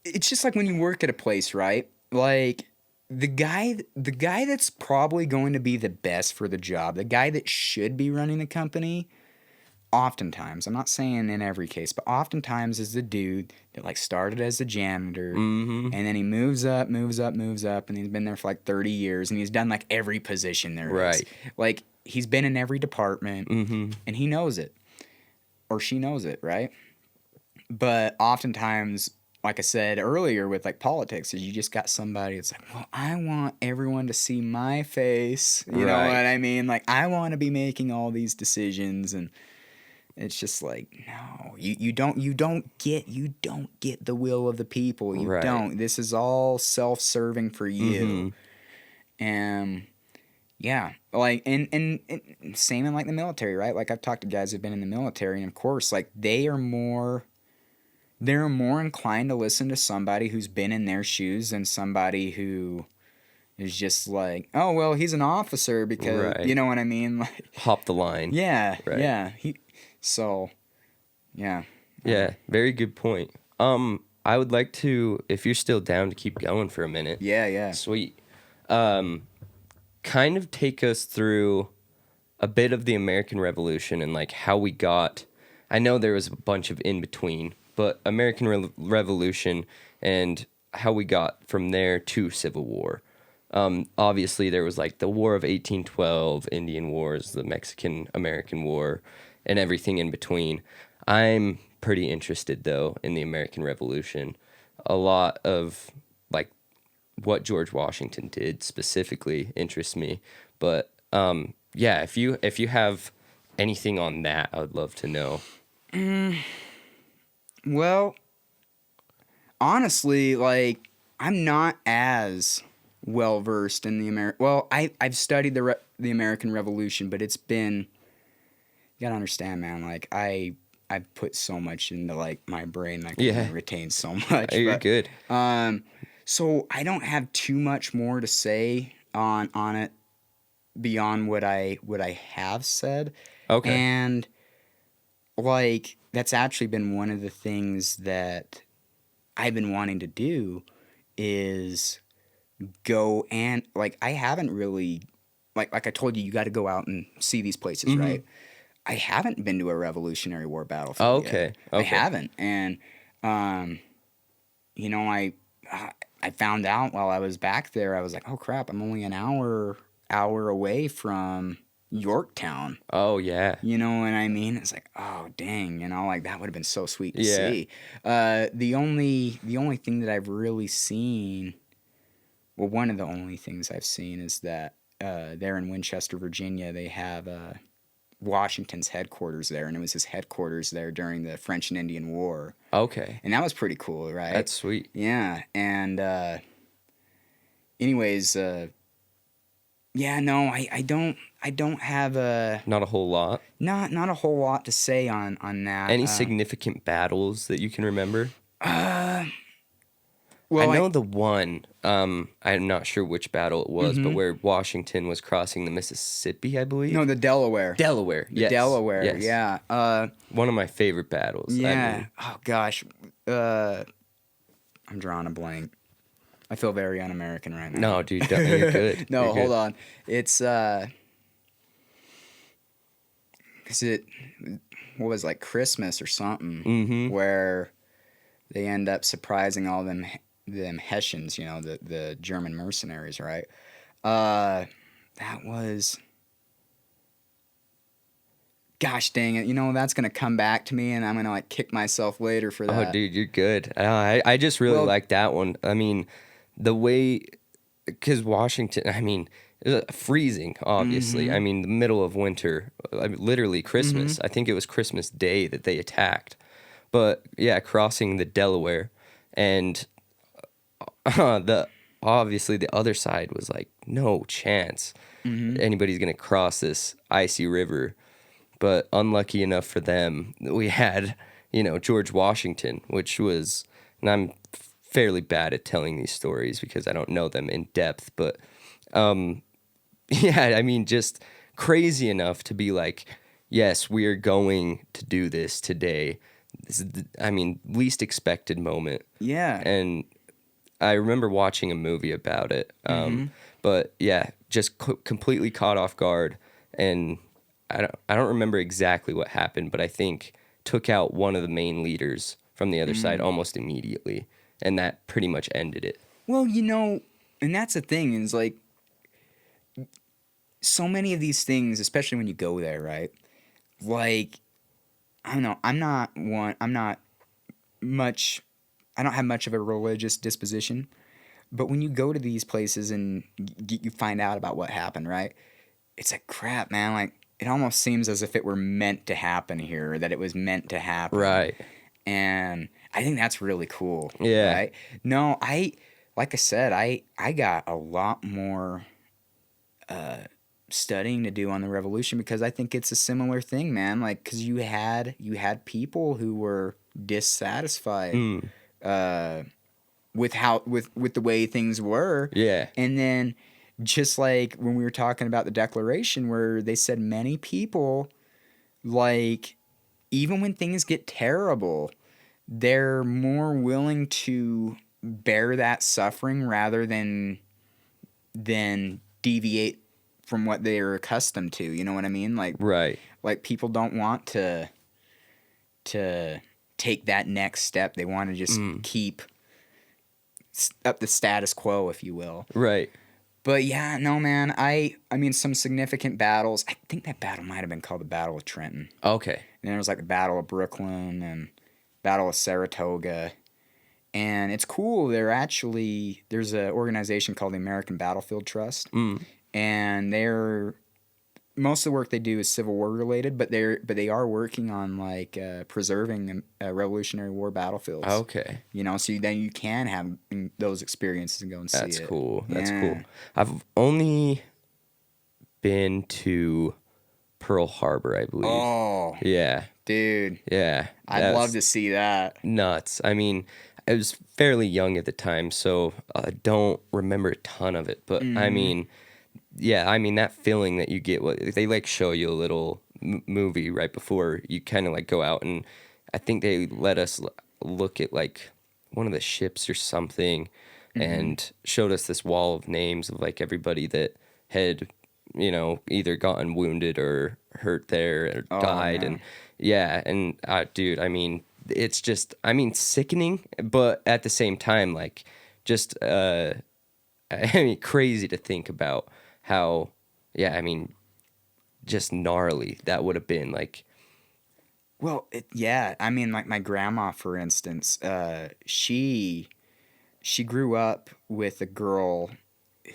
it's just like when you work at a place, right? Like the guy that's probably going to be the best for the job, the guy that should be running the company, oftentimes, I'm not saying in every case, but oftentimes is the dude that like started as a janitor, and then he moves up, and he's been there for like 30 years, and he's done like every position there is. Right. Like he's been in every department, and he knows it, or she knows it, right? But oftentimes, like I said earlier with like politics, is you just got somebody that's like, well, I want everyone to see my face. You know what I mean? Like I want to be making all these decisions, and it's just like, no, you don't get the will of the people. You don't. This is all self-serving for you. And yeah, like and same in like the military, right? Like I've talked to guys who've been in the military, and of course, like they're more inclined to listen to somebody who's been in their shoes than somebody who is just like, oh well, he's an officer because you know what I mean, like hop the line. Yeah, yeah. So, yeah. Yeah, very good point. I would like to, if you're still down, to keep going for a minute. Yeah. Sweet. Kind of take us through a bit of the American Revolution and like how we got. I know there was a bunch of in between, but American Revolution and how we got from there to Civil War. Obviously, there was like the War of 1812, Indian Wars, the Mexican-American War, and everything in between. I'm pretty interested, though, in the American Revolution. A lot of like what George Washington did specifically interests me. But yeah, if you have anything on that, I would love to know. Well, honestly, like I'm not as well versed in the I've studied the American Revolution, but it's been, you gotta understand, man. Like I've put so much into like my brain, I can retain so much. You're good. So I don't have too much more to say on it beyond what I have said. Okay. And like that's actually been one of the things that I've been wanting to do is go and like I haven't really like I told you got to go out and see these places, right? I haven't been to a Revolutionary War battlefield yet. I haven't, and you know, I found out while I was back there, I was like, oh crap, I'm only an hour away from Yorktown. Oh yeah. You know what I mean? It's like, oh dang, you know, like that would have been so sweet to see. The only thing that I've really seen, well, one of the only things I've seen is that there in Winchester, Virginia, they have Washington's headquarters there, and it was his headquarters there during the French and Indian War. Okay. And that was pretty cool, right? That's sweet. Yeah, and anyways, yeah, no, I don't have not a whole lot. Not a whole lot to say on that. Any significant battles that you can remember? Well, I know the one. I'm not sure which battle it was, but Mhm. where Washington was crossing the Mississippi, I believe. No, the Delaware. Delaware. The Yes. Delaware. Yes. Yeah. One of my favorite battles. I Yeah. mean, Oh gosh. I'm drawing a blank. I feel very un-American right now. no, dude, you're good. No, You're hold good. on. It's is it what was it, like Christmas or something Mm-hmm. where they end up surprising all them Hessians, you know, the German mercenaries, right? That was gosh dang it. You know, that's going to come back to me and I'm going to like kick myself later for Oh, that. dude, you're good. I just really Well- like that one. I mean, the way, because Washington, I mean, it was freezing, obviously. Mm-hmm. I mean, the middle of winter, I mean, literally Christmas. I think it was Christmas Day that they attacked. But yeah, crossing the Delaware, and the obviously the other side was like, no chance anybody's gonna cross this icy river. But unlucky enough for them, we had, George Washington, which was, and I'm fairly bad at telling these stories because I don't know them in depth, but yeah, I mean, just crazy enough to be like, yes, we are going to do this today. This is, least expected moment. Yeah. And I remember watching a movie about it. But yeah, just completely caught off guard, and I don't remember exactly what happened, but I think took out one of the main leaders from the other side almost immediately, and that pretty much ended it. Well, you know, and that's the thing is like so many of these things, especially when you go there, right? Like, I don't know, I'm not much, I don't have much of a religious disposition, but when you go to these places and you find out about what happened, right? It's like, crap, man, like, it almost seems as if it were meant to happen here, that it was meant to happen. Right. And I think that's really cool. Yeah. Right? No, like I said, I got a lot more studying to do on the revolution because I think it's a similar thing, man. Like, because you had people who were dissatisfied with how with the way things were. Yeah. And then just like when we were talking about the Declaration, where they said many people, like, even when things get terrible, they're more willing to bear that suffering rather than deviate from what they're accustomed to. You know what I mean? Right. Like people don't want to take that next step. They want to just keep up the status quo, if you will. Right. But yeah, no, man. I mean, some significant battles. I think that battle might have been called the Battle of Trenton. Okay. And there was like the Battle of Brooklyn and Battle of Saratoga. And it's cool. There's an organization called the American Battlefield Trust. And most of the work they do is Civil War related, but they are working on like preserving Revolutionary War battlefields. Okay. You know, so then you can have those experiences and go and see it. That's cool. That's Yeah. cool. I've only been to Pearl Harbor, I believe. Oh, Yeah. dude. Yeah. I'd love to see that. Nuts. I mean, I was fairly young at the time, so I don't remember a ton of it. But I mean, yeah, I mean that feeling that you get. What they like show you a little movie right before you kind of like go out, and I think they let us look at like one of the ships or something, and showed us this wall of names of like everybody that had, either gotten wounded or hurt there or died, man. and yeah, and dude, I mean, it's just, sickening, but at the same time, like, just, crazy to think about how, yeah, I mean, just gnarly that would have been, like. Well, yeah. I mean, like my grandma, for instance, she grew up with a girl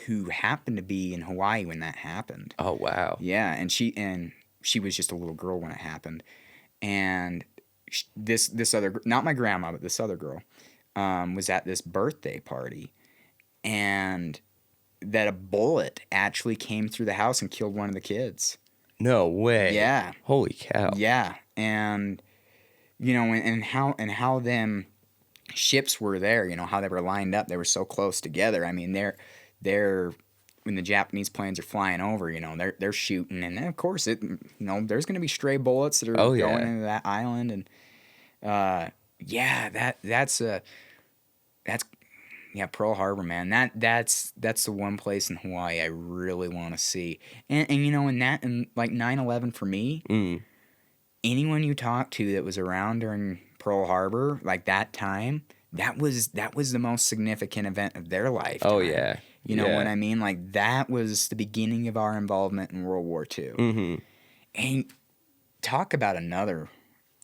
who happened to be in Hawaii when that happened. Oh, wow. Yeah, and she was just a little girl when it happened, and this other, not my grandma, but this other girl, was at this birthday party, and that a bullet actually came through the house and killed one of the kids. No way. Yeah. Holy cow. Yeah, and and how them ships were there, how they were lined up. They were so close together. I mean, they're when the Japanese planes are flying over, they're shooting, and then of course there's going to be stray bullets that are Oh going yeah. into that island, and that's Pearl Harbor, man. That's the one place in Hawaii I really want to see, and and like 9/11 for me. Mm. Anyone you talk to that was around during Pearl Harbor, like that time, that was the most significant event of their lifetime. Oh yeah. You know Yeah. what I mean? Like that was the beginning of our involvement in World War II. Mm-hmm. And talk about another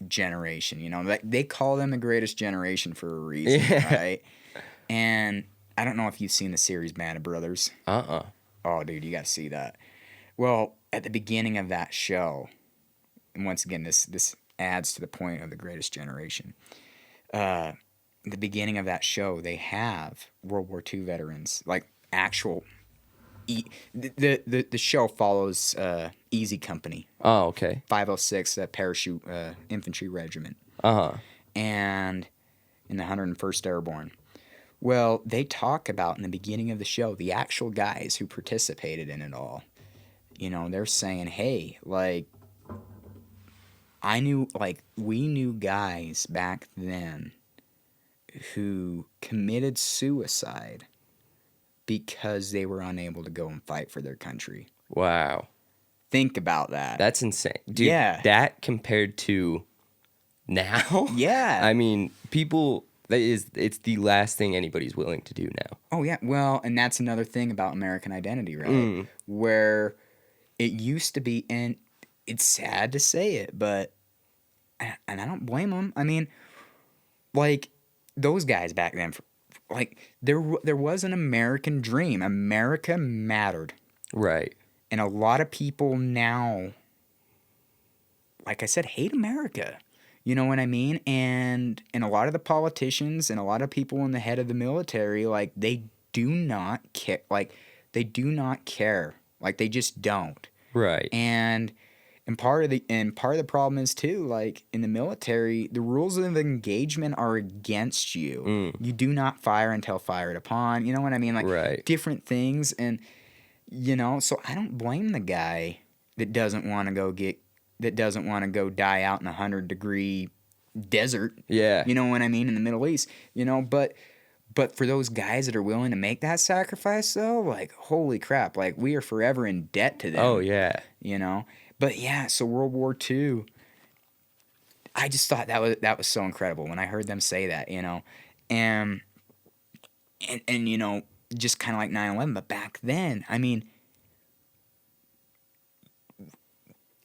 generation, like they call them the greatest generation for a reason, Yeah. right? And I don't know if you've seen the series Band of Brothers. Oh, dude, you got to see that. Well, at the beginning of that show, and once again, this adds to the point of the greatest generation. The beginning of that show, they have World War II veterans, like actual. The show follows Easy Company. Oh, okay. 506 Parachute Infantry Regiment. And in the 101st Airborne. Well, they talk about in the beginning of the show the actual guys who participated in it all. They're saying, hey, like, we knew guys back then who committed suicide because they were unable to go and fight for their country. Wow. Think about that. That's insane. Dude, Yeah. that compared to now? Yeah. I mean, it's the last thing anybody's willing to do now. Oh, yeah. Well, and that's another thing about American identity, right? Where it used to be, and it's sad to say it, but, and I don't blame them. I mean, like, those guys back then, there was an American dream. America mattered. Right. And a lot of people now, like I said, hate America. You know what I mean? And a lot of the politicians and a lot of people in the head of the military, like, they do not care. Like, they do not care. Like, they just don't. Right. And part of the problem is too, like, in the military, the rules of engagement are against you. You do not fire until fired upon. You know what I mean? Like, right. different things. And so I don't blame the guy that doesn't want to go die out in a 100-degree desert. Yeah. You know what I mean? In the Middle East. But for those guys that are willing to make that sacrifice, though, like, holy crap, like, we are forever in debt to them. Oh yeah. But yeah, so World War II, I just thought that was so incredible when I heard them say that, and just kind of like 9/11. But back then, I mean,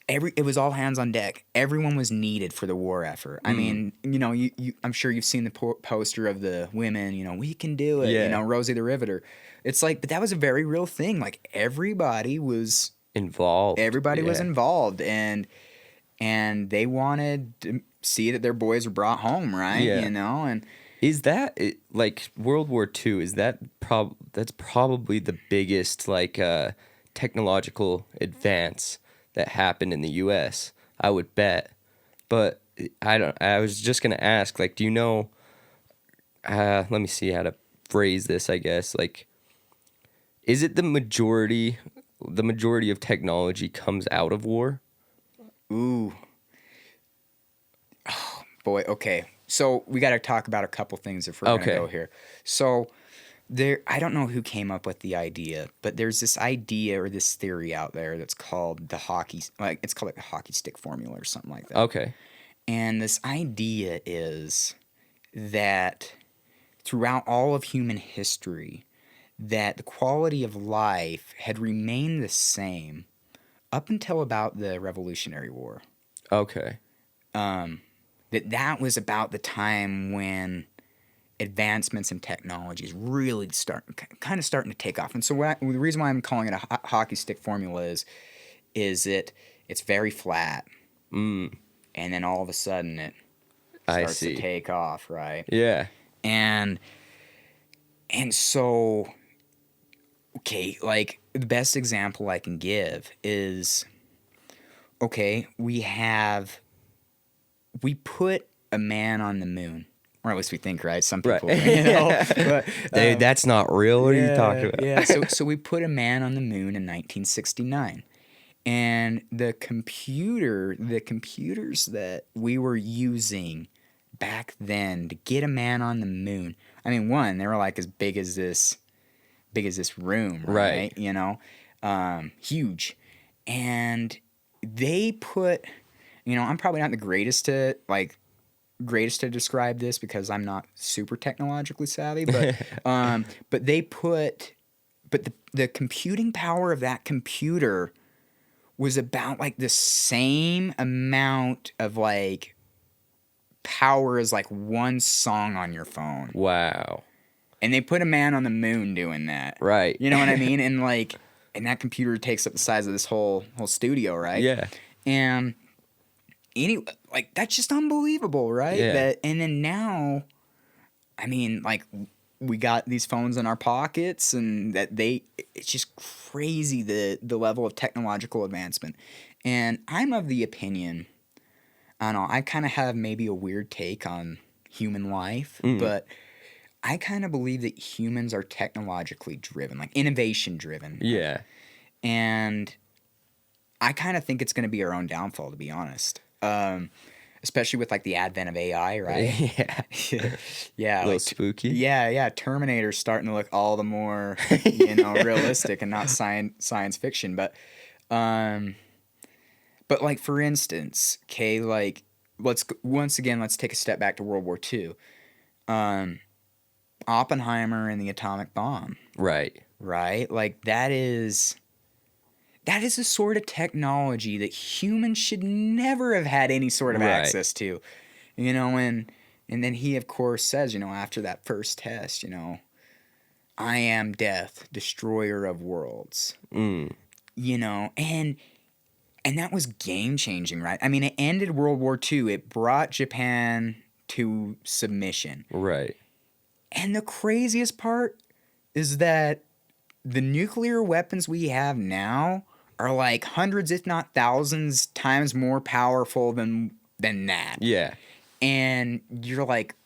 it was all hands on deck. Everyone was needed for the war effort. I mean, I'm sure you've seen the poster of the women. We can do it. Yeah. Rosie the Riveter. It's like, but that was a very real thing. Like, everybody was involved. Everybody was involved, and they wanted to see that their boys were brought home, right? Yeah. And is that like World War II? Is that's probably the biggest like technological advance that happened in the U.S. I would bet, but I was just gonna ask, like, do you know? Let me see how to phrase this. I guess, like, is it the majority of technology comes out of war? Ooh. Oh, boy, okay. So we got to talk about a couple things if we're going to go here. So I don't know who came up with the idea, but there's this idea or this theory out there that's called it's called like the hockey stick formula or something like that. Okay. And this idea is that throughout all of human history, that the quality of life had remained the same up until about the Revolutionary War. Okay. That was about the time when advancements in technologies really starting to take off. And so the reason why I'm calling it a hockey stick formula is it's very flat. And then all of a sudden it starts to take off, right? Yeah. And so, okay, like, the best example I can give is, okay, we put a man on the moon. or at least we think, right? Some Right. people, you know. But, Dude, that's not real. What are you talking about? Yeah. So we put a man on the moon in 1969. And the computers that we were using back then to get a man on the moon, I mean, one, they were like as big as this room, right? You know, huge. And they put, you know, I'm probably not the greatest to describe this because I'm not super technologically savvy, but the computing power of that computer was about like the same amount of like power as like one song on your phone. Wow. And they put a man on the moon doing that. Right. You know what I mean? And like, and that computer takes up the size of this whole studio, right? Yeah. And anyway, like that's just unbelievable, right? Yeah. And then now, I mean, like we got these phones in our pockets, and it's just crazy the level of technological advancement. And I'm of the opinion, I don't know, I kind of have maybe a weird take on human life, but I kind of believe that humans are technologically driven, like innovation driven. Yeah. And I kind of think it's going to be our own downfall, to be honest. Especially with like the advent of AI, right? Yeah. Yeah. A little like, spooky. Yeah. Terminator's starting to look all the more, realistic and not science fiction. But like for instance, okay, like let's take a step back to World War II. Oppenheimer and the atomic bomb. Right. Right? Like that is a sort of technology that humans should never have had any sort of access to. You know, and then he of course says, after that first test, I am death, destroyer of worlds. And that was game changing, right? I mean, it ended World War II. It brought Japan to submission. Right. And the craziest part is that the nuclear weapons we have now are like hundreds, if not thousands, times more powerful than that. Yeah. And you're like,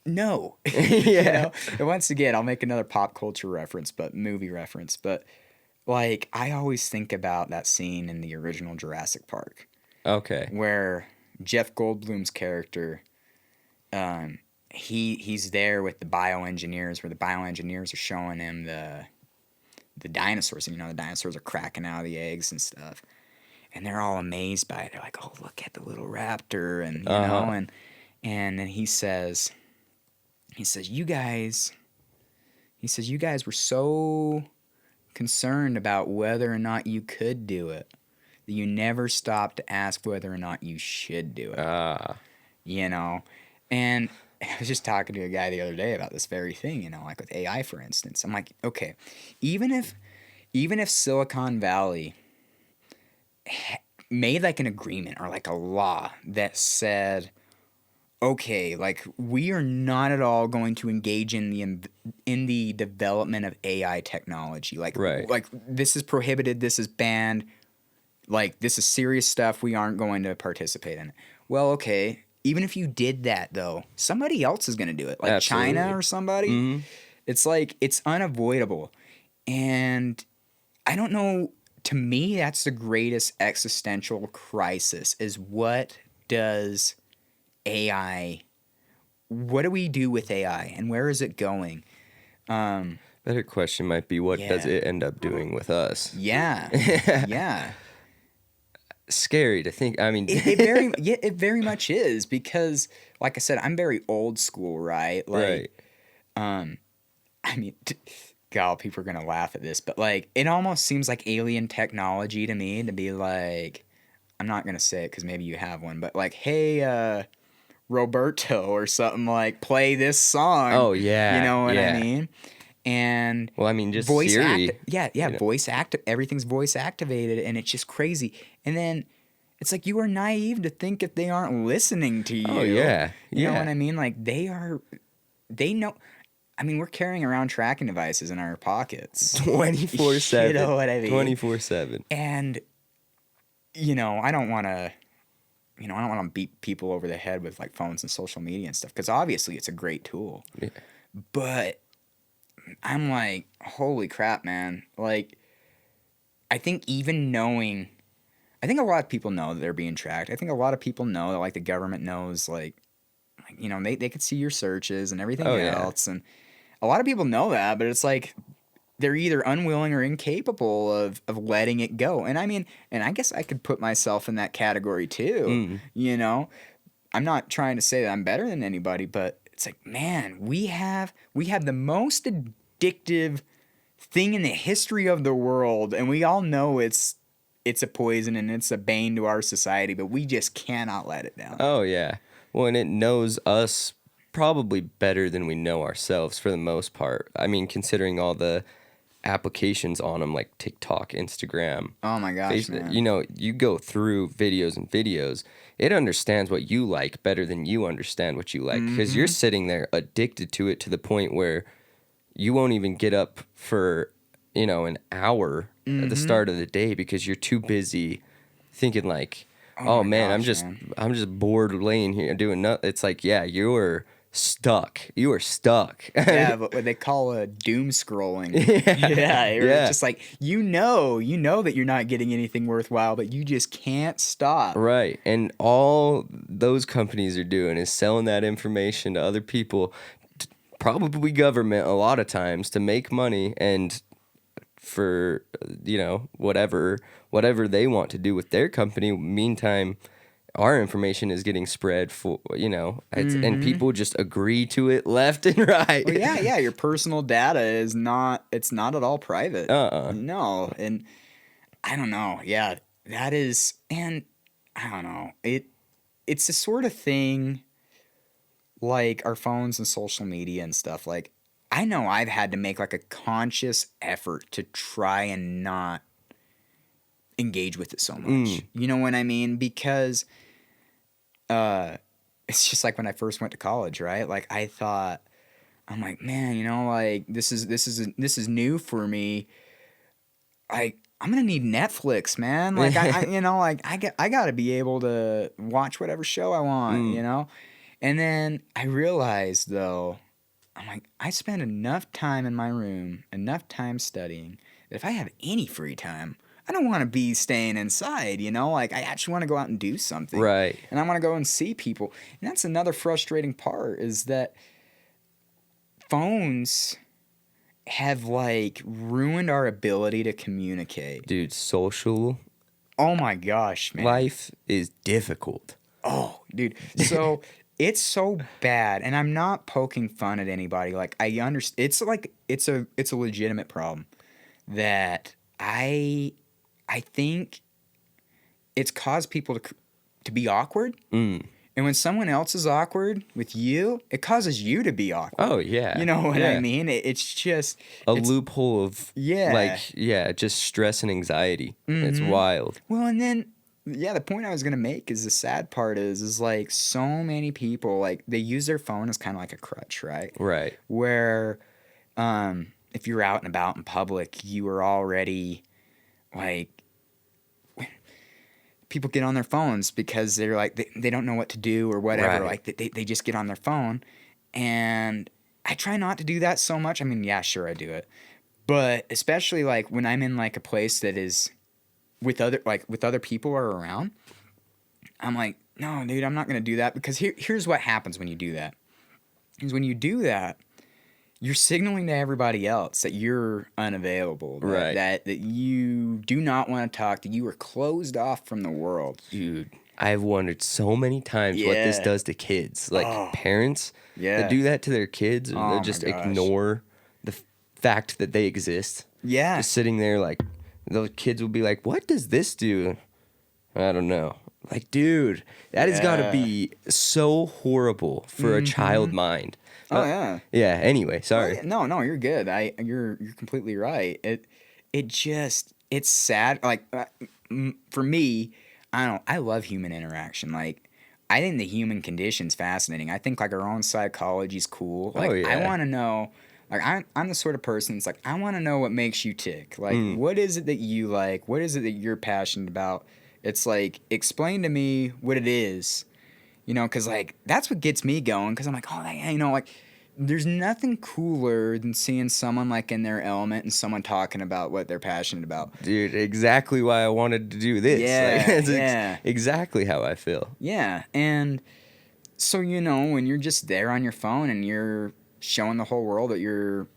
no. Yeah. And once again, I'll make another pop culture reference, but movie reference. But like, I always think about that scene in the original Jurassic Park. Okay. Where Jeff Goldblum's character, he's there with the bioengineers, where the bioengineers are showing him the dinosaurs, and the dinosaurs are cracking out of the eggs and stuff, and they're all amazed by it. They're like, "Oh, look at the little raptor," and and then he says, "You guys were so concerned about whether or not you could do it that you never stopped to ask whether or not you should do it." And I was just talking to a guy the other day about this very thing, like with AI, for instance. I'm like, okay, even if Silicon Valley made like an agreement or like a law that said, okay, like we are not at all going to engage in the development of AI technology. Like, like this is prohibited, this is banned, like this is serious stuff, we aren't going to participate in it. Well, okay. Even if you did that, though, somebody else is going to do it, like Absolutely. China or somebody. Mm-hmm. It's like, it's unavoidable. And I don't know, to me, that's the greatest existential crisis, is what do we do with AI, and where is it going? Better question might be, what does it end up doing with us? Yeah. Yeah. Scary to think. I mean, it very much is, because like I said, I'm very old school, right? Like, I mean, God, people are gonna laugh at this, but like, it almost seems like alien technology to me, to be like, I'm not gonna say it because maybe you have one, but like, hey, Roberto or something, like, play this song. Oh yeah, you know what I mean? And well, I mean, just voice Siri. Voice active. Everything's voice activated, and it's just crazy. And then it's like, you are naive to think if they aren't listening to you. Oh yeah, you know what I mean? Like they know. I mean, we're carrying around tracking devices in our pockets 24/7. You know what I mean? 24/7. And I don't want to I don't want to beat people over the head with like phones and social media and stuff, because obviously it's a great tool. Yeah. But I'm like, holy crap, man. Like, I think I think a lot of people know that they're being tracked. I think a lot of people know that like the government knows like they could see your searches and everything else. And a lot of people know that, but it's like they're either unwilling or incapable of letting it go. And I mean, and I guess I could put myself in that category too. I'm not trying to say that I'm better than anybody, but it's like, man, we have the most addictive thing in the history of the world, and we all know it's a poison and it's a bane to our society, but we just cannot let it down. Oh yeah. Well, and it knows us probably better than we know ourselves for the most part. I mean, considering all the applications on them like TikTok, Instagram. Oh my gosh, man. You go through videos and videos. It understands what you like better than you understand what you like, because you're sitting there addicted to it to the point where you won't even get up for, an hour at the start of the day because you're too busy thinking like, oh man, I'm just bored laying here doing nothing. It's like, yeah, you're stuck. You are stuck. Yeah, but what they call doom scrolling. It's just like you know that you're not getting anything worthwhile, but you just can't stop. Right. And all those companies are doing is selling that information to other people, probably government a lot of times, to make money and for whatever they want to do with their company. Meantime, our information is getting spread for and people just agree to it left and right. Well, yeah, your personal data is not at all private. No, and I don't know. Yeah, that is, and I don't know. It's the sort of thing like our phones and social media and stuff. Like, I know I've had to make like a conscious effort to try and not engage with it so much. You know what I mean? Because it's just like when I first went to college, right? Like I'm like, man, like this is new for me. I'm gonna need Netflix, man. Like I gotta be able to watch whatever show I want, And then I realized though, I'm like, I spend enough time in my room, enough time studying, that if I have any free time, I don't want to be staying inside, Like, I actually want to go out and do something. Right. And I want to go and see people. And that's another frustrating part, is that phones have, like, ruined our ability to communicate. Dude, social Oh, my gosh, man. life is difficult. Oh, dude. So... It's so bad, and I'm not poking fun at anybody. Like, I understand. It's a legitimate problem that I think it's caused people to be awkward. And when someone else is awkward with you, it causes you to be awkward. Oh yeah, you know what I mean? It's just a loophole of just stress and anxiety. It's wild. Well, and then. Yeah, the point I was gonna make is the sad part is like so many people, like, they use their phone as kind of like a crutch, right? Right. Where, if you're out and about in public, you are already like, people get on their phones because they're like they don't know what to do or whatever. Right. Like they just get on their phone, and I try not to do that so much. I mean, yeah, sure I do it, but especially like when I'm in like a place that is. With other people are around, I'm like, no, dude, I'm not gonna do that, because here's what happens when you do that. Is when you do that, you're signaling to everybody else that you're unavailable, that you do not want to talk, that you are closed off from the world. Dude, I've wondered so many times what this does to kids, like parents that do that to their kids, or they just ignore the fact that they exist. Yeah, just sitting there like. The kids will be like, what does this do? I don't know. Like, dude, that has got to be so horrible for a child mind. Oh, yeah. Yeah, anyway, sorry. No, you're good. You're completely right. It's sad. Like, for me, I love human interaction. Like, I think the human condition's fascinating. I think, like, our own psychology's cool. Like, I want to know... Like, I'm the sort of person that's like, I want to know what makes you tick. Like, what is it that you like? What is it that you're passionate about? It's like, explain to me what it is, you know, because like that's what gets me going. Because I'm like, oh, you know, like there's nothing cooler than seeing someone like in their element and someone talking about what they're passionate about. Dude, exactly why I wanted to do this. Yeah, It's yeah. exactly how I feel. Yeah, and so, you know, when you're just there on your phone and you're showing the whole world that you're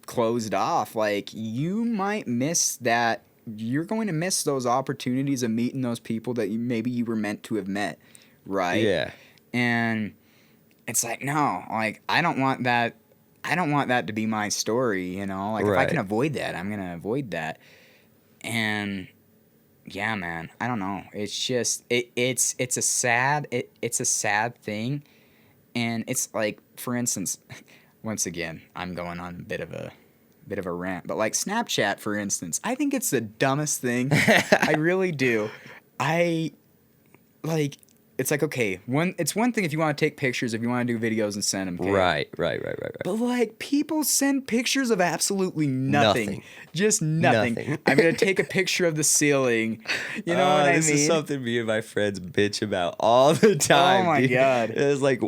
closed off, like you might miss that. You're going to miss those opportunities of meeting those people that maybe you were meant to have met, right? Yeah. And it's like, no, like I don't want that. I don't want that to be my story, you know. Like if I can Right. avoid that, I'm gonna avoid that. And yeah, man, I don't know. It's just it's a sad it's a sad thing, and it's like, for instance, once again, I'm going on a bit of a rant, but like Snapchat, for instance, I think it's the dumbest thing. I really do. I like it's like, okay, it's one thing if you want to take pictures, if you want to do videos and send them. Okay? Right. But like people send pictures of absolutely nothing. Nothing. Just nothing. Nothing. I'm gonna take a picture of the ceiling. You know what I mean? This is something me and my friends bitch about all the time. Oh my dude. God. It's like,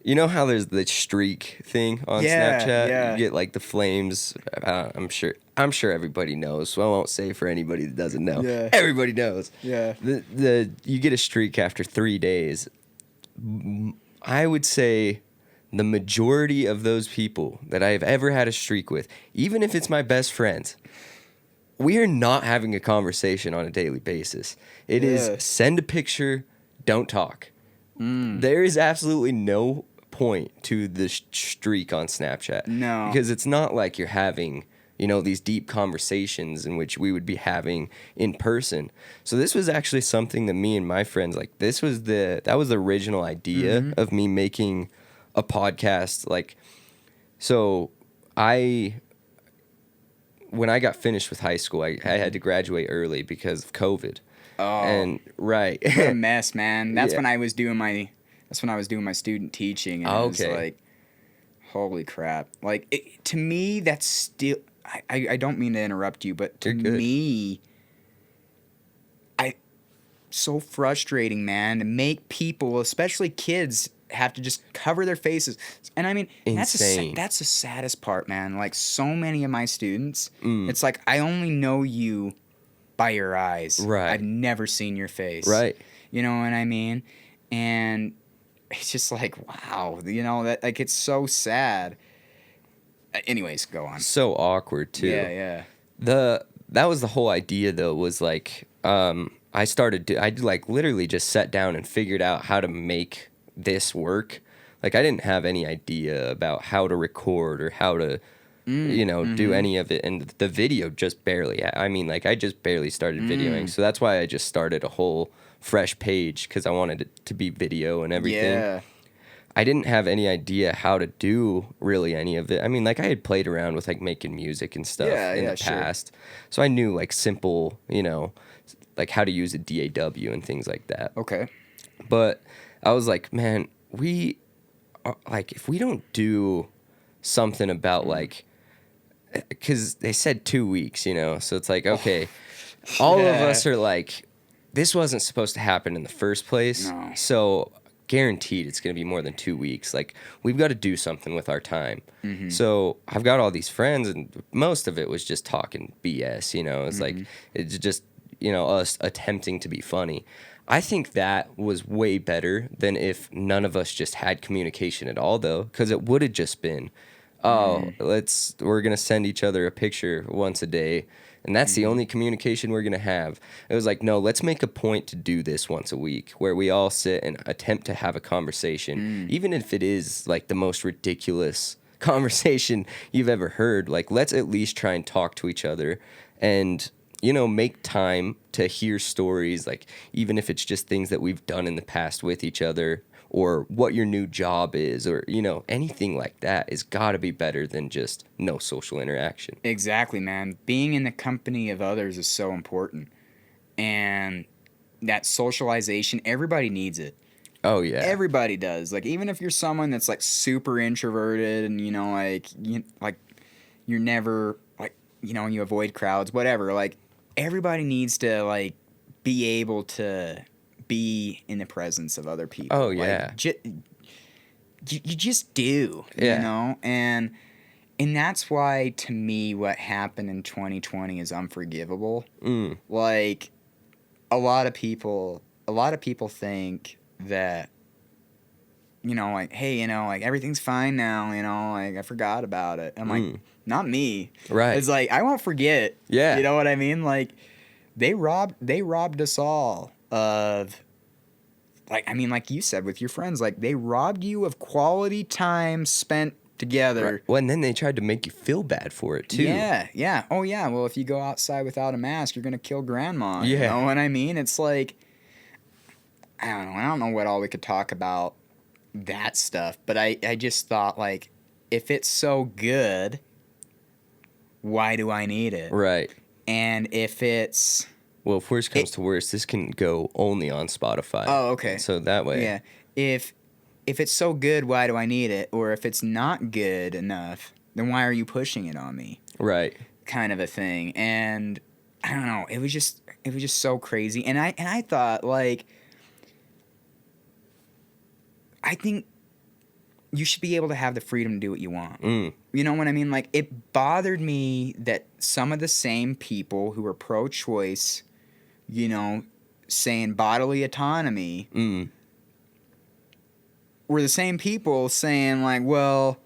you know how there's the streak thing on Yeah, Snapchat? yeah. You get like the flames. I'm sure everybody knows, so I won't say for anybody that doesn't know. Yeah. Everybody knows. Yeah. The you get a streak after 3 days. I would say the majority of those people that I have ever had a streak with, even if it's my best friends, we are not having a conversation on a daily basis. It Yeah. is send a picture, don't talk. There is absolutely no point to the streak on Snapchat. No. Because it's not like you're having, you know, these deep conversations in which we would be having in person. So this was actually something that me and my friends, like, that was the original idea of me making a podcast. Like, so when I got finished with high school, I had to graduate early because of COVID. Oh. And right. What a mess, man. That's Yeah. when I was doing my student teaching, and it was Okay. like, holy crap. Like to me that's still I don't mean to interrupt you, but to You're good. me so frustrating, man, to make people, especially kids, have to just cover their faces. And I mean, Insane. that's the saddest part, man. Like so many of my students, Mm. it's like I only know you by your eyes. Right. I've never seen your face. Right. You know what I mean? And it's just like, wow, you know, that like it's so sad. Anyways, go on. So awkward too. Yeah. That was the whole idea though, was like I like literally just sat down and figured out how to make this work. Like I didn't have any idea about how to record or how to do any of it, and the video just barely, I mean, like I just barely started videoing. So that's why I just started a whole fresh page, because I wanted it to be video and everything. Yeah. I didn't have any idea how to do really any of it. I mean, like I had played around with like making music and stuff in the sure. past. So I knew like simple, like how to use a DAW and things like that. Okay. But I was like, man, we are, like, if we don't do something about like, because they said 2 weeks, so it's like, okay, all of Yeah. us are like, this wasn't supposed to happen in the first place. No. So guaranteed it's going to be more than 2 weeks. Like, we've got to do something with our time. So I've got all these friends, and most of it was just talking BS, it's like, it's just, us attempting to be funny. I think that was way better than if none of us just had communication at all, though, because it would have just been, we're going to send each other a picture once a day, and that's the only communication we're going to have. It was like, no, let's make a point to do this once a week, where we all sit and attempt to have a conversation, even if it is like the most ridiculous conversation you've ever heard. Like, let's at least try and talk to each other and, make time to hear stories, like even if it's just things that we've done in the past with each other, or what your new job is, or, anything like that has got to be better than just no social interaction. Exactly, man. Being in the company of others is so important. And that socialization, everybody needs it. Oh, yeah. Everybody does. Like, even if you're someone that's like super introverted and, you're never like, you avoid crowds, whatever. Like, everybody needs to like be able to be in the presence of other people. Oh, yeah. You just do, Yeah. you know? And that's why, to me, what happened in 2020 is unforgivable. Like, a lot of people think that, you know, like, hey, you know, like, everything's fine now, you know, like, I forgot about it. I'm like, not me. Right. It's like, I won't forget. Yeah. You know what I mean? Like, they robbed us all of, like, I mean, like you said with your friends, like, they robbed you of quality time spent together. Right. Well, and then they tried to make you feel bad for it too. Yeah. Oh, yeah. Well, if you go outside without a mask, you're going to kill grandma. Yeah. You know what I mean? It's like, I don't know what all we could talk about that stuff, but I just thought, like, if it's so good, why do I need it? Right. And if it's... Well, if worse comes to worse, this can go only on Spotify. Oh, okay. So that way. Yeah. If it's so good, why do I need it? Or if it's not good enough, then why are you pushing it on me? Right. Kind of a thing. And I don't know. It was just so crazy. And I thought, like, I think you should be able to have the freedom to do what you want. You know what I mean? Like, it bothered me that some of the same people who were pro-choice, you know, saying bodily autonomy, were the same people saying, like, well,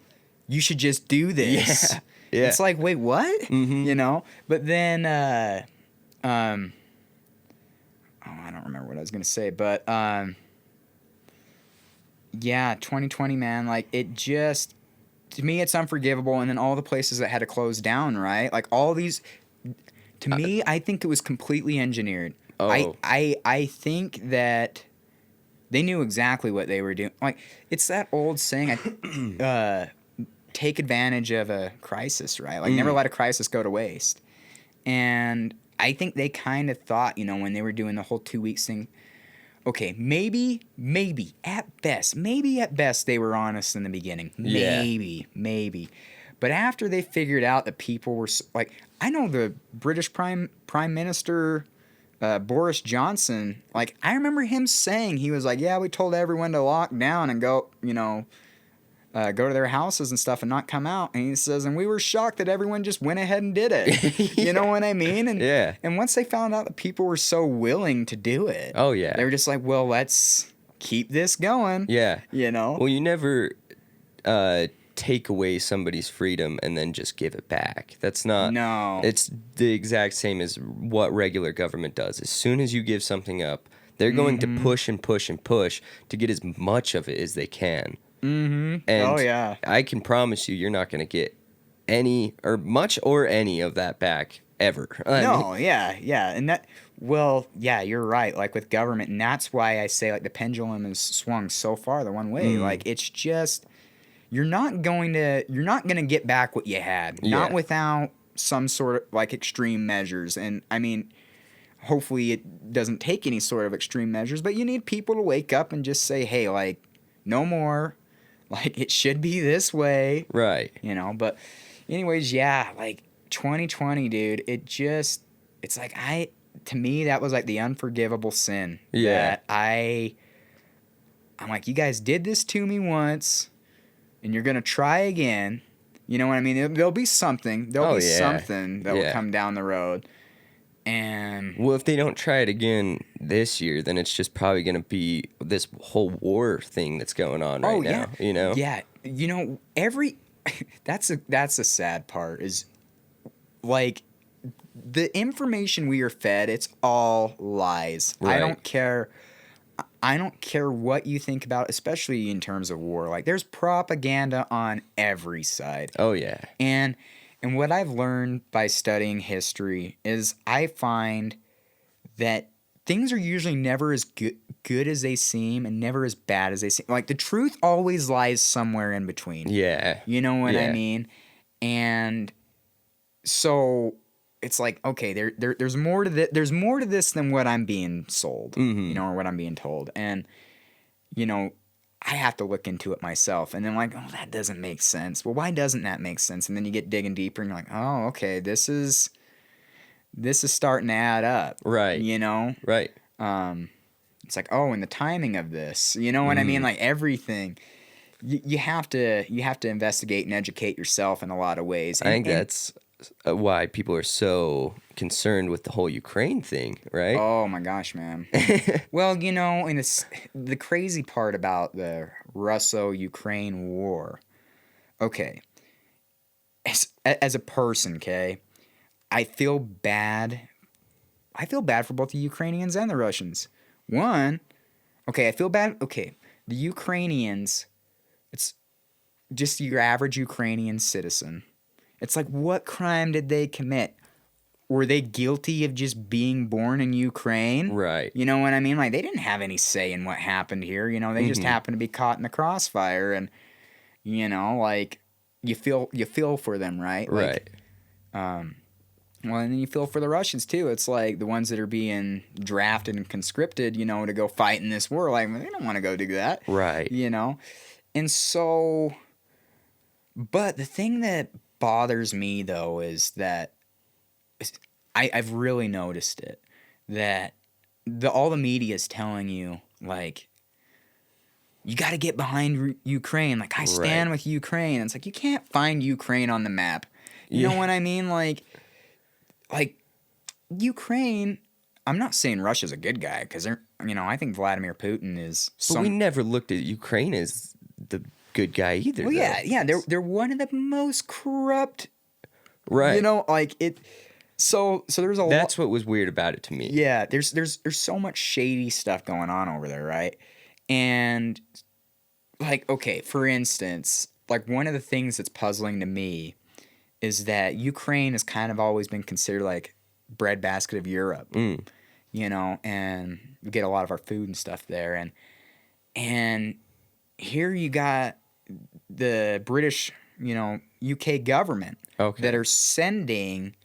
you should just do this. Yeah. It's like, wait, what? You know? But then, I don't remember what I was going to say, but, yeah, 2020, man, like, it just, to me, it's unforgivable. And then all the places that had to close down, right? Like, all these, to me, I think it was completely engineered. Oh. I think that they knew exactly what they were doing. Like, it's that old saying, take advantage of a crisis, right? Like, never let a crisis go to waste. And I think they kind of thought, you know, when they were doing the whole 2 weeks thing, okay, maybe at best they were honest in the beginning. Maybe. But after they figured out that people were, like, I know the British Prime Minister, Boris Johnson, like, I remember him saying, he was like, yeah, we told everyone to lock down and go, you know, go to their houses and stuff and not come out. And he says, and we were shocked that everyone just went ahead and did it. You know what I mean? And and once they found out that people were so willing to do it, they were just like, well, let's keep this going. Yeah. You know? Well, you never take away somebody's freedom and then just give it back. That's not... No. It's the exact same as what regular government does. As soon as you give something up, they're going to push and push and push to get as much of it as they can. And I can promise you're not going to get any or much or any of that back ever. And that, well, yeah, you're right. Like, with government, and that's why I say, like, the pendulum has swung so far the one way. Like, it's just, you're not gonna get back what you had, not without some sort of, like, extreme measures. And I mean, hopefully it doesn't take any sort of extreme measures, but you need people to wake up and just say, hey, like, no more. Like, it should be this way. Right. You know, but anyways, yeah, like, 2020, dude, it's like, to me, that was, like, the unforgivable sin. Yeah. That I'm like, you guys did this to me once, and you're going to try again. You know what I mean? There'll be something. There'll be something that will come down the road. And well, if they don't try it again this year, then it's just probably going to be this whole war thing that's going on right now. You know? Yeah. You know, that's a sad part is, like, the information we are fed, it's all lies. Right. I don't care what you think about, especially in terms of war. Like, there's propaganda on every side. Oh, yeah. And what I've learned by studying history is I find that things are usually never as good as they seem and never as bad as they seem. Like, the truth always lies somewhere in between. Yeah. You know what I mean? And so it's like, okay, there's more to this. There's more to this than what I'm being sold, you know, or what I'm being told. And, you know, I have to look into it myself. And then, like, oh, that doesn't make sense. Well, why doesn't that make sense? And then you get digging deeper and you're like, oh, okay, this is this is starting to add up. Right. You know? Right. It's like, oh, and the timing of this. You know what I mean? Like everything. You have to investigate and educate yourself in a lot of ways. I think that's why people are so concerned with the whole Ukraine thing, right? Oh my gosh, man. Well, you know, and it's the crazy part about the Russo-Ukraine war. Okay, as a person, okay, I feel bad. I feel bad for both the Ukrainians and the Russians. One, okay, I feel bad. Okay, the Ukrainians, it's just your average Ukrainian citizen. It's like, what crime did they commit? Were they guilty of just being born in Ukraine? Right. You know what I mean? Like, they didn't have any say in what happened here. You know, they just happened to be caught in the crossfire, and you know, like you feel for them, right? Like, Right. well, and then you feel for the Russians too. It's like the ones that are being drafted and conscripted, you know, to go fight in this war. Like, they don't want to go do that, Right. you know. And so, but the thing that bothers me though is that I've really noticed it, that all the media is telling you, like, you got to get behind Ukraine. Like, I stand with Ukraine. It's like, you can't find Ukraine on the map. You know what I mean? Like Ukraine, I'm not saying Russia's a good guy, because they're, you know, I think Vladimir Putin is But we never looked at Ukraine as the good guy either. Well, though. yeah, they're one of the most corrupt. Right. You know, like it. So there's a lot. That's what was weird about it to me. Yeah, there's so much shady stuff going on over there, right? And like, okay, for instance, like one of the things that's puzzling to me is that Ukraine has kind of always been considered like breadbasket of Europe. You know, and we get a lot of our food and stuff there, and here you got the British, you know, UK government that are sending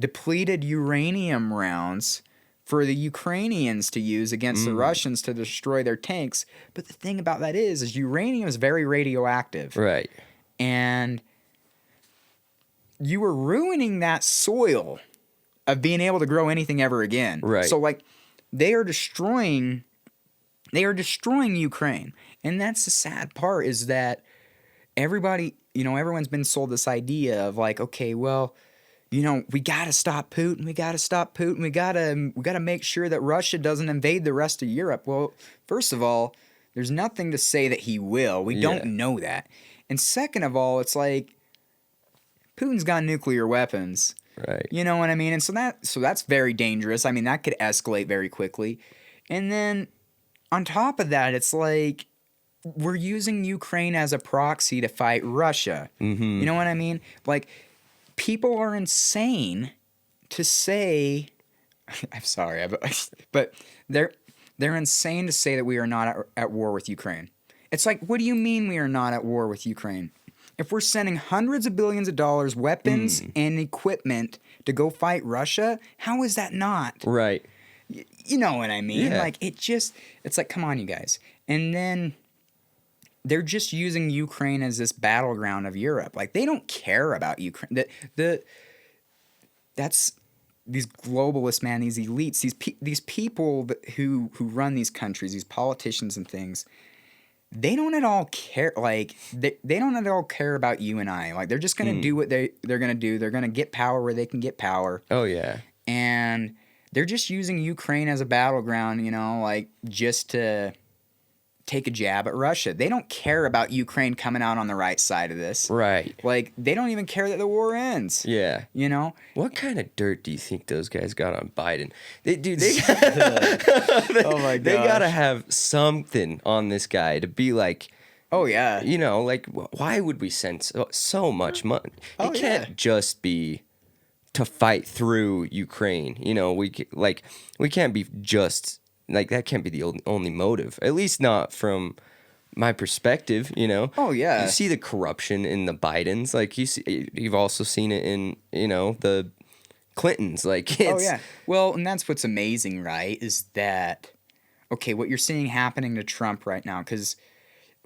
depleted uranium rounds for the Ukrainians to use against the Russians to destroy their tanks. But the thing about that is uranium is very radioactive. Right. And you were ruining that soil of being able to grow anything ever again. Right. So like they are destroying Ukraine. And that's the sad part, is that everybody, you know, everyone's been sold this idea of like, okay, well, you know, we got to stop Putin. We got to stop Putin. We got to make sure that Russia doesn't invade the rest of Europe. Well, first of all, there's nothing to say that he will. We don't know that. And second of all, it's like Putin's got nuclear weapons. Right. You know what I mean? And so that's very dangerous. I mean, that could escalate very quickly. And then on top of that, it's like we're using Ukraine as a proxy to fight Russia. You know what I mean? Like, people are insane to say, I'm sorry, but they're insane to say that we are not at war with Ukraine. It's like, what do you mean we are not at war with Ukraine? If we're sending hundreds of billions of dollars, weapons and equipment to go fight Russia, how is that not? Right. You know what I mean? Yeah. Like, it's like, come on, you guys. And then they're just using Ukraine as this battleground of Europe. Like, they don't care about Ukraine. That's these globalists, man, these elites, these people who run these countries, these politicians and things. They don't at all care. Like, they don't at all care about you and I. Like, they're just gonna do what they're gonna do. They're gonna get power where they can get power. Oh yeah. And they're just using Ukraine as a battleground, you know, like just to take a jab at Russia. They don't care about Ukraine coming out on the right side of this. Right. Like, they don't even care that the war ends. Yeah. You know? What kind of dirt do you think those guys got on Biden? They Oh my god. They gotta have something on this guy to be like, oh yeah. you know, like why would we send so much money? Oh, It can't yeah. just be to fight through Ukraine. You know, we can't be just like that. Can't be the only motive. At least not from my perspective. You know. Oh yeah. You see the corruption in the Bidens. Like you've also seen it in the Clintons. Like it's, oh yeah. Well, and that's what's amazing, right? Is that okay? What you're seeing happening to Trump right now, because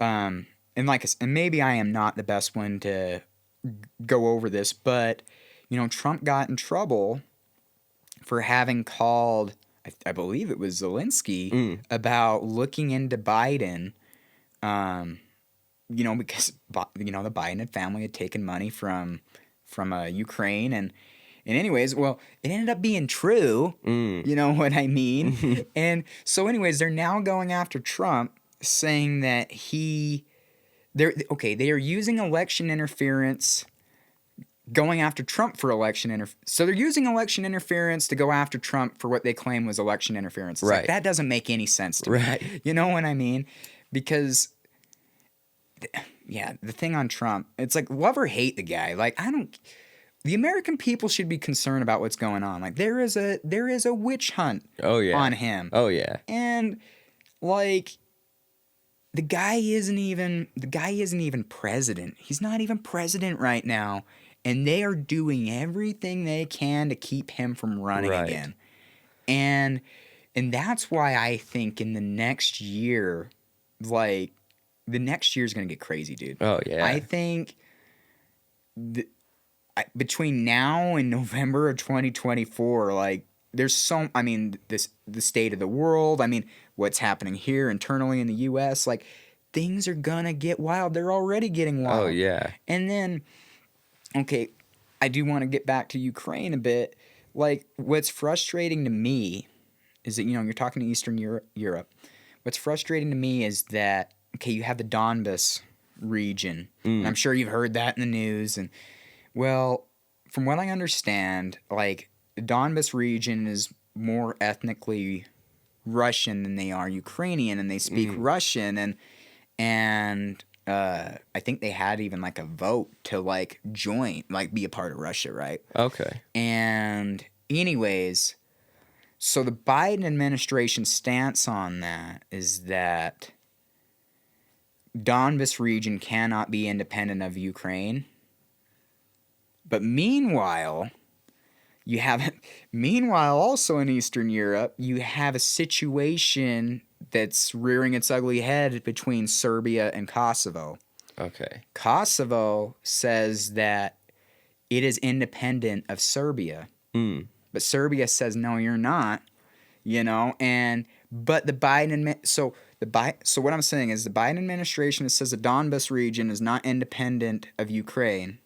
and maybe I am not the best one to go over this, but you know, Trump got in trouble for having called, I believe it was Zelensky, about looking into Biden. Because the Biden family had taken money from Ukraine, and anyways, well, it ended up being true. You know what I mean? And so, anyways, they're now going after Trump, saying that they are using election interference, going after Trump for so they're using election interference to go after Trump for what they claim was election interference. It's Right. like, that doesn't make any sense to me. Right. You know what I mean? Because the thing on Trump, it's like, love or hate the guy. Like, the American people should be concerned about what's going on. Like, there is a witch hunt on him. Oh yeah. And like, the guy isn't even president. He's not even president right now. And they are doing everything they can to keep him from running again. And that's why I think in the next year, like, the next year is going to get crazy, dude. Oh yeah. I think between now and November of 2024, like, there's the state of the world, what's happening here internally in the U.S., like, things are going to get wild. They're already getting wild. Oh yeah. And then, okay, I do want to get back to Ukraine a bit. Like, what's frustrating to me is that, you're talking to Eastern Europe. What's frustrating to me is that, okay, you have the Donbas region. And I'm sure you've heard that in the news. And, well, from what I understand, like, the Donbas region is more ethnically Russian than they are Ukrainian, and they speak Russian, and I think they had even like a vote to like join, like be a part of Russia, right? Okay. And anyways, so the Biden administration stance on that is that Donbas region cannot be independent of Ukraine. But meanwhile, also in Eastern Europe, you have a situation that's rearing its ugly head between Serbia and Kosovo. Okay. Kosovo says that it is independent of Serbia. But Serbia says, no, you're not, but the Biden, so what I'm saying is the Biden administration says the Donbas region is not independent of Ukraine.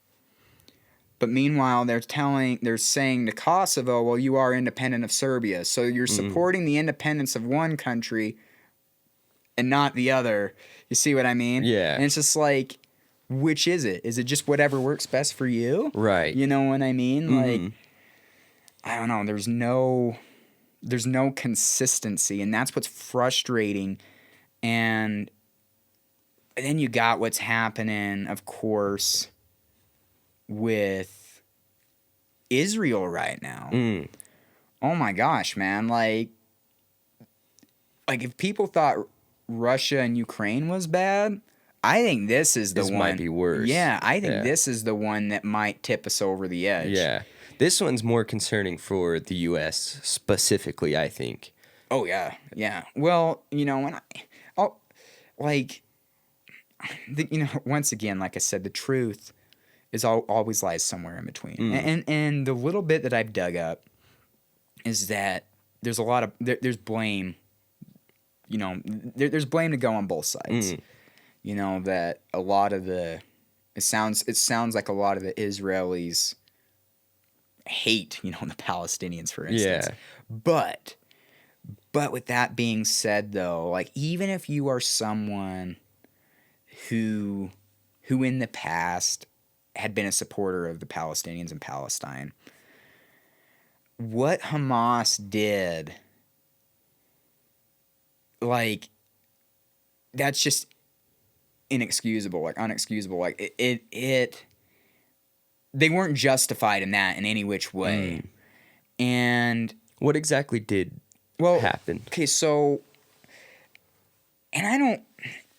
But meanwhile, they're saying to Kosovo, well, you are independent of Serbia. So you're supporting the independence of one country and not the other. You see what I mean? Yeah. And it's just like, which is it? Is it just whatever works best for you? Right. You know what I mean? Like, I don't know. There's no consistency, and that's what's frustrating. And then you got what's happening, of course, with Israel right now. Oh my gosh, man. Like if people thought Russia and Ukraine was bad, I think this is the one. This might be worse. Yeah, I think this is the one that might tip us over the edge. Yeah. This one's more concerning for the U.S. specifically, I think. Oh, yeah. Yeah. Well, once again, like I said, the truth is always lies somewhere in between. And the little bit that I've dug up is that there's a lot of there's blame. There's blame to go on both sides. That a lot of it sounds like a lot of the Israelis hate the Palestinians, for instance. Yeah. But with that being said, though, like, even if you are someone who in the past had been a supporter of the Palestinians in Palestine, what Hamas did, like, that's just inexcusable, like unexcusable. Like it they weren't justified in that in any which way. And what exactly did happen? Okay, so, and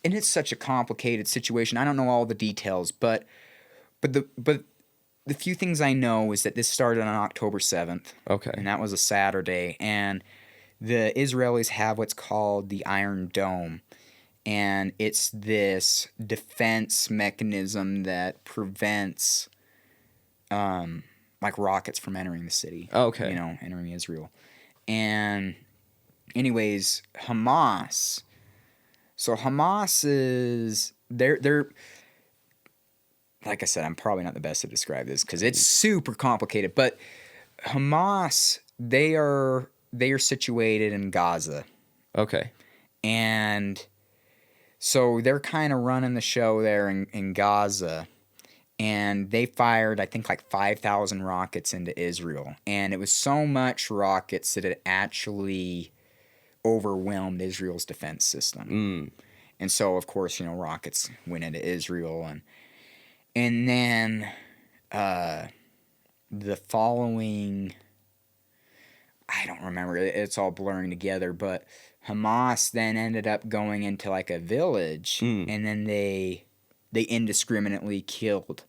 it's such a complicated situation. I don't know all the details, but the few things I know is that this started on October 7th. Okay. And that was a Saturday, and the Israelis have what's called the Iron Dome. And it's this defense mechanism that prevents like rockets from entering the city. Oh, okay. You know, entering Israel. And anyways, Hamas. So Hamas is they're like I said, I'm probably not the best to describe this because it's super complicated. But Hamas, they are situated in Gaza, Okay. and so they're kind of running the show there in Gaza. And they fired, I think, like 5,000 rockets into Israel. And it was so much rockets that it actually overwhelmed Israel's defense system. And so, of course, you know, rockets went into Israel. And then the following, I don't remember, it's all blurring together, but Hamas then ended up going into like a village, and then they indiscriminately killed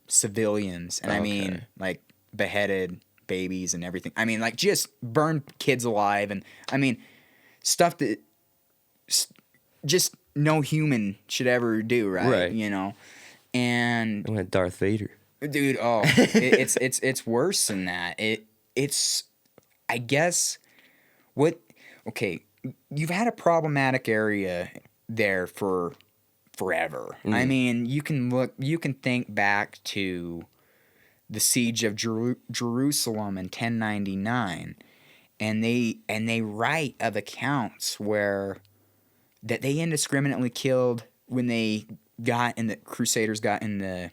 civilians, and I mean like beheaded babies and everything. I mean like just burned kids alive, and I mean stuff that just no human should ever do, right? You know, and I went Darth Vader. Dude, it's worse than that. It's I guess okay, you've had a problematic area there for forever. I mean, you can think back to the siege of Jerusalem in 1099, and they write of accounts where that they indiscriminately killed when the Crusaders got in the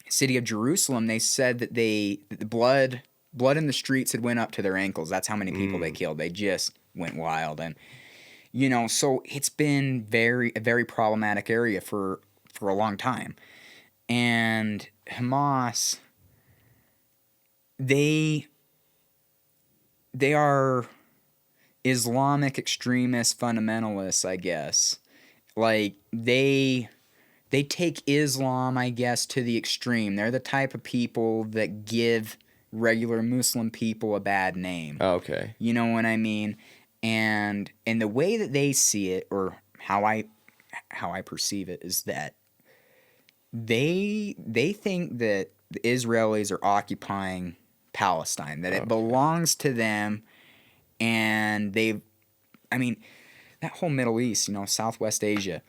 city of Jerusalem. They said that the blood in the streets had went up to their ankles. That's how many people they killed. They just went wild. And you know, so it's been a very problematic area for a long time. And Hamas, they are Islamic extremist fundamentalists, I guess. Like they take Islam, I guess, to the extreme. They're the type of people that give regular Muslim people a bad name. Okay. You know what I mean? And the way that they see it, or how I perceive it, is that they think that the Israelis are occupying Palestine, that it belongs to them, and I mean, that whole Middle East, you know, Southwest Asia.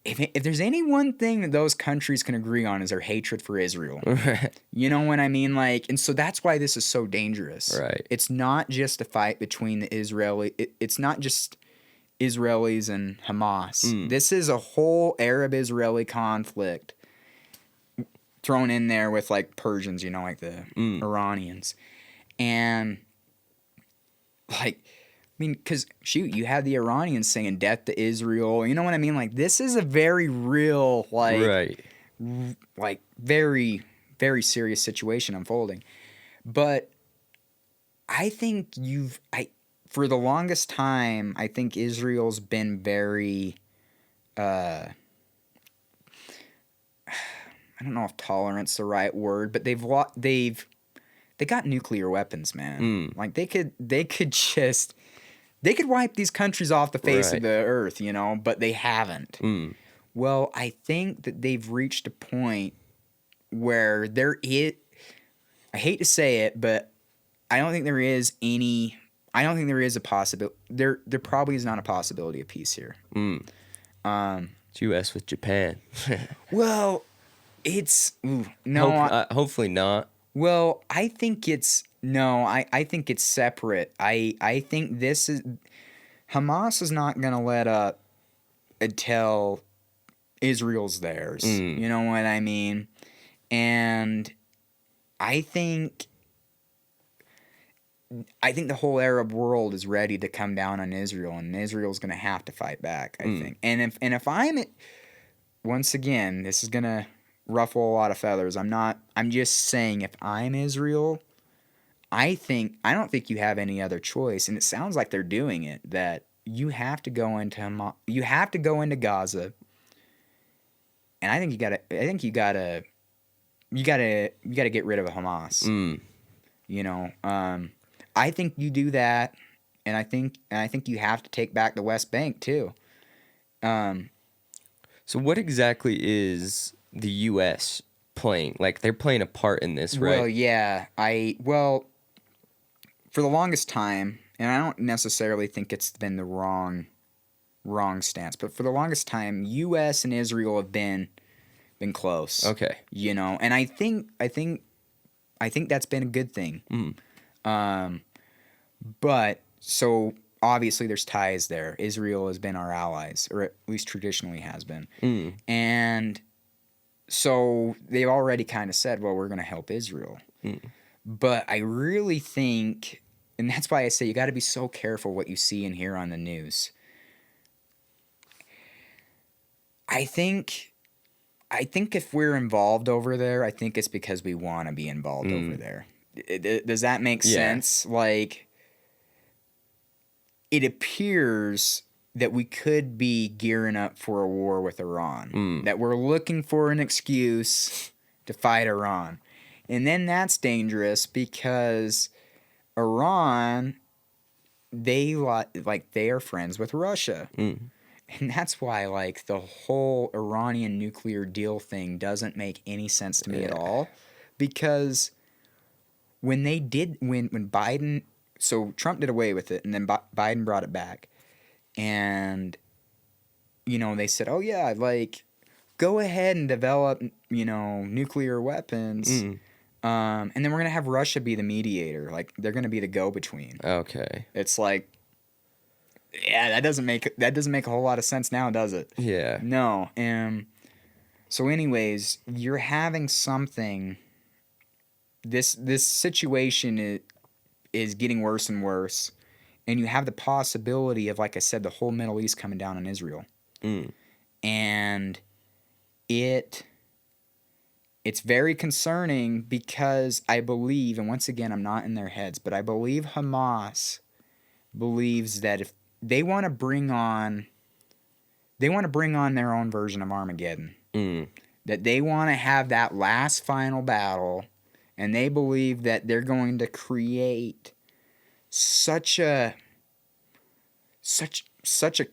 If there's any one thing that those countries can agree on is their hatred for Israel. You know what I mean? Like, and so that's why this is so dangerous. Right. It's not just a fight between it's not just Israelis and Hamas. This is a whole Arab-Israeli conflict thrown in there with like Persians, you know, like the Iranians. And like, I mean, because, shoot, you had the Iranians saying death to Israel. You know what I mean? Like, this is a very real, like, like very, very serious situation unfolding. But I think for the longest time, I think Israel's been very, I don't know if tolerance the right word, but they got nuclear weapons, man. Like, they could just... They could wipe these countries off the face of the earth, you know, but they haven't. Well, I think that they've reached a point where I hate to say it, but I don't think there is a possibility. There probably is not a possibility of peace here. It's U.S. with Japan. Well, it's... no. Hopefully not. Well, I think it's... No, I think it's separate. I think this is... Hamas is not going to let up until Israel's theirs. You know what I mean? And I think the whole Arab world is ready to come down on Israel, and Israel's going to have to fight back, I think. And if I'm... Once again, this is going to ruffle a lot of feathers. I'm just saying, if I'm Israel... I don't think you have any other choice, and it sounds like they're doing it, that you have to go into Gaza, and I think you gotta get rid of Hamas. You know, I think you do that, and I think you have to take back the West Bank too. So what exactly is the U.S. playing? Like they're playing a part in this, right? Well, yeah. For the longest time, and I don't necessarily think it's been the wrong stance, but for the longest time, U.S. and Israel have been close. Okay. And I think that's been a good thing. But so obviously there's ties there. Israel has been our allies, or at least traditionally has been. And so they've already kind of said, well, we're going to help Israel. But I really think, and that's why I say you got to be so careful what you see and hear on the news. I think if we're involved over there, I think it's because we want to be involved over there. Does that make sense? Like, it appears that we could be gearing up for a war with Iran, that we're looking for an excuse to fight Iran. And then that's dangerous because Iran, they are friends with Russia. And that's why, like, the whole Iranian nuclear deal thing doesn't make any sense to me at all. Because when Biden, so Trump did away with it, and then Biden brought it back. And, they said, oh, yeah, like, go ahead and develop, nuclear weapons. And then we're going to have Russia be the mediator. Like, they're going to be the go-between. Okay. It's like, yeah, that doesn't make a whole lot of sense now, does it? Yeah. No. So anyways, you're having something. This situation is getting worse and worse, and you have the possibility of, like I said, the whole Middle East coming down on Israel. And it's very concerning because I believe, and once again, I'm not in their heads, but I believe Hamas believes that if they want to bring on their own version of Armageddon. That they want to have that last final battle, and they believe that they're going to create such a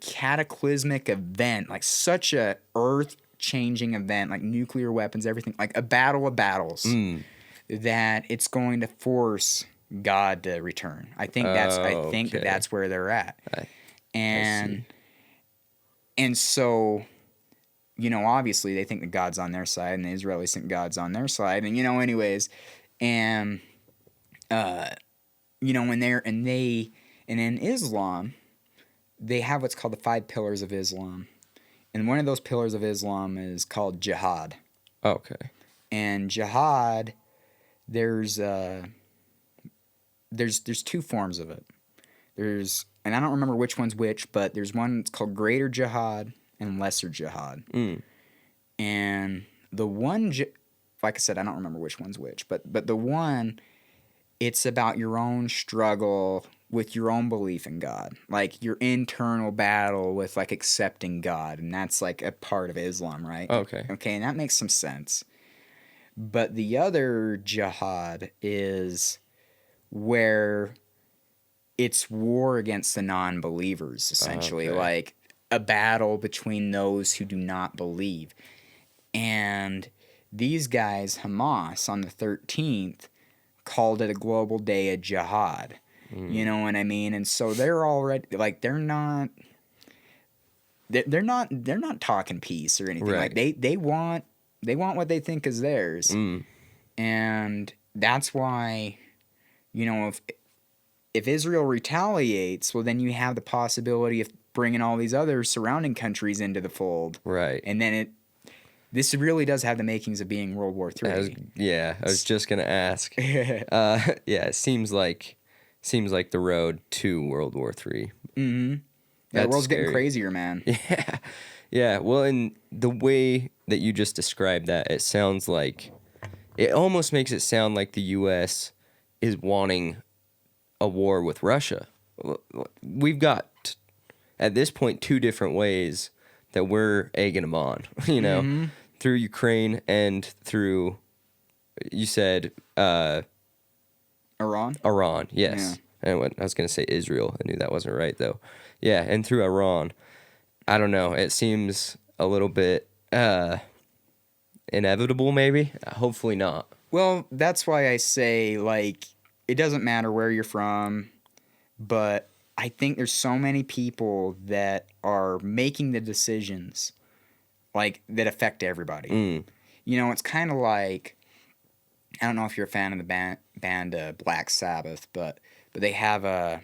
cataclysmic event, like such a earth-changing event, like nuclear weapons, everything, like a battle of battles, that it's going to force God to return. I think that's where they're at. And so, obviously they think that God's on their side, and the Israelis think God's on their side, and anyways, and and in Islam, they have what's called the 5 pillars of Islam, and one of those pillars of Islam is called jihad. Okay. And jihad, there's 2 forms of it. And I don't remember which one's which, but there's one that's called greater jihad and lesser jihad. And the one, like I said, I don't remember which one's which, but the one, it's about your own struggle with your own belief in God, like your internal battle with like accepting God, and that's like a part of Islam, right? Okay, and that makes some sense. But the other jihad is where it's war against the non-believers, essentially, like a battle between those who do not believe. And these guys, Hamas, on the 13th, called it a global day of jihad. You know what I mean? And so they're already, like, they're not talking peace or anything. Right. Like, they want what they think is theirs. And that's why, if Israel retaliates, well, then you have the possibility of bringing all these other surrounding countries into the fold. Right. And then this really does have the makings of being World War III. I was just going to ask. It seems like the road to World War III. The world's getting crazier, man. Yeah. Yeah. Well, and the way that you just described that, it sounds like, it almost makes it sound like the U.S. is wanting a war with Russia. We've got, at this point, 2 different ways that we're egging them on, through Ukraine and through, you said, Iran? Iran, yes. Yeah. And I was going to say Israel. I knew that wasn't right, though. Yeah, and through Iran. I don't know. It seems a little bit inevitable, maybe. Hopefully not. Well, that's why I say, like, it doesn't matter where you're from, but I think there's so many people that are making the decisions, like, that affect everybody. You know, it's kind of like, I don't know if you're a fan of the band Black Sabbath, but they have a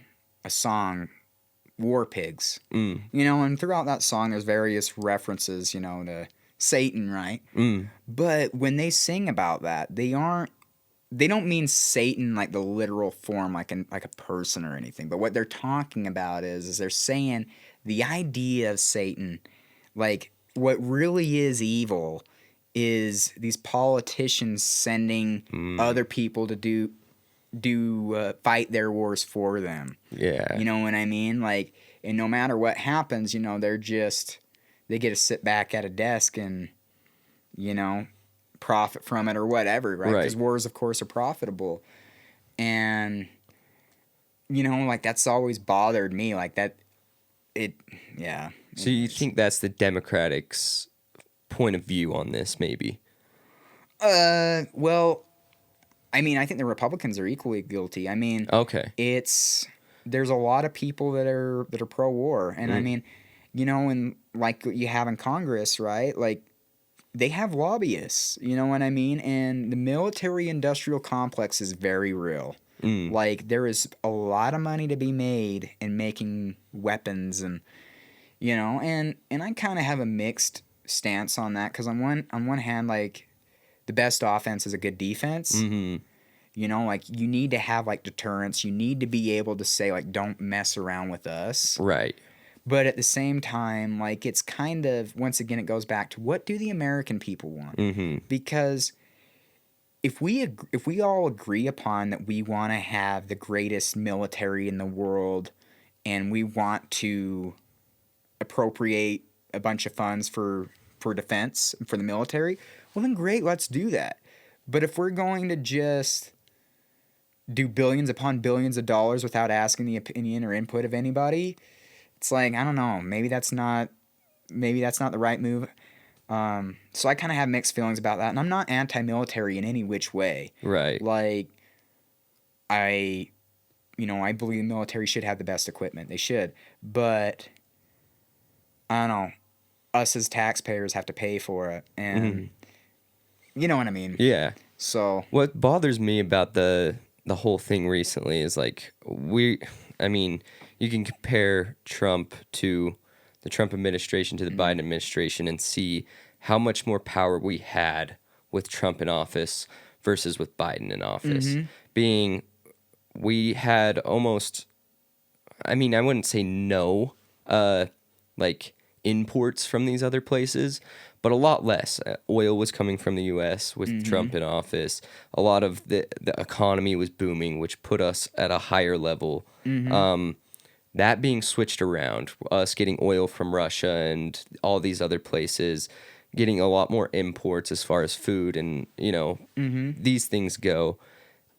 song, War Pigs. You know, and throughout that song, there's various references, you know, to Satan, right? But when they sing about that, they don't mean Satan like the literal form, like a person or anything. But what they're talking about is they're saying the idea of Satan, like what really is evil, is these politicians sending other people to do fight their wars for them. Yeah. You know what I mean? Like, and no matter what happens, you know, they get to sit back at a desk and, you know, profit from it or whatever, right? Because wars, of course, are profitable. And, you know, like, that's always bothered me. Like, yeah. So you think that's the Democrats' point of view on this, maybe? Well, I mean, I think the Republicans are equally guilty. I mean, okay. There's a lot of people that are pro-war. And, I mean, you know, and like you have in Congress, right? Like, they have lobbyists, you know what I mean? And the military-industrial complex is very real. Like, there is a lot of money to be made in making weapons and, you know, and I kind of have a mixed stance on that because on one hand, like, the best offense is a good defense. You know, like, you need to have, like, deterrence. You need to be able to say, like, don't mess around with us. Right. But at the same time, like, it's kind of, once again, it goes back to what do the American people want? Because if we all agree upon that we want to have the greatest military in the world and we want to appropriate a bunch of funds for defense, for the military, well, then great, let's do that. But if we're going to just do billions upon billions of dollars without asking the opinion or input of anybody, it's like, I don't know, maybe that's not the right move. So I kind of have mixed feelings about that, and I'm not anti-military in any which way. Right. Like, I believe the military should have the best equipment. They should. But, I don't know, us as taxpayers have to pay for it, and you know what I mean? Yeah. So what bothers me about the whole thing recently is, like, I mean, you can compare Trump to the Trump administration to the Biden administration and see how much more power we had with Trump in office versus with Biden in office. We had almost, I mean, I wouldn't say no, like, imports from these other places, but a lot less. Oil was coming from the U.S. with Trump in office. A lot of the economy was booming, which put us at a higher level. That being switched around, us getting oil from Russia and all these other places, getting a lot more imports as far as food and, you know, these things go,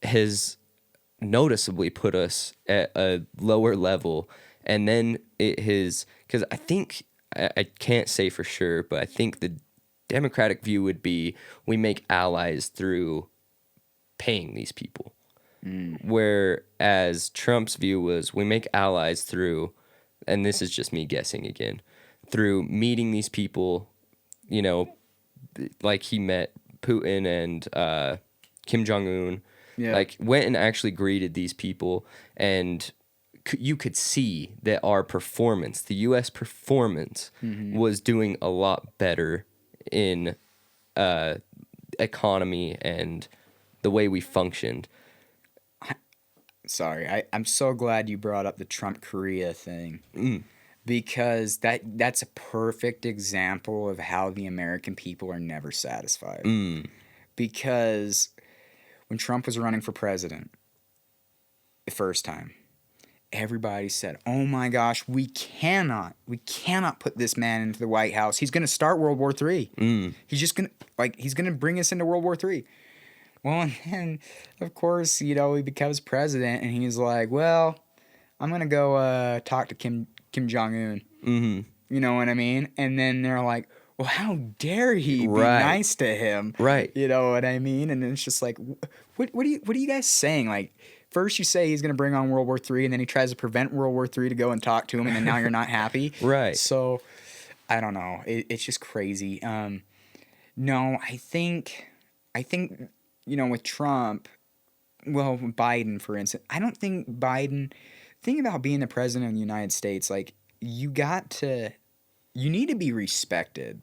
has noticeably put us at a lower level. And then it has, because I think, I can't say for sure, but I think the Democratic view would be we make allies through paying these people. Whereas Trump's view was we make allies through, and this is just me guessing again, through meeting these people, you know, like he met Putin and Kim Jong-un, like went and actually greeted these people, and you could see that our performance, the U.S. performance, was doing a lot better in economy and the way we functioned. Sorry, I'm so glad you brought up the Trump-Korea thing. Because that's a perfect example of how the American people are never satisfied. Because when Trump was running for president the first time, everybody said, oh my gosh, we cannot put this man into the White House. He's going to start World War III. He's going to bring us into World War III. Well, and then, of course, you know, he becomes president, and he's like, well, I'm going to go talk to Kim Jong-un. You know what I mean? And then they're like, well, how dare he be Right. nice to him? Right. You know what I mean? And it's just like, what are you guys saying? Like, first you say he's going to bring on World War III, and then he tries to prevent World War III to go and talk to him, and then now you're not happy. Right. So, I don't know. It's just crazy. No, I think, with Trump, well, Biden, for instance, I don't think Biden, think about being the president of the United States, like, you need to be respected.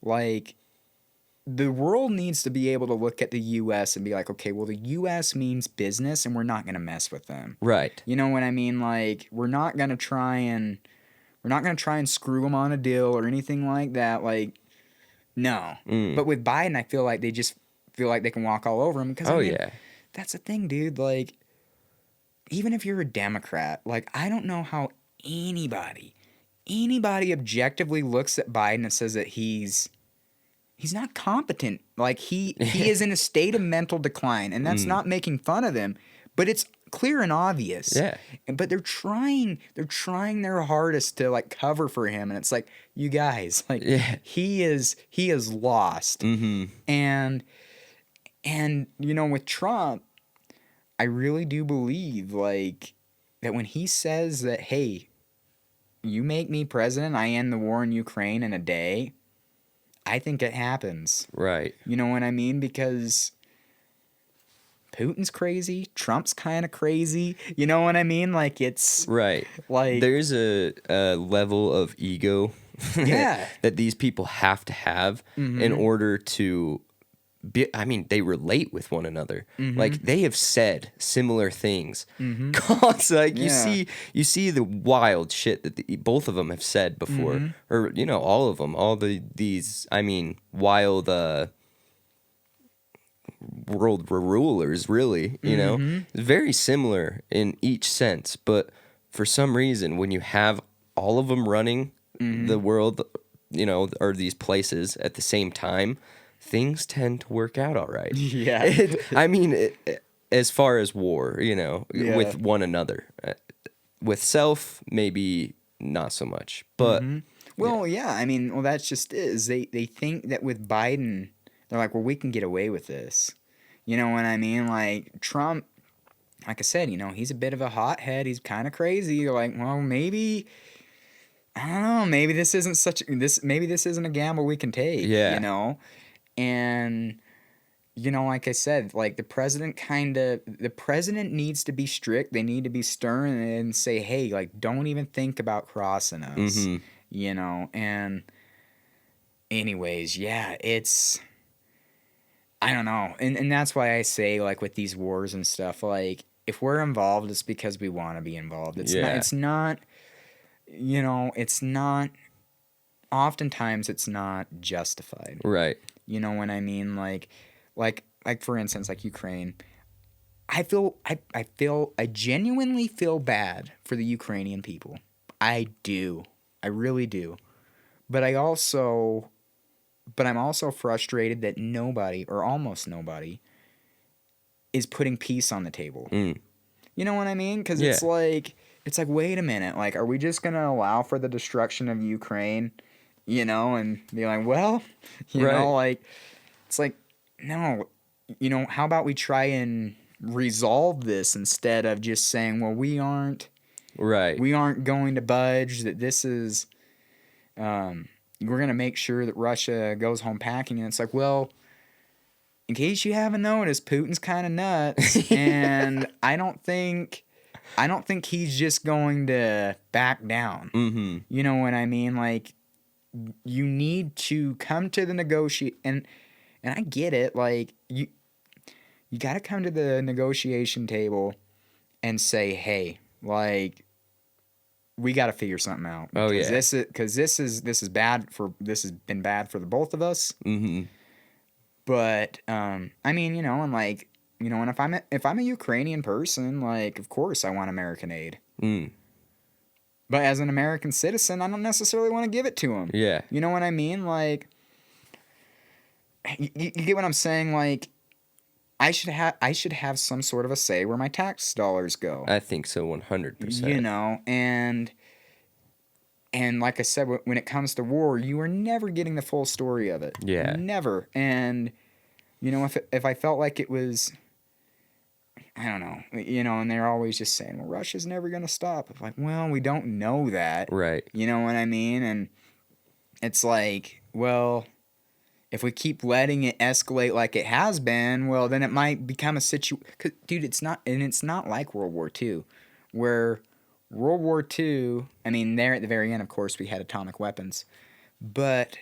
Like, the world needs to be able to look at the U.S. and be like, okay, well, the U.S. means business, and we're not going to mess with them. Right. You know what I mean? Like, we're not going to try and screw them on a deal or anything like that. Like, no. But with Biden, I feel like they just feel like they can walk all over him. Because, Yeah. that's the thing, dude. Like, even if you're a Democrat, like, I don't know how anybody objectively looks at Biden and says that he's not competent. Like, he is in a state of mental decline, and that's not making fun of him, but it's clear and obvious. Yeah. But they're trying their hardest to, like, cover for him, and it's like, you guys, like, he is lost. And with Trump, I really do believe, like, that when he says that, hey, you make me president, I end the war in Ukraine in a day, I think it happens. Right. You know what I mean? Because Putin's crazy, Trump's kind of crazy. You know what I mean? Like, it's right. Like, there's a level of ego that these people have to have in order to they relate with one another. Like, they have said similar things. Constantly. Like, you see the wild shit that both of them have said before, or all of them, these wild world rulers, really. Very similar in each sense, but for some reason, when you have all of them running the world, or these places at the same time, things tend to work out all right. Yeah. As far as war, with one another. With self, maybe not so much. But well, that's just it. Is they think that with Biden, they're like, well, we can get away with this. You know what I mean? Like, Trump, like I said, he's a bit of a hothead. He's kind of crazy. You're like, well, maybe, I don't know, maybe this isn't a gamble we can take. Yeah. And, like I said, like, the president needs to be strict. They need to be stern and say, hey, like, don't even think about crossing us, and anyways, yeah, it's, I don't know. And that's why I say, like, with these wars and stuff, like, if we're involved, it's because we want to be involved. It's not, oftentimes it's not justified. Right. You know what I mean? Like for instance, like Ukraine. I genuinely feel bad for the Ukrainian people. I do. I really do. But I'm also frustrated that nobody, or almost nobody, is putting peace on the table. You know what I mean? Because it's like, wait a minute. Like, are we just going to allow for the destruction of Ukraine? And be like, well, like, it's like, no, how about we try and resolve this instead of just saying, well, we aren't going to budge, that this is, we're going to make sure that Russia goes home packing. And it's like, well, in case you haven't noticed, Putin's kind of nuts. And I don't think he's just going to back down. You know what I mean? Like, you need to come to the and I get it. Like, you got to come to the negotiation table and say, hey, like, we got to figure something out. Because this has been bad for the both of us. But and like, and if I'm a Ukrainian person, like, of course I want American aid. But as an American citizen, I don't necessarily want to give it to them. Yeah. You know what I mean? Like, you get what I'm saying? Like, I should have some sort of a say where my tax dollars go. I think so, 100%. And And like I said, when it comes to war, you are never getting the full story of it. Yeah. Never. And, if I felt like it was, I don't know, and they're always just saying, well, Russia's never going to stop. I'm like, well, we don't know that. Right. You know what I mean? And it's like, well, if we keep letting it escalate like it has been, well, then it might become a situation. Dude, it's not like World War II, where World War II, I mean, there at the very end, of course, we had atomic weapons. But,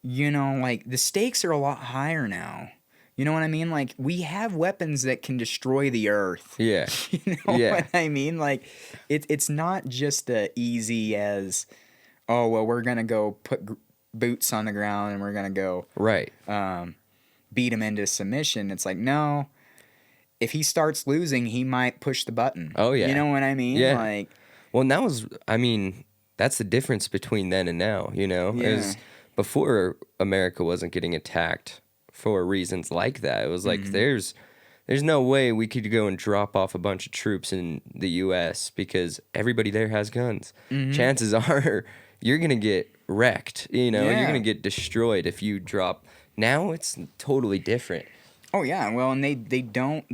like, the stakes are a lot higher now. You know what I mean? Like, we have weapons that can destroy the earth. Yeah. You know what I mean? Like, it's not just easy as, oh, well, we're going to go put boots on the ground and we're going to go Right. Beat him into submission. It's like, no, if he starts losing, he might push the button. Oh, yeah. You know what I mean? Yeah. Like, well, and that was, I mean, that's the difference between then and now, Yeah. Is before America wasn't getting attacked for reasons like that. It was like, there's no way we could go and drop off a bunch of troops in the U.S. because everybody there has guns. Chances are you're going to get wrecked, you're going to get destroyed if you drop. Now it's totally different. oh yeah, well, and they don't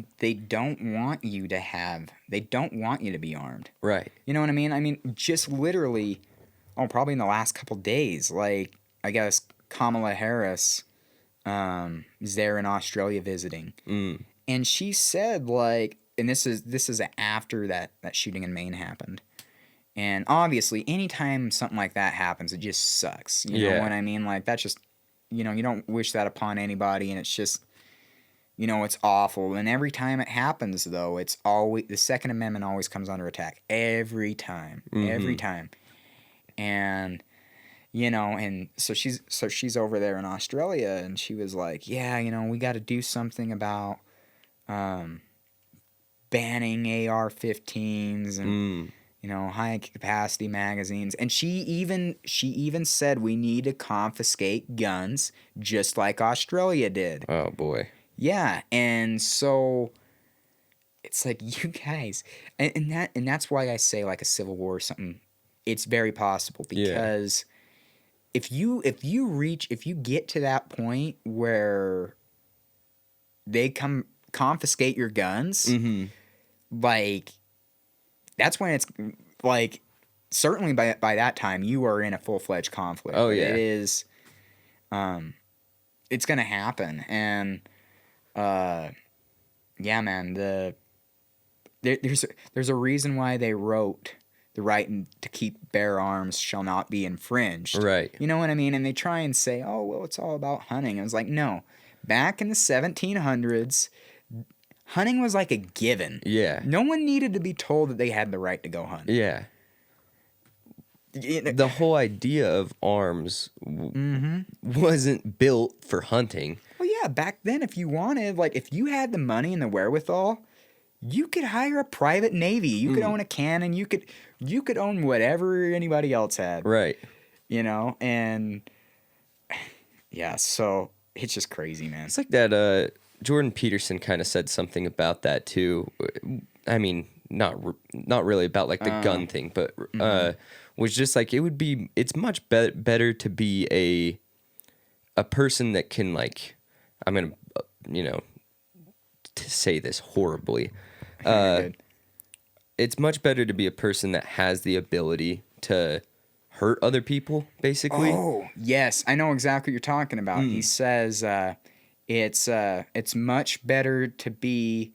want you to be armed. Right. You know what I mean? I mean, just literally, probably in the last couple days, like, I guess Kamala Harris is there in Australia visiting. And she said, like, and this is after that shooting in Maine happened. And obviously, anytime something like that happens, it just sucks. You know what I mean? Like, that's just, you don't wish that upon anybody, and it's just, it's awful. And every time it happens, though, it's always, the Second Amendment always comes under attack. Every time. Every time. And, and so she's over there in Australia, and she was like, yeah, we got to do something about banning AR-15s and, high capacity magazines. And she even said we need to confiscate guns just like Australia did. Oh, boy. Yeah, and so it's like, you guys, and that's why I say, like, a civil war or something, it's very possible, because if you get to that point where they confiscate your guns, like, that's when it's like, certainly by that time you are in a full-fledged conflict. Oh yeah, it is. It's gonna happen, and yeah, man. There's a reason why they wrote the right to keep bear arms shall not be infringed. Right. You know what I mean? And they try and say, oh, well, it's all about hunting. I was like, no. Back in the 1700s, hunting was like a given. Yeah. No one needed to be told that they had the right to go hunt. Yeah. The whole idea of arms wasn't built for hunting. Well, yeah, back then, if you wanted, like, if you had the money and the wherewithal, you could hire a private navy. You could own a cannon. You could own whatever anybody else had. Right. And yeah, so it's just crazy, man. It's like that. Jordan Peterson kind of said something about that too. I mean, not really about like the gun thing, but was just like, it's much better to be a person that can, like, I'm gonna to say this horribly. It's much better to be a person that has the ability to hurt other people, basically. Oh, yes. I know exactly what you're talking about. He says it's much better to be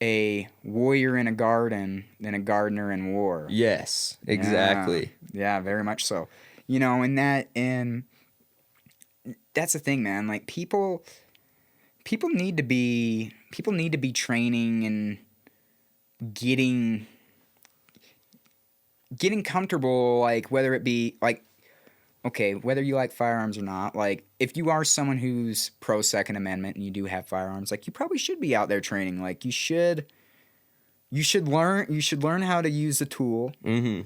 a warrior in a garden than a gardener in war. Yes, exactly. Yeah, very much so. And that's the thing, man. Like, people need to be training and getting comfortable, like, whether it be, like, okay, whether you like firearms or not, like, if you are someone who's pro Second Amendment and you do have firearms, like, you probably should be out there training. Like, you should learn how to use the tool and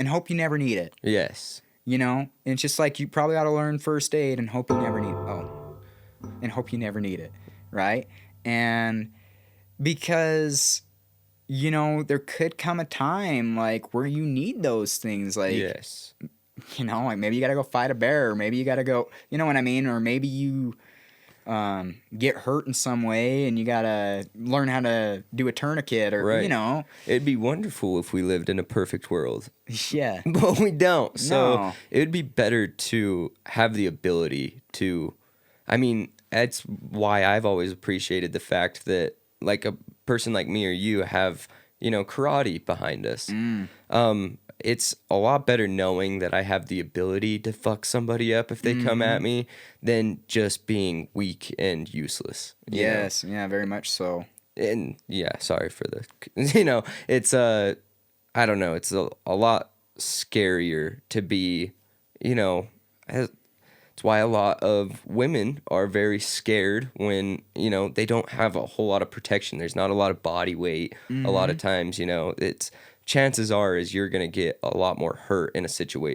hope you never need it. Yes. And it's just like, you probably ought to learn first aid and hope you never need it, right? And because, you know, there could come a time like where you need those things, like, Yes. you know, like maybe you got to go fight a bear, or maybe you got to go, you know what I mean? Or maybe you get hurt in some way and you got to learn how to do a tourniquet, or, you Right. know, It'd be wonderful if we lived in a perfect world, yeah. but we don't. So No. it would be better to have the ability to. I mean, that's why I've always appreciated the fact that, like, a person like me or you have, karate behind us. It's a lot better knowing that I have the ability to fuck somebody up if they come at me than just being weak and useless. you know? Yes. Yeah, very much so. And yeah, sorry for the, it's I don't know, it's a lot scarier to be, it's why a lot of women are very scared when, they don't have a whole lot of protection. There's not a lot of body weight. A lot of times, it's chances are is you're going to get a lot more hurt in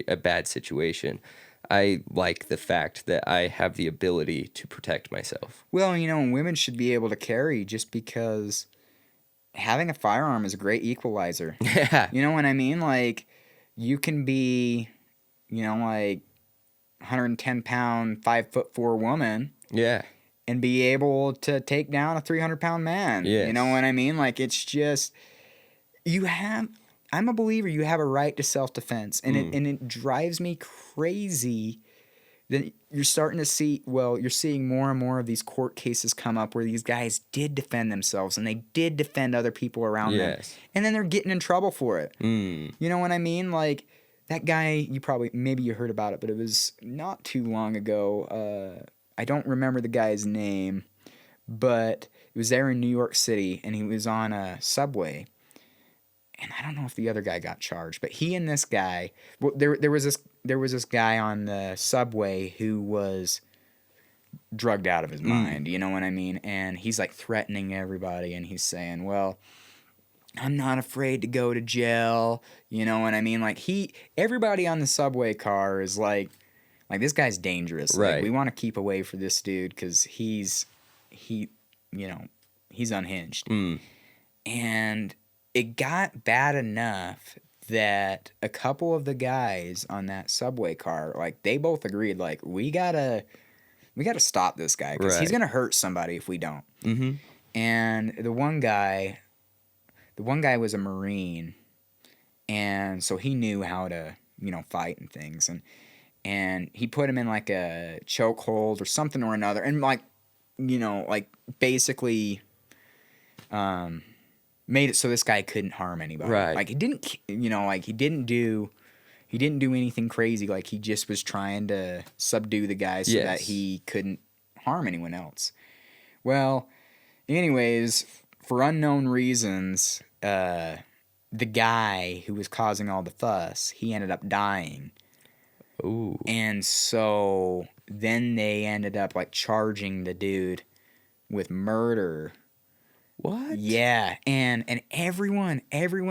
a bad situation. I like the fact that I have the ability to protect myself. Well, you know, women should be able to carry, just because having a firearm is a great equalizer. Yeah. You know what I mean? Like, you can be, you know, like 110-pound, 5'4" woman Yeah. and be able to take down a 300-pound man. Yes. You know what I mean? Like, it's just, I'm a believer you have a right to self-defense. And it drives me crazy that you're starting to see, well, you're seeing more and more of these court cases come up where these guys did defend themselves and they did defend other people around them. Yes. And then they're getting in trouble for it. Mm. You know what I mean? Like, that guy, maybe you heard about it, but it was not too long ago. I don't remember the guy's name, but it was there in New York City, and he was on a subway. And I don't know if the other guy got charged, but he and this guy, well, there was this guy on the subway who was drugged out of his mind. You know what I mean? And he's like threatening everybody, and he's saying, "Well, I'm not afraid to go to jail." You know what I mean? Like, everybody on the subway car is like this guy's dangerous. Right. Like, we want to keep away from this dude because he's unhinged. And it got bad enough that a couple of the guys on that subway car, like, they both agreed, like, we gotta stop this guy because he's Right. gonna hurt somebody if we don't. Mm-hmm. And the one guy was a Marine, and so he knew how to, fight and things, and he put him in like a chokehold or something or another, and basically made it so this guy couldn't harm anybody. Right. Like, he didn't do anything crazy. Like, he just was trying to subdue the guy so that Yes. he couldn't harm anyone else. Well, anyways, for unknown reasons, the guy who was causing all the fuss, he ended up dying. Ooh. And so then they ended up like charging the dude with murder. What? Yeah, and everyone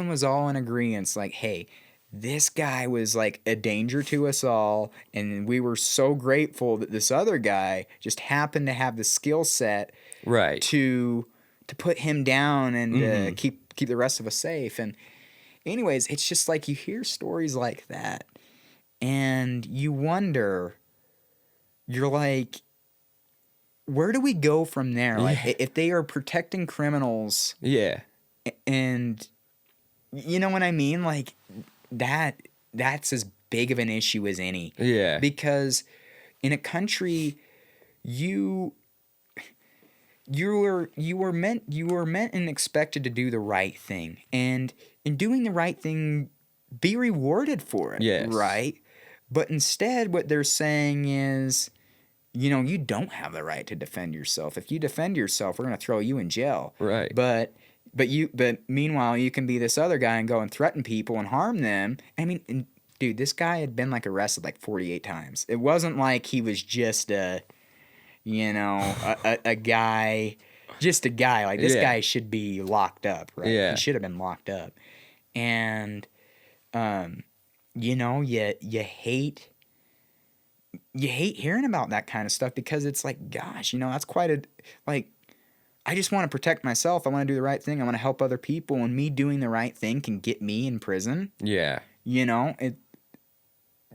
was all in agreement, like, hey, this guy was like a danger to us all, and we were so grateful that this other guy just happened to have the skill set Right. to put him down and keep the rest of us safe. And anyways, it's just like you hear stories like that, and you wonder, you're like, where do we go from there? Like, if they are protecting criminals, Yeah. and you know what I mean? Like, that's as big of an issue as any. Yeah. Because in a country, you were meant and expected to do the right thing, and in doing the right thing, be rewarded for it. Yes. Right? But instead, what they're saying is, you don't have the right to defend yourself. If you defend yourself, we're going to throw you in jail. Right. But meanwhile, you can be this other guy and go and threaten people and harm them. I mean, dude, this guy had been like arrested like 48 times. It wasn't like he was just a guy, just a guy. Like, this guy should be locked up, right? Yeah. He should have been locked up. And, you hate hearing about that kind of stuff, because it's like, gosh, that's quite I just want to protect myself. I want to do the right thing. I want to help other people, and me doing the right thing can get me in prison. Yeah. You know,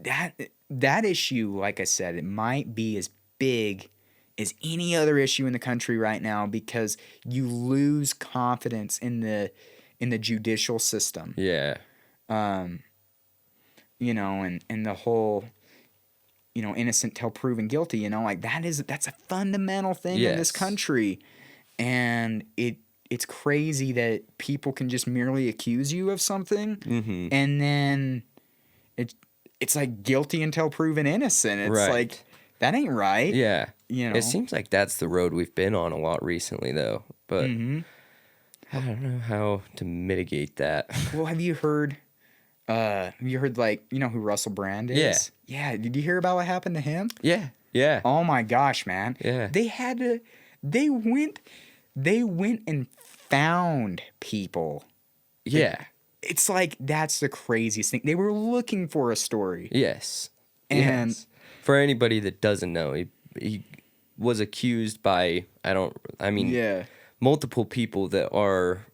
that issue, like I said, it might be as big as any other issue in the country right now, because you lose confidence in the judicial system. Yeah. You know, and the whole, you know, innocent till proven guilty, you know, like that's a fundamental thing in this Yes. country. And it's crazy that people can just merely accuse you of something, and then it's like guilty until proven innocent. It's Right. like, that ain't right. Yeah. You know? It seems like that's the road we've been on a lot recently, though. But Mm-hmm. I don't know how to mitigate that. Well, have you heard like, you know who Russell Brand is? Yeah. Did you hear about what happened to him? Yeah. Yeah. Oh my gosh, man. Yeah. They went and found people. Yeah. It's like, that's the craziest thing. They were looking for a story. Yes. And- yes. For anybody that doesn't know, he was accused by Yeah. multiple people that are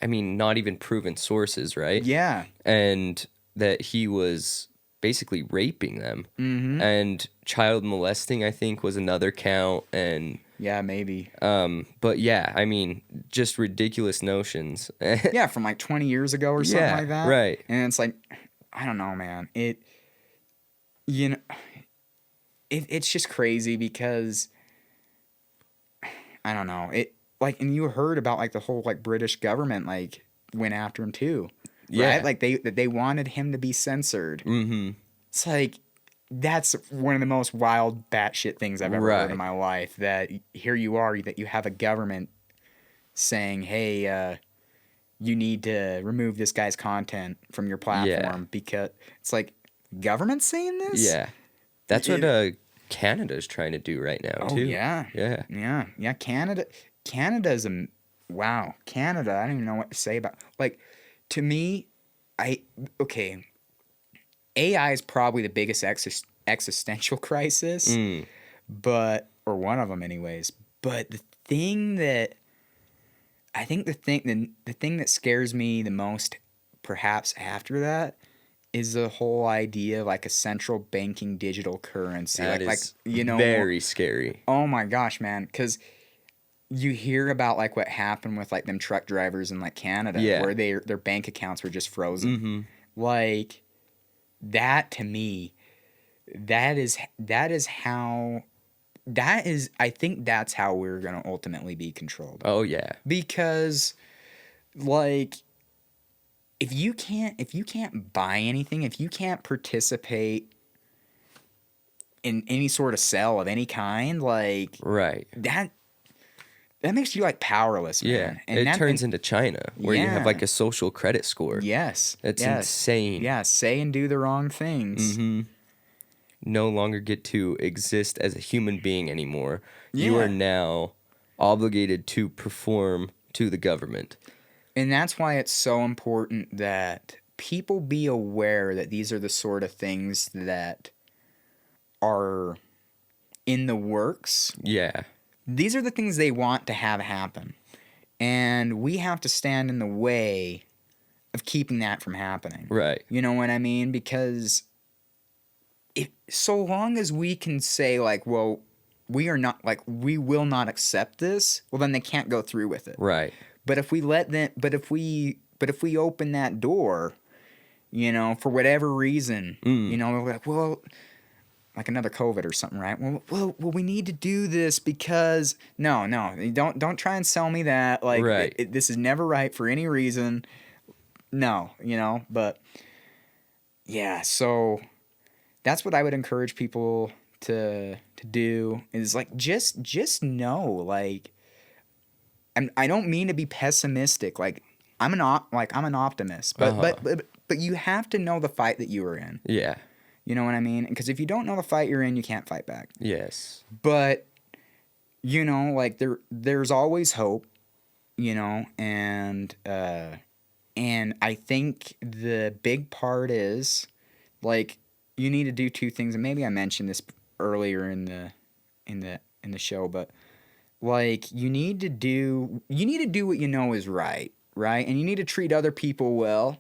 not even proven sources, right? Yeah. And that he was basically raping them. Mm-hmm. And child molesting, I think, was another count. And Yeah, maybe. but yeah, just ridiculous notions. Yeah, from like 20 years ago or something Yeah, like that. right. And it's like, I don't know, man. It's just crazy because, I don't know. And you heard about like the whole like British government like went after him too. Yeah. Right? Like they wanted him to be censored. Mm-hmm. It's like, that's one of the most wild batshit things I've ever heard Right. in my life. That here you are, that you have a government saying, "Hey, you need to remove this guy's content from your platform," because it's like, government saying this. Yeah. That's what Canada's trying to do right now, Oh too. yeah. Yeah. Yeah. Canada's wow. Canada. I don't even know what to say about. Like, to me, AI is probably the biggest existential crisis, or one of them, anyways. But the thing that the thing that scares me the most, perhaps after that, is the whole idea of like a central banking digital currency. That like is you know, very scary. oh my gosh, man, because you hear about like what happened with like them truck drivers in like Canada, Yeah. where their bank accounts were just frozen. Like, that to me, I think that's how we're gonna ultimately be controlled. Oh, yeah. Because, like, if you can't buy anything, if you can't participate in any sort of sale of any kind, like, Right. that makes you like powerless, Yeah. man. And it turns into China, where you have Yeah. like a social credit score. yes, It's yes. insane. Yeah, say and do the wrong things. No longer get to exist as a human being anymore. You Yeah. are now obligated to perform to the government. And that's why it's so important that people be aware that these are the sort of things that are in the works. Yeah. These are the things they want to have happen. And we have to stand in the way of keeping that from happening. Right. You know what I mean? Because so long as we can say, like, well, we will not accept this, well, then they can't go through with it. Right. But if we if we open that door, you know, for whatever reason, you know, like, well, like another COVID or something, right? Well, we need to do this because no, don't try and sell me that. Like, Right. this is never right for any reason. No, you know, but yeah, so that's what I would encourage people to do, is like, just know, like, I don't mean to be pessimistic. Like, I'm an optimist, but you have to know the fight that you are in. Yeah. You know what I mean? Because if you don't know the fight you're in, you can't fight back. Yes. But, you know, like, there's always hope, you know, and I think the big part is, like, you need to do two things, and maybe I mentioned this earlier in the show, but like you need to do what you know is right, right? And you need to treat other people well,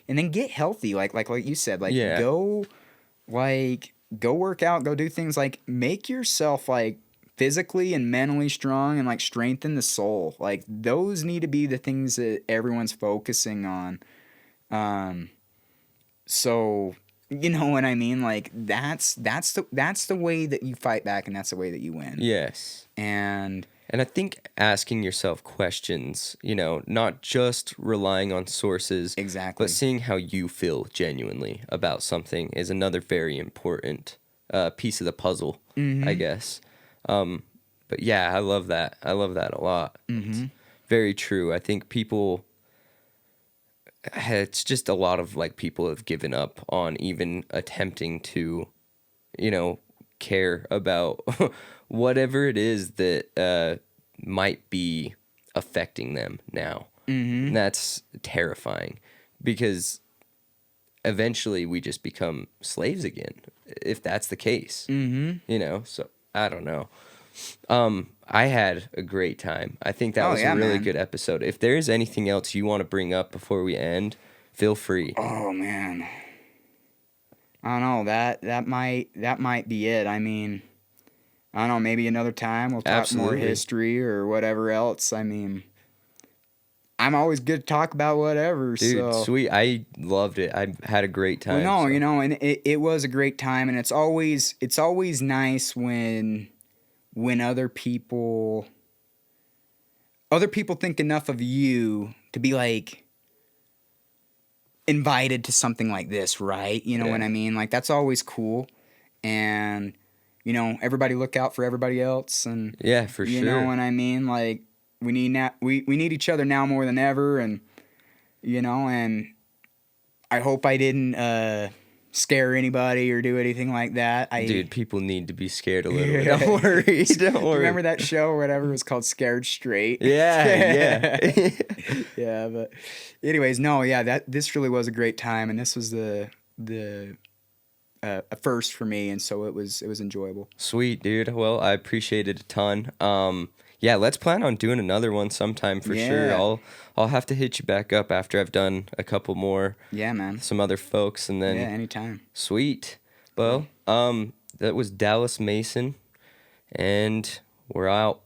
and then get healthy, like you said, like Yeah. go work out, go do things, like make yourself like physically and mentally strong, and like strengthen the soul. Like those need to be the things that everyone's focusing on. So you know what I mean? Like that's the way that you fight back, and that's the way that you win. Yes. And And I think asking yourself questions, not just relying on sources, exactly. but seeing how you feel genuinely about something is another very important piece of the puzzle, I guess. But yeah, I love that. I love that a lot. It's very true. I think it's just a lot of like people have given up on even attempting to, care about whatever it is that might be affecting them now. And that's terrifying because eventually we just become slaves again if that's the case. So I don't know. I had a great time. I think that was a really good episode. If there is anything else you want to bring up before we end, feel free. Oh man, I don't know, that might be it. I mean, I don't know, maybe another time we'll talk more history or whatever else. I mean, I'm always good to talk about whatever. Dude, so. Sweet. I loved it. I had a great time. Well, no, and it was a great time, and it's always nice when other people think enough of you to be like invited to something like this, right? You know what I mean? Like that's always cool. And everybody look out for everybody else, and yeah, for sure. You know what I mean? Like we need each other now more than ever, and and I hope I didn't scare anybody or do anything like that. Dude, people need to be scared a little bit. Don't worry. Don't worry. Remember that show or whatever? It was called Scared Straight. Yeah. Yeah, but anyways, no, yeah, this really was a great time, and this was a first for me, and so it was enjoyable. Sweet, dude. Well, I appreciate it a ton. Yeah, let's plan on doing another one sometime for sure. I'll have to hit you back up after I've done a couple more. Yeah, man. Some other folks, and then anytime. Sweet. Well, that was Dallas Mason, and we're out.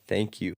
Thank you.